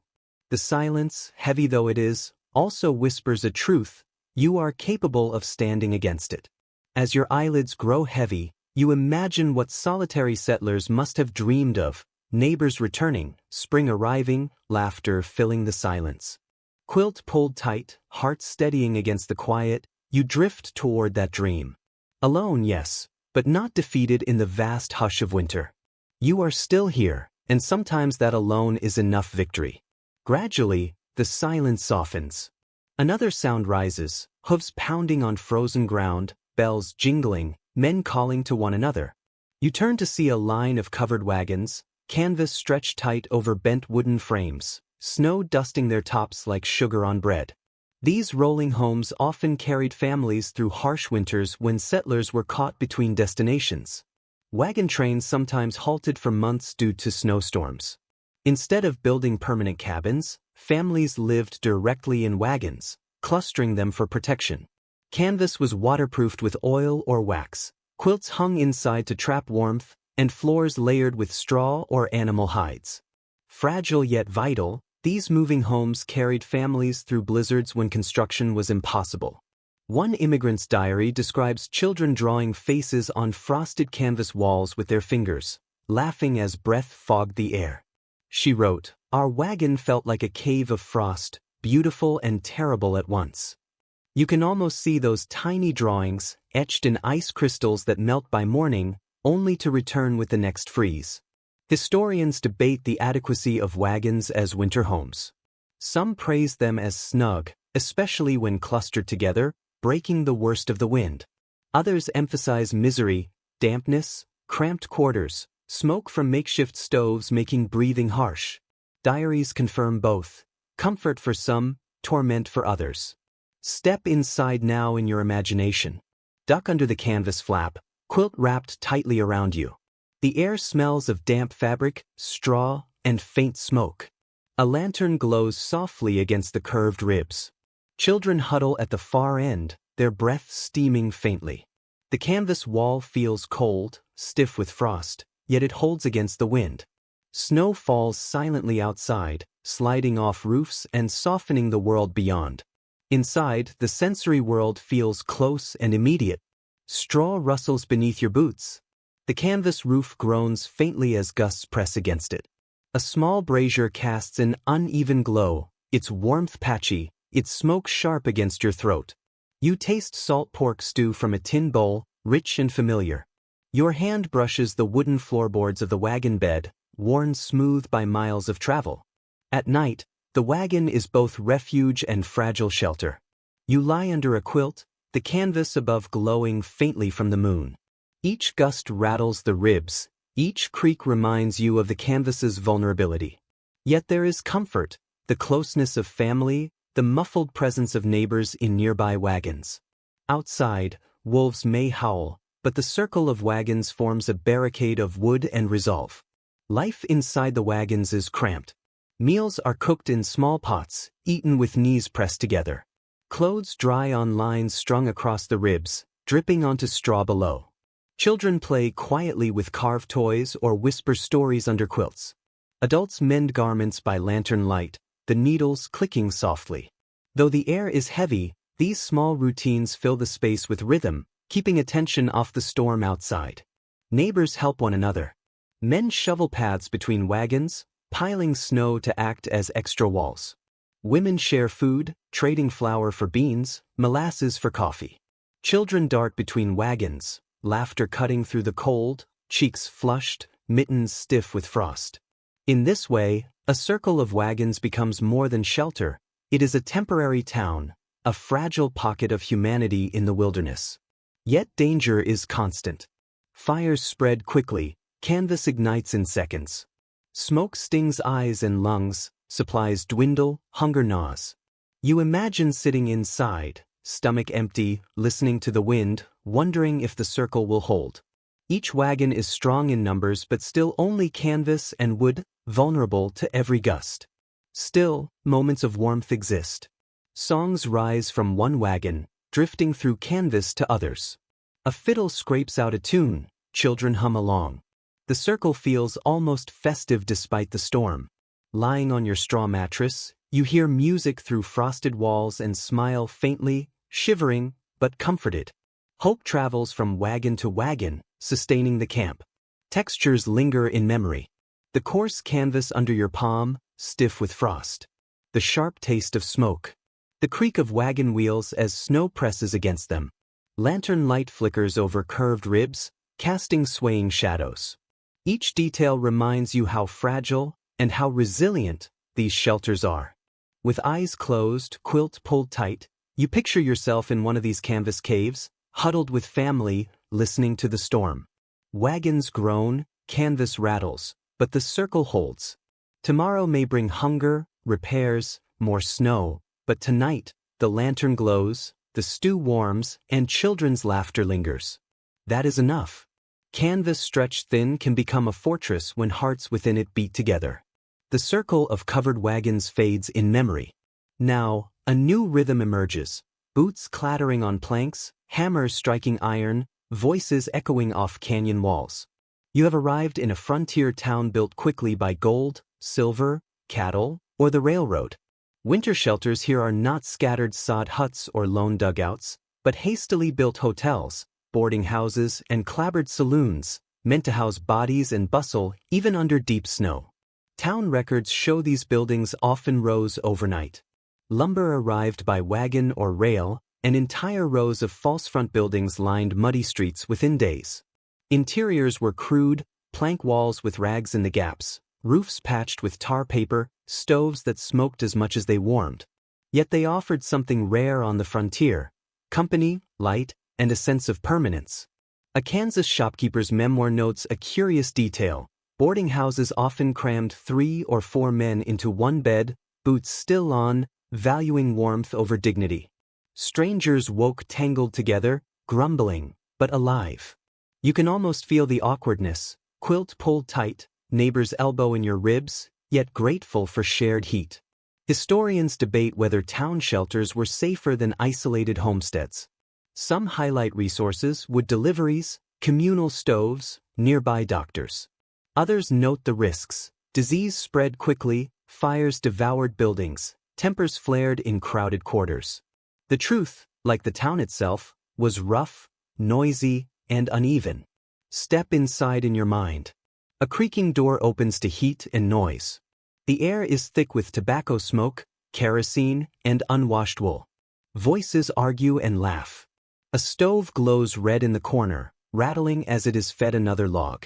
The silence, heavy though it is, also whispers a truth. You are capable of standing against it. As your eyelids grow heavy, you imagine what solitary settlers must have dreamed of, neighbors returning, spring arriving, laughter filling the silence. Quilt pulled tight, heart steadying against the quiet, you drift toward that dream. Alone, yes, but not defeated in the vast hush of winter. You are still here, and sometimes that alone is enough victory. Gradually, the silence softens. Another sound rises, hooves pounding on frozen ground, bells jingling, men calling to one another. You turn to see a line of covered wagons, canvas stretched tight over bent wooden frames, snow dusting their tops like sugar on bread. These rolling homes often carried families through harsh winters when settlers were caught between destinations. Wagon trains sometimes halted for months due to snowstorms. Instead of building permanent cabins, families lived directly in wagons, clustering them for protection. Canvas was waterproofed with oil or wax, quilts hung inside to trap warmth, and floors layered with straw or animal hides. Fragile yet vital, these moving homes carried families through blizzards when construction was impossible. One immigrant's diary describes children drawing faces on frosted canvas walls with their fingers, laughing as breath fogged the air. She wrote, "Our wagon felt like a cave of frost, beautiful and terrible at once." You can almost see those tiny drawings, etched in ice crystals that melt by morning, only to return with the next freeze. Historians debate the adequacy of wagons as winter homes. Some praise them as snug, especially when clustered together, breaking the worst of the wind. Others emphasize misery, dampness, cramped quarters, smoke from makeshift stoves making breathing harsh. Diaries confirm both. Comfort for some, torment for others. Step inside now in your imagination. Duck under the canvas flap, quilt wrapped tightly around you. The air smells of damp fabric, straw, and faint smoke. A lantern glows softly against the curved ribs. Children huddle at the far end, their breath steaming faintly. The canvas wall feels cold, stiff with frost, yet it holds against the wind. Snow falls silently outside, sliding off roofs and softening the world beyond. Inside, the sensory world feels close and immediate. Straw rustles beneath your boots. The canvas roof groans faintly as gusts press against it. A small brazier casts an uneven glow, its warmth patchy, its smoke sharp against your throat. You taste salt pork stew from a tin bowl, rich and familiar. Your hand brushes the wooden floorboards of the wagon bed, worn smooth by miles of travel. At night, the wagon is both refuge and fragile shelter. You lie under a quilt, the canvas above glowing faintly from the moon. Each gust rattles the ribs, each creak reminds you of the canvas's vulnerability. Yet there is comfort, the closeness of family, the muffled presence of neighbors in nearby wagons. Outside, wolves may howl, but the circle of wagons forms a barricade of wood and resolve. Life inside the wagons is cramped. Meals are cooked in small pots, eaten with knees pressed together. Clothes dry on lines strung across the ribs, dripping onto straw below. Children play quietly with carved toys or whisper stories under quilts. Adults mend garments by lantern light, the needles clicking softly. Though the air is heavy, these small routines fill the space with rhythm, keeping attention off the storm outside. Neighbors help one another. Men shovel paths between wagons, piling snow to act as extra walls. Women share food, trading flour for beans, molasses for coffee. Children dart between wagons, laughter cutting through the cold, cheeks flushed, mittens stiff with frost. In this way, a circle of wagons becomes more than shelter. It is a temporary town, a fragile pocket of humanity in the wilderness. Yet danger is constant. Fires spread quickly, canvas ignites in seconds. Smoke stings eyes and lungs, supplies dwindle, hunger gnaws. You imagine sitting inside, stomach empty, listening to the wind, wondering if the circle will hold. Each wagon is strong in numbers but still only canvas and wood, vulnerable to every gust. Still, moments of warmth exist. Songs rise from one wagon, drifting through canvas to others. A fiddle scrapes out a tune, children hum along. The circle feels almost festive despite the storm. Lying on your straw mattress, you hear music through frosted walls and smile faintly, shivering, but comforted. Hope travels from wagon to wagon, sustaining the camp. Textures linger in memory. The coarse canvas under your palm, stiff with frost. The sharp taste of smoke. The creak of wagon wheels as snow presses against them. Lantern light flickers over curved ribs, casting swaying shadows. Each detail reminds you how fragile and how resilient these shelters are. With eyes closed, quilt pulled tight, you picture yourself in one of these canvas caves, huddled with family, listening to the storm. Wagons groan, canvas rattles, but the circle holds. Tomorrow may bring hunger, repairs, more snow, but tonight, the lantern glows, the stew warms, and children's laughter lingers. That is enough. Canvas stretched thin can become a fortress when hearts within it beat together. The circle of covered wagons fades in memory. Now, a new rhythm emerges. Boots clattering on planks, hammers striking iron, voices echoing off canyon walls. You have arrived in a frontier town built quickly by gold, silver, cattle, or the railroad. Winter shelters here are not scattered sod huts or lone dugouts, but hastily built hotels, boarding houses, and clapboard saloons, meant to house bodies and bustle even under deep snow. Town records show these buildings often rose overnight. Lumber arrived by wagon or rail, and entire rows of false front buildings lined muddy streets within days. Interiors were crude, plank walls with rags in the gaps, roofs patched with tar paper, stoves that smoked as much as they warmed. Yet they offered something rare on the frontier: company, light, and a sense of permanence. A Kansas shopkeeper's memoir notes a curious detail. Boarding houses often crammed 3 or 4 men into one bed, boots still on, valuing warmth over dignity. Strangers woke tangled together, grumbling, but alive. You can almost feel the awkwardness, quilt pulled tight, neighbor's elbow in your ribs, yet grateful for shared heat. Historians debate whether town shelters were safer than isolated homesteads. Some highlight resources: wood deliveries, communal stoves, nearby doctors. Others note the risks: disease spread quickly, fires devoured buildings, tempers flared in crowded quarters. The truth, like the town itself, was rough, noisy, and uneven. Step inside in your mind. A creaking door opens to heat and noise. The air is thick with tobacco smoke, kerosene, and unwashed wool. Voices argue and laugh. A stove glows red in the corner, rattling as it is fed another log.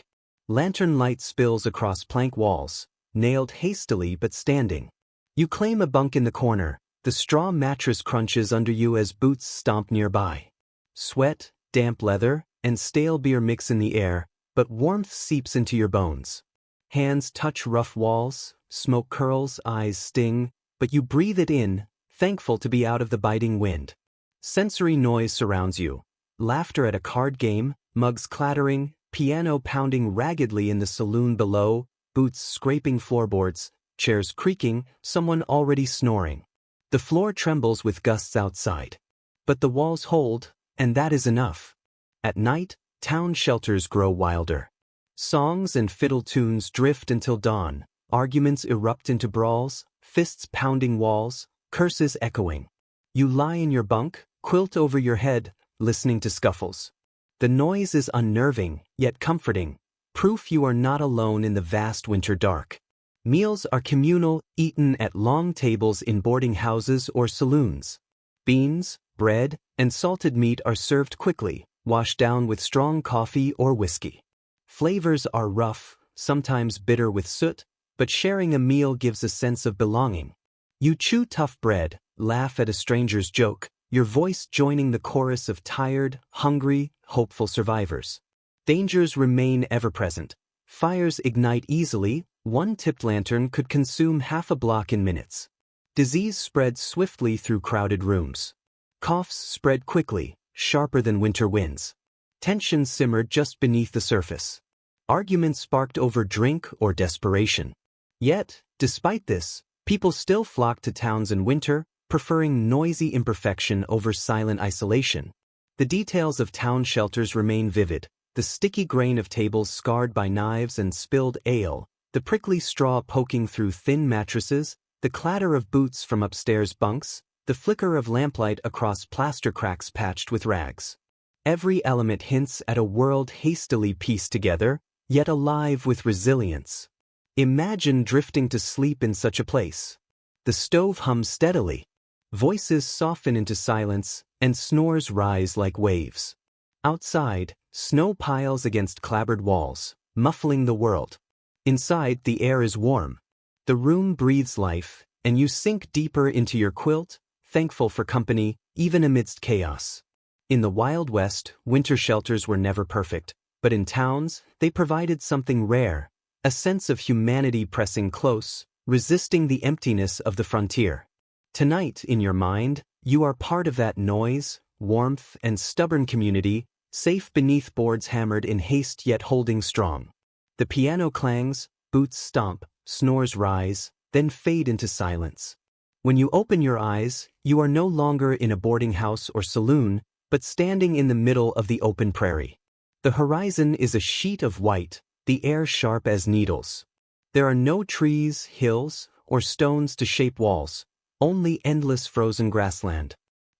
Lantern light spills across plank walls, nailed hastily but standing. You claim a bunk in the corner. The straw mattress crunches under you as boots stomp nearby. Sweat, damp leather, and stale beer mix in the air, but warmth seeps into your bones. Hands touch rough walls, smoke curls, eyes sting, but you breathe it in, thankful to be out of the biting wind. Sensory noise surrounds you. Laughter at a card game, mugs clattering, piano pounding raggedly in the saloon below, boots scraping floorboards, chairs creaking, someone already snoring. The floor trembles with gusts outside. But the walls hold, and that is enough. At night, town shelters grow wilder. Songs and fiddle tunes drift until dawn, arguments erupt into brawls, fists pounding walls, curses echoing. You lie in your bunk, quilt over your head, listening to scuffles. The noise is unnerving, yet comforting, proof you are not alone in the vast winter dark. Meals are communal, eaten at long tables in boarding houses or saloons. Beans, bread, and salted meat are served quickly, washed down with strong coffee or whiskey. Flavors are rough, sometimes bitter with soot, but sharing a meal gives a sense of belonging. You chew tough bread, laugh at a stranger's joke, your voice joining the chorus of tired, hungry, hopeful survivors. Dangers remain ever-present. Fires ignite easily. One tipped lantern could consume half a block in minutes. Disease spreads swiftly through crowded rooms. Coughs spread quickly, sharper than winter winds. Tension simmered just beneath the surface. Arguments sparked over drink or desperation. Yet, despite this, people still flocked to towns in winter, preferring noisy imperfection over silent isolation. The details of town shelters remain vivid: the sticky grain of tables scarred by knives and spilled ale, the prickly straw poking through thin mattresses, the clatter of boots from upstairs bunks, the flicker of lamplight across plaster cracks patched with rags. Every element hints at a world hastily pieced together, yet alive with resilience. Imagine drifting to sleep in such a place. The stove hums steadily. Voices soften into silence, and snores rise like waves. Outside, snow piles against clapboard walls, muffling the world. Inside, the air is warm. The room breathes life, and you sink deeper into your quilt, thankful for company, even amidst chaos. In the Wild West, winter shelters were never perfect, but in towns, they provided something rare: a sense of humanity pressing close, resisting the emptiness of the frontier. Tonight, in your mind, you are part of that noise, warmth, and stubborn community, safe beneath boards hammered in haste yet holding strong. The piano clangs, boots stomp, snores rise, then fade into silence. When you open your eyes, you are no longer in a boarding house or saloon, but standing in the middle of the open prairie. The horizon is a sheet of white, the air sharp as needles. There are no trees, hills, or stones to shape walls, only endless frozen grassland.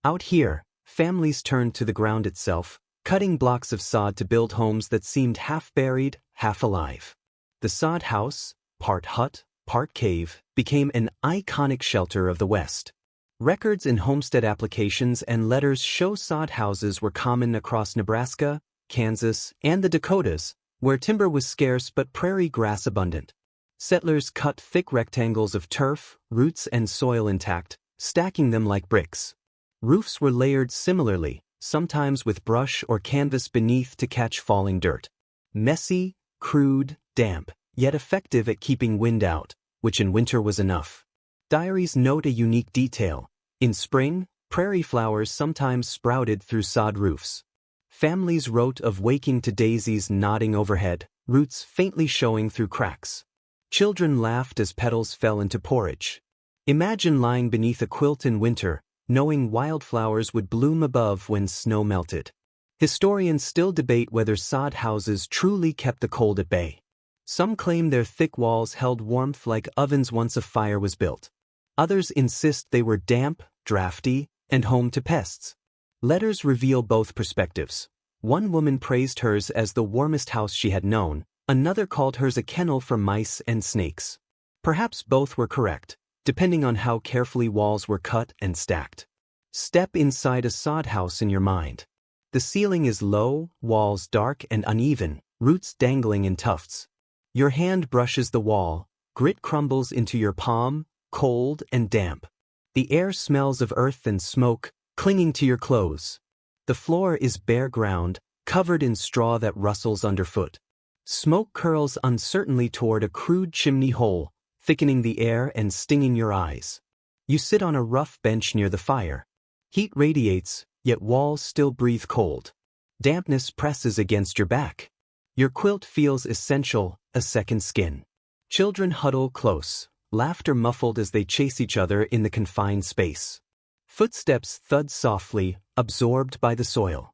Out here, families turned to the ground itself, cutting blocks of sod to build homes that seemed half buried, half alive. The sod house, part hut, part cave, became an iconic shelter of the West. Records in homestead applications and letters show sod houses were common across Nebraska, Kansas, and the Dakotas, where timber was scarce but prairie grass abundant. Settlers cut thick rectangles of turf, roots and soil intact, stacking them like bricks. Roofs were layered similarly, sometimes with brush or canvas beneath to catch falling dirt. Messy, crude, damp, yet effective at keeping wind out, which in winter was enough. Diaries note a unique detail. In spring, prairie flowers sometimes sprouted through sod roofs. Families wrote of waking to daisies nodding overhead, roots faintly showing through cracks. Children laughed as petals fell into porridge. Imagine lying beneath a quilt in winter, knowing wildflowers would bloom above when snow melted. Historians still debate whether sod houses truly kept the cold at bay. Some claim their thick walls held warmth like ovens once a fire was built. Others insist they were damp, drafty, and home to pests. Letters reveal both perspectives. One woman praised hers as the warmest house she had known, another called hers a kennel for mice and snakes. Perhaps both were correct, depending on how carefully walls were cut and stacked. Step inside a sod house in your mind. The ceiling is low, walls dark and uneven, roots dangling in tufts. Your hand brushes the wall, grit crumbles into your palm, cold and damp. The air smells of earth and smoke, clinging to your clothes. The floor is bare ground, covered in straw that rustles underfoot. Smoke curls uncertainly toward a crude chimney hole, thickening the air and stinging your eyes. You sit on a rough bench near the fire. Heat radiates, yet walls still breathe cold. Dampness presses against your back. Your quilt feels essential, a second skin. Children huddle close, laughter muffled as they chase each other in the confined space. Footsteps thud softly, absorbed by the soil.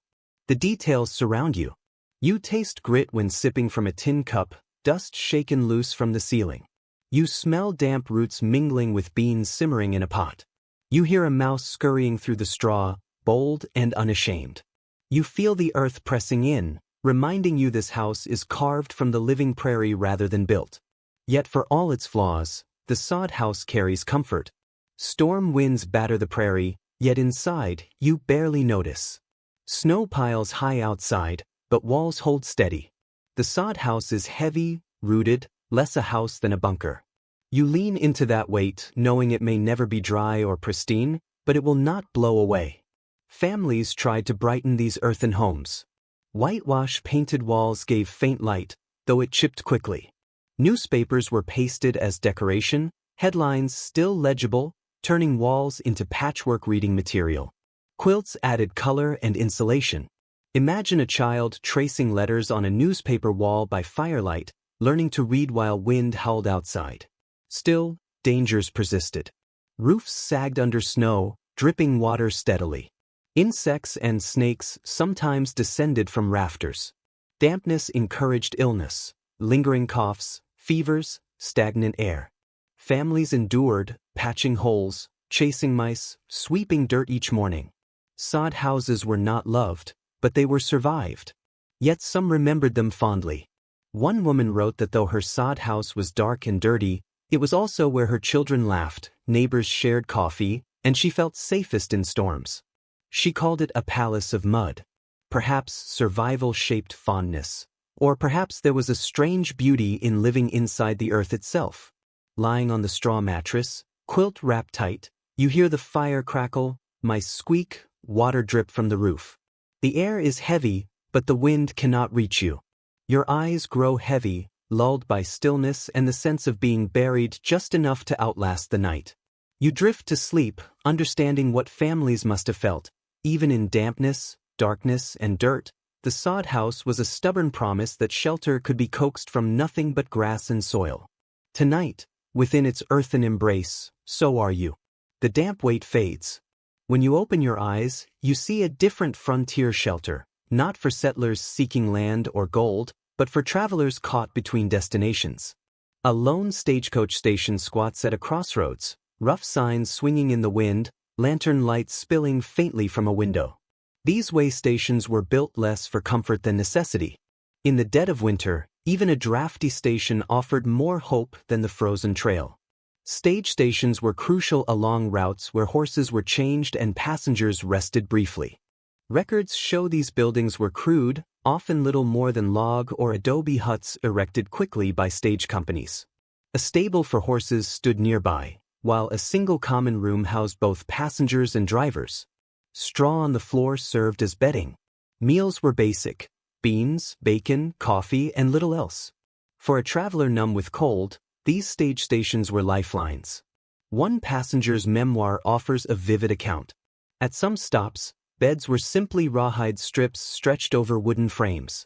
The details surround you. You taste grit when sipping from a tin cup, dust shaken loose from the ceiling. You smell damp roots mingling with beans simmering in a pot. You hear a mouse scurrying through the straw, bold and unashamed. You feel the earth pressing in, reminding you this house is carved from the living prairie rather than built. Yet for all its flaws, the sod house carries comfort. Storm winds batter the prairie, yet inside, you barely notice. Snow piles high outside, but walls hold steady. The sod house is heavy, rooted, less a house than a bunker. You lean into that weight, knowing it may never be dry or pristine, but it will not blow away. Families tried to brighten these earthen homes. Whitewash-painted walls gave faint light, though it chipped quickly. Newspapers were pasted as decoration, headlines still legible, turning walls into patchwork reading material. Quilts added color and insulation. Imagine a child tracing letters on a newspaper wall by firelight, learning to read while wind howled outside. Still, dangers persisted. Roofs sagged under snow, dripping water steadily. Insects and snakes sometimes descended from rafters. Dampness encouraged illness, lingering coughs, fevers, stagnant air. Families endured, patching holes, chasing mice, sweeping dirt each morning. Sod houses were not loved, but they were survived. Yet some remembered them fondly. One woman wrote that though her sod house was dark and dirty, it was also where her children laughed, neighbors shared coffee, and she felt safest in storms. She called it a palace of mud. Perhaps survival shaped fondness. Or perhaps there was a strange beauty in living inside the earth itself. Lying on the straw mattress, quilt wrapped tight, you hear the fire crackle, mice squeak, water drip from the roof. The air is heavy, but the wind cannot reach you. Your eyes grow heavy, lulled by stillness and the sense of being buried just enough to outlast the night. You drift to sleep, understanding what families must have felt. Even in dampness, darkness, and dirt, the sod house was a stubborn promise that shelter could be coaxed from nothing but grass and soil. Tonight, within its earthen embrace, so are you. The damp weight fades. When you open your eyes, you see a different frontier shelter, not for settlers seeking land or gold, but for travelers caught between destinations. A lone stagecoach station squats at a crossroads, rough signs swinging in the wind, lantern lights spilling faintly from a window. These way stations were built less for comfort than necessity. In the dead of winter, even a drafty station offered more hope than the frozen trail. Stage stations were crucial along routes where horses were changed and passengers rested briefly. Records show these buildings were crude, often little more than log or adobe huts erected quickly by stage companies. A stable for horses stood nearby, while a single common room housed both passengers and drivers. Straw on the floor served as bedding. Meals were basic: beans, bacon, coffee, and little else. For a traveler numb with cold, these stage stations were lifelines. One passenger's memoir offers a vivid account. At some stops, beds were simply rawhide strips stretched over wooden frames.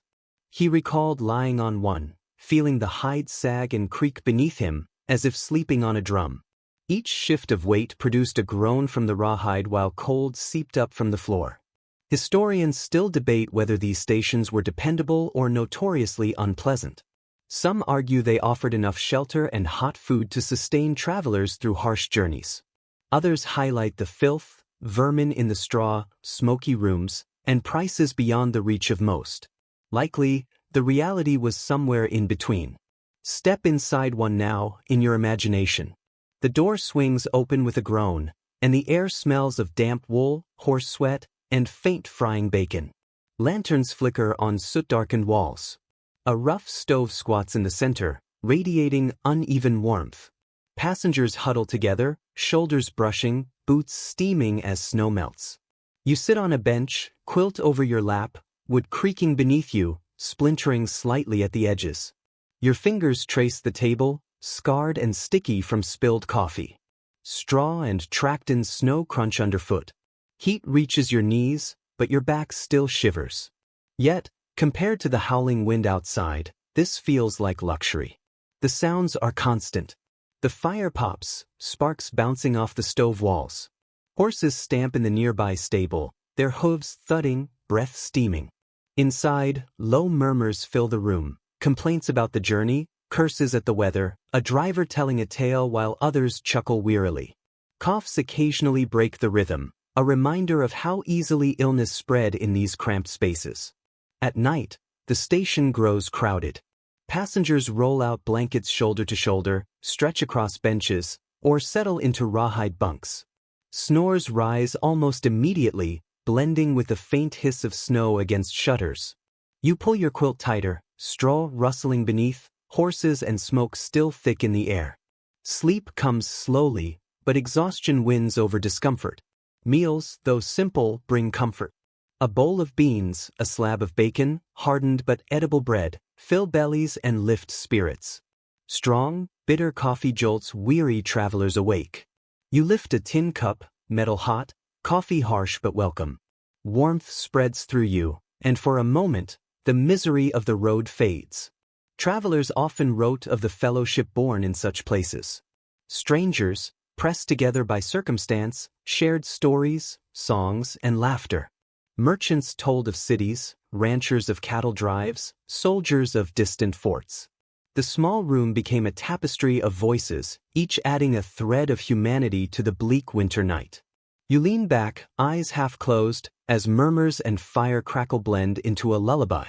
He recalled lying on one, feeling the hide sag and creak beneath him, as if sleeping on a drum. Each shift of weight produced a groan from the rawhide while cold seeped up from the floor. Historians still debate whether these stations were dependable or notoriously unpleasant. Some argue they offered enough shelter and hot food to sustain travelers through harsh journeys. Others highlight the filth, vermin in the straw, smoky rooms, and prices beyond the reach of most. Likely, the reality was somewhere in between. Step inside one now, in your imagination. The door swings open with a groan, and the air smells of damp wool, horse sweat, and faint frying bacon. Lanterns flicker on soot-darkened walls. A rough stove squats in the center, radiating uneven warmth. Passengers huddle together, shoulders brushing, boots steaming as snow melts. You sit on a bench, quilt over your lap, wood creaking beneath you, splintering slightly at the edges. Your fingers trace the table, scarred and sticky from spilled coffee. Straw and tracked in snow crunch underfoot. Heat reaches your knees, but your back still shivers. Yet, compared to the howling wind outside, this feels like luxury. The sounds are constant. The fire pops, sparks bouncing off the stove walls. Horses stamp in the nearby stable, their hooves thudding, breath steaming. Inside, low murmurs fill the room, complaints about the journey, curses at the weather, a driver telling a tale while others chuckle wearily. Coughs occasionally break the rhythm, a reminder of how easily illness spread in these cramped spaces. At night, the station grows crowded. Passengers roll out blankets shoulder to shoulder, stretch across benches, or settle into rawhide bunks. Snores rise almost immediately, blending with the faint hiss of snow against shutters. You pull your quilt tighter, straw rustling beneath, horses and smoke still thick in the air. Sleep comes slowly, but exhaustion wins over discomfort. Meals, though simple, bring comfort. A bowl of beans, a slab of bacon, hardened but edible bread, fill bellies and lift spirits. Strong, bitter coffee jolts weary travelers awake. You lift a tin cup, metal hot, coffee harsh but welcome. Warmth spreads through you, and for a moment, the misery of the road fades. Travelers often wrote of the fellowship born in such places. Strangers, pressed together by circumstance, shared stories, songs, and laughter. Merchants told of cities, ranchers of cattle drives, soldiers of distant forts. The small room became a tapestry of voices, each adding a thread of humanity to the bleak winter night. You lean back, eyes half closed, as murmurs and fire crackle blend into a lullaby.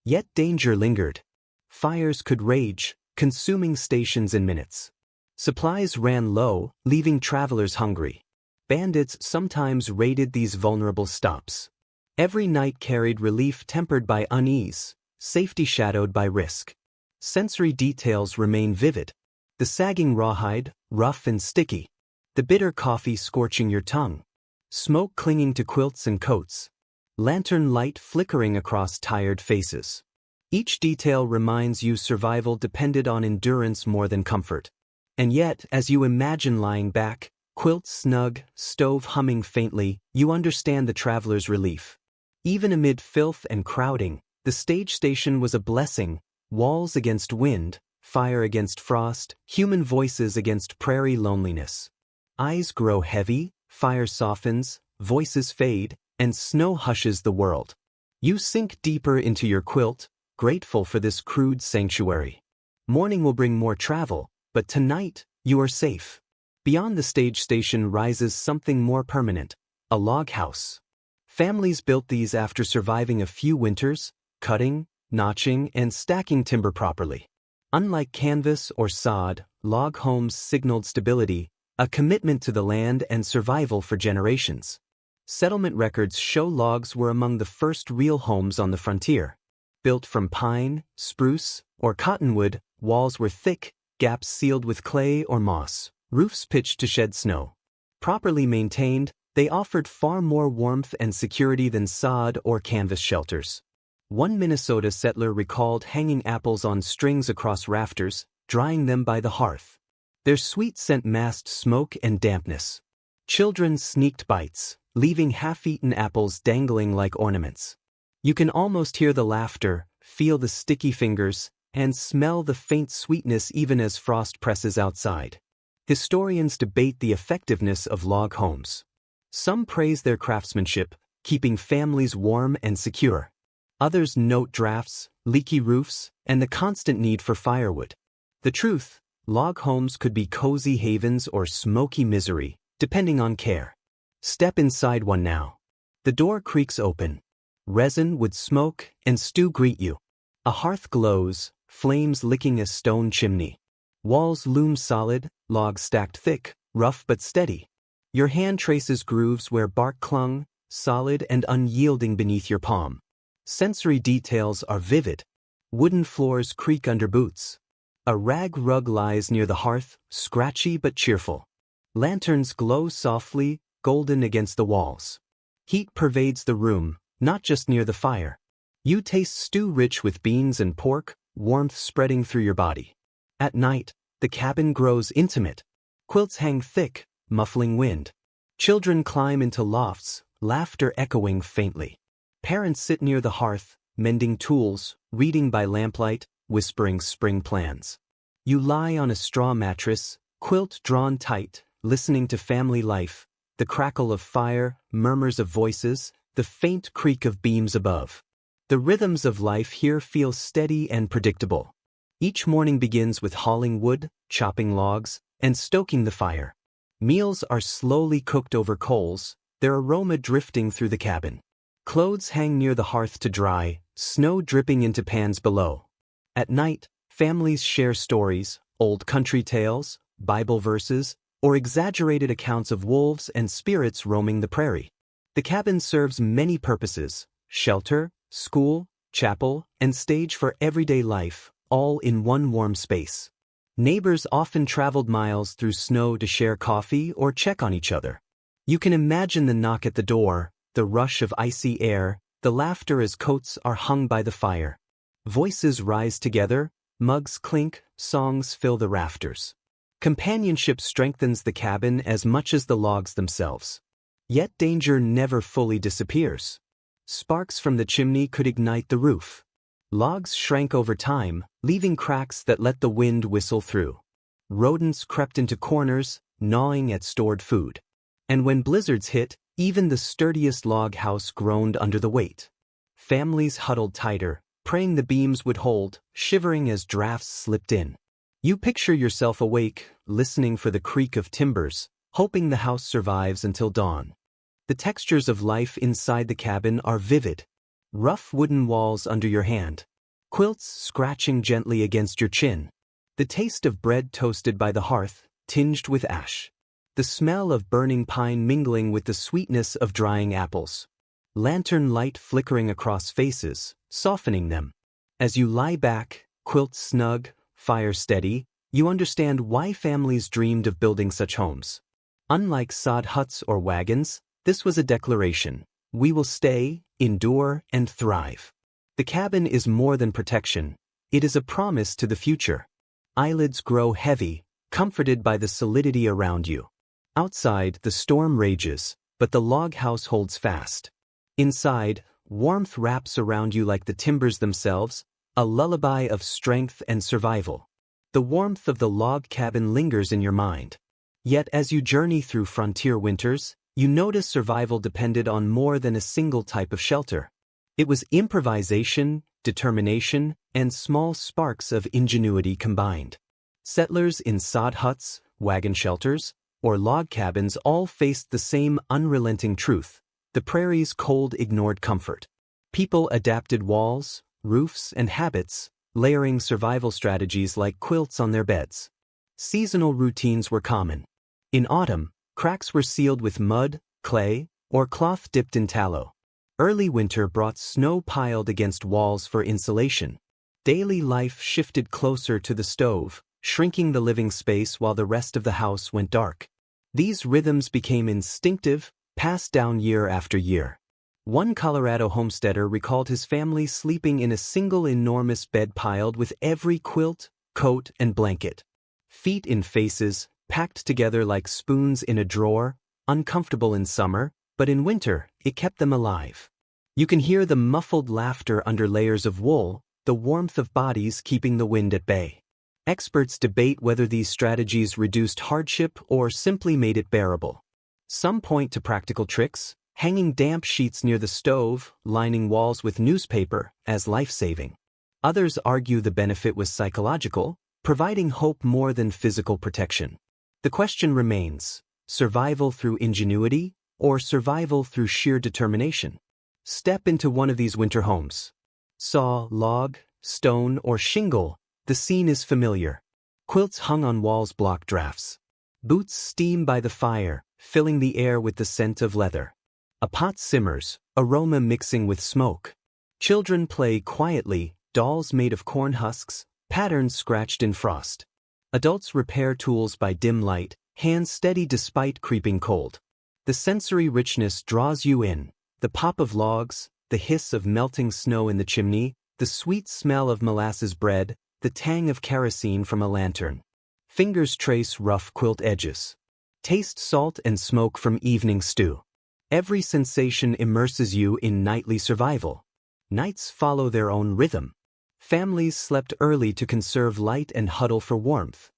Yet danger lingered. Fires could rage, consuming stations in minutes. Supplies ran low, leaving travelers hungry. Bandits sometimes raided these vulnerable stops. Every night carried relief tempered by unease, safety shadowed by risk. Sensory details remain vivid. The sagging rawhide, rough and sticky. The bitter coffee scorching your tongue. Smoke clinging to quilts and coats. Lantern light flickering across tired faces. Each detail reminds you survival depended on endurance more than comfort. And yet, as you imagine lying back, quilt snug, stove humming faintly, you understand the traveler's relief. Even amid filth and crowding, the stage station was a blessing, walls against wind, fire against frost, human voices against prairie loneliness. Eyes grow heavy, fire softens, voices fade, and snow hushes the world. You sink deeper into your quilt, grateful for this crude sanctuary. Morning will bring more travel, but tonight, you are safe. Beyond the stage station rises something more permanent, a log house. Families built these after surviving a few winters, cutting, notching, and stacking timber properly. Unlike canvas or sod, log homes signaled stability, a commitment to the land and survival for generations. Settlement records show logs were among the first real homes on the frontier. Built from pine, spruce, or cottonwood, walls were thick, gaps sealed with clay or moss, roofs pitched to shed snow. Properly maintained, they offered far more warmth and security than sod or canvas shelters. One Minnesota settler recalled hanging apples on strings across rafters, drying them by the hearth. Their sweet scent masked smoke and dampness. Children sneaked bites, leaving half-eaten apples dangling like ornaments. You can almost hear the laughter, feel the sticky fingers, and smell the faint sweetness even as frost presses outside. Historians debate the effectiveness of log homes. Some praise their craftsmanship, keeping families warm and secure. Others note drafts, leaky roofs, and the constant need for firewood. The truth, log homes could be cozy havens or smoky misery, depending on care. Step inside one now. The door creaks open. Resin, wood smoke, and stew greet you. A hearth glows, flames licking a stone chimney. Walls loom solid, logs stacked thick, rough but steady. Your hand traces grooves where bark clung, solid and unyielding beneath your palm. Sensory details are vivid. Wooden floors creak under boots. A rag rug lies near the hearth, scratchy but cheerful. Lanterns glow softly, golden against the walls. Heat pervades the room, not just near the fire. You taste stew rich with beans and pork, warmth spreading through your body. At night, the cabin grows intimate. Quilts hang thick, muffling wind. Children climb into lofts, laughter echoing faintly. Parents sit near the hearth, mending tools, reading by lamplight, whispering spring plans. You lie on a straw mattress, quilt drawn tight, listening to family life, the crackle of fire, murmurs of voices, the faint creak of beams above. The rhythms of life here feel steady and predictable. Each morning begins with hauling wood, chopping logs, and stoking the fire. Meals are slowly cooked over coals, their aroma drifting through the cabin. Clothes hang near the hearth to dry, snow dripping into pans below. At night, families share stories, old country tales, Bible verses, or exaggerated accounts of wolves and spirits roaming the prairie. The cabin serves many purposes: shelter, school, chapel, and stage for everyday life, all in one warm space. Neighbors often traveled miles through snow to share coffee or check on each other. You can imagine the knock at the door, the rush of icy air, the laughter as coats are hung by the fire. Voices rise together, mugs clink, songs fill the rafters. Companionship strengthens the cabin as much as the logs themselves. Yet danger never fully disappears. Sparks from the chimney could ignite the roof. Logs shrank over time, leaving cracks that let the wind whistle through. Rodents crept into corners, gnawing at stored food. And when blizzards hit, even the sturdiest log house groaned under the weight. Families huddled tighter, praying the beams would hold, shivering as drafts slipped in. You picture yourself awake, listening for the creak of timbers, hoping the house survives until dawn. The textures of life inside the cabin are vivid. Rough wooden walls under your hand. Quilts scratching gently against your chin. The taste of bread toasted by the hearth, tinged with ash. The smell of burning pine mingling with the sweetness of drying apples. Lantern light flickering across faces, softening them. As you lie back, quilt snug, fire steady, you understand why families dreamed of building such homes. Unlike sod huts or wagons, this was a declaration: we will stay, endure, and thrive. The cabin is more than protection, it is a promise to the future. Eyelids grow heavy, comforted by the solidity around you. Outside, the storm rages, but the log house holds fast. Inside, warmth wraps around you like the timbers themselves, a lullaby of strength and survival. The warmth of the log cabin lingers in your mind. Yet as you journey through frontier winters, you notice survival depended on more than a single type of shelter. It was improvisation, determination, and small sparks of ingenuity combined. Settlers in sod huts, wagon shelters, or log cabins all faced the same unrelenting truth: the prairie's cold ignored comfort. People adapted walls, roofs, and habits, layering survival strategies like quilts on their beds. Seasonal routines were common. In autumn, cracks were sealed with mud, clay, or cloth dipped in tallow. Early winter brought snow piled against walls for insulation. Daily life shifted closer to the stove, shrinking the living space while the rest of the house went dark. These rhythms became instinctive, passed down year after year. One Colorado homesteader recalled his family sleeping in a single enormous bed piled with every quilt, coat, and blanket. Feet in faces, packed together like spoons in a drawer, uncomfortable in summer, but in winter, it kept them alive. You can hear the muffled laughter under layers of wool, the warmth of bodies keeping the wind at bay. Experts debate whether these strategies reduced hardship or simply made it bearable. Some point to practical tricks: hanging damp sheets near the stove, lining walls with newspaper, as life-saving. Others argue the benefit was psychological, providing hope more than physical protection. The question remains: survival through ingenuity, or survival through sheer determination? Step into one of these winter homes. Saw, log, stone, or shingle, the scene is familiar. Quilts hung on walls block drafts. Boots steam by the fire, filling the air with the scent of leather. A pot simmers, aroma mixing with smoke. Children play quietly, dolls made of corn husks, patterns scratched in frost. Adults repair tools by dim light, hands steady despite creeping cold. The sensory richness draws you in: the pop of logs, the hiss of melting snow in the chimney, the sweet smell of molasses bread, the tang of kerosene from a lantern. Fingers trace rough quilt edges. Taste salt and smoke from evening stew. Every sensation immerses you in nightly survival. Nights follow their own rhythm. Families slept early to conserve light and huddle for warmth.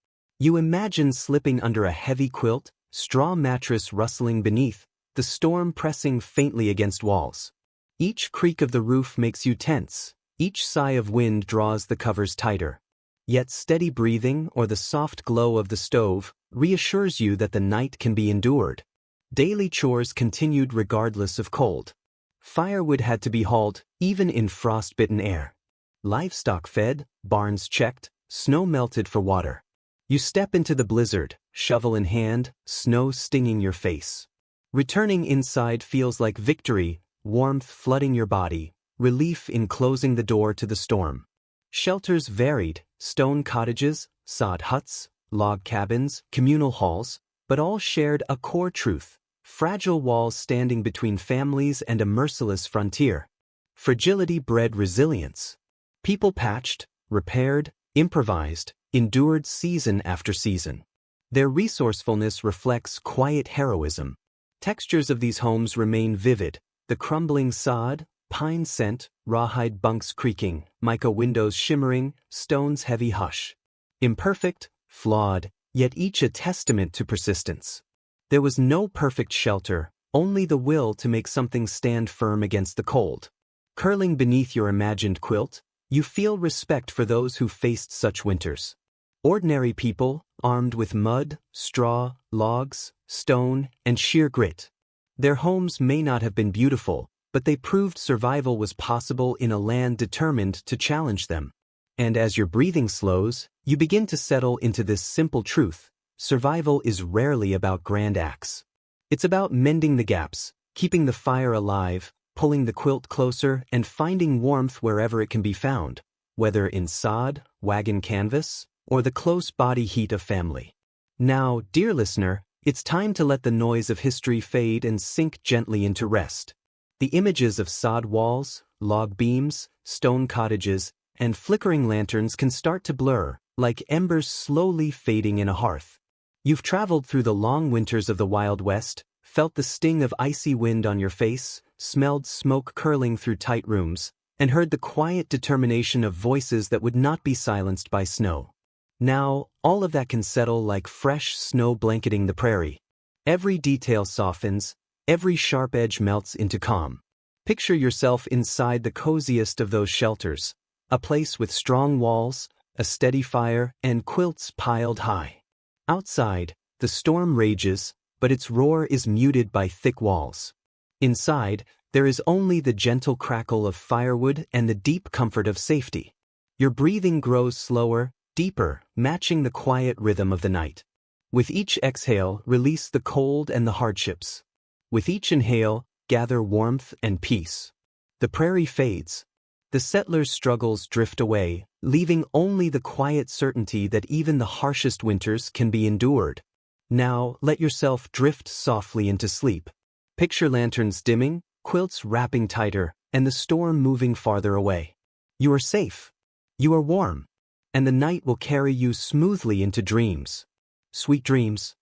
You imagine slipping under a heavy quilt, straw mattress rustling beneath, the storm pressing faintly against walls. Each creak of the roof makes you tense. Each sigh of wind draws the covers tighter. Yet steady breathing or the soft glow of the stove reassures you that the night can be endured. Daily chores continued regardless of cold. Firewood had to be hauled, even in frost-bitten air. Livestock fed, barns checked, snow melted for water. You step into the blizzard, shovel in hand, snow stinging your face. Returning inside feels like victory, warmth flooding your body, relief in closing the door to the storm. Shelters varied: stone cottages, sod huts, log cabins, communal halls, but all shared a core truth: fragile walls standing between families and a merciless frontier. Fragility bred resilience. People patched, repaired, improvised, endured season after season. Their resourcefulness reflects quiet heroism. Textures of these homes remain vivid: the crumbling sod, pine scent, rawhide bunks creaking, mica windows shimmering, stone's heavy hush. Imperfect, flawed, yet each a testament to persistence. There was no perfect shelter, only the will to make something stand firm against the cold. Curling beneath your imagined quilt, you feel respect for those who faced such winters. Ordinary people, armed with mud, straw, logs, stone, and sheer grit. Their homes may not have been beautiful, but they proved survival was possible in a land determined to challenge them. And as your breathing slows, you begin to settle into this simple truth: survival is rarely about grand acts. It's about mending the gaps, keeping the fire alive, pulling the quilt closer, and finding warmth wherever it can be found, whether in sod, wagon canvas, or the close body heat of family. Now, dear listener, it's time to let the noise of history fade and sink gently into rest. The images of sod walls, log beams, stone cottages, and flickering lanterns can start to blur, like embers slowly fading in a hearth. You've traveled through the long winters of the Wild West, felt the sting of icy wind on your face, smelled smoke curling through tight rooms, and heard the quiet determination of voices that would not be silenced by snow. Now, all of that can settle like fresh snow blanketing the prairie. Every detail softens, every sharp edge melts into calm. Picture yourself inside the coziest of those shelters, a place with strong walls, a steady fire, and quilts piled high. Outside, the storm rages, but its roar is muted by thick walls. Inside, there is only the gentle crackle of firewood and the deep comfort of safety. Your breathing grows slower, deeper, matching the quiet rhythm of the night. With each exhale, release the cold and the hardships. With each inhale, gather warmth and peace. The prairie fades. The settlers' struggles drift away, leaving only the quiet certainty that even the harshest winters can be endured. Now, let yourself drift softly into sleep. Picture lanterns dimming, quilts wrapping tighter, and the storm moving farther away. You are safe. You are warm. And the night will carry you smoothly into dreams. Sweet dreams.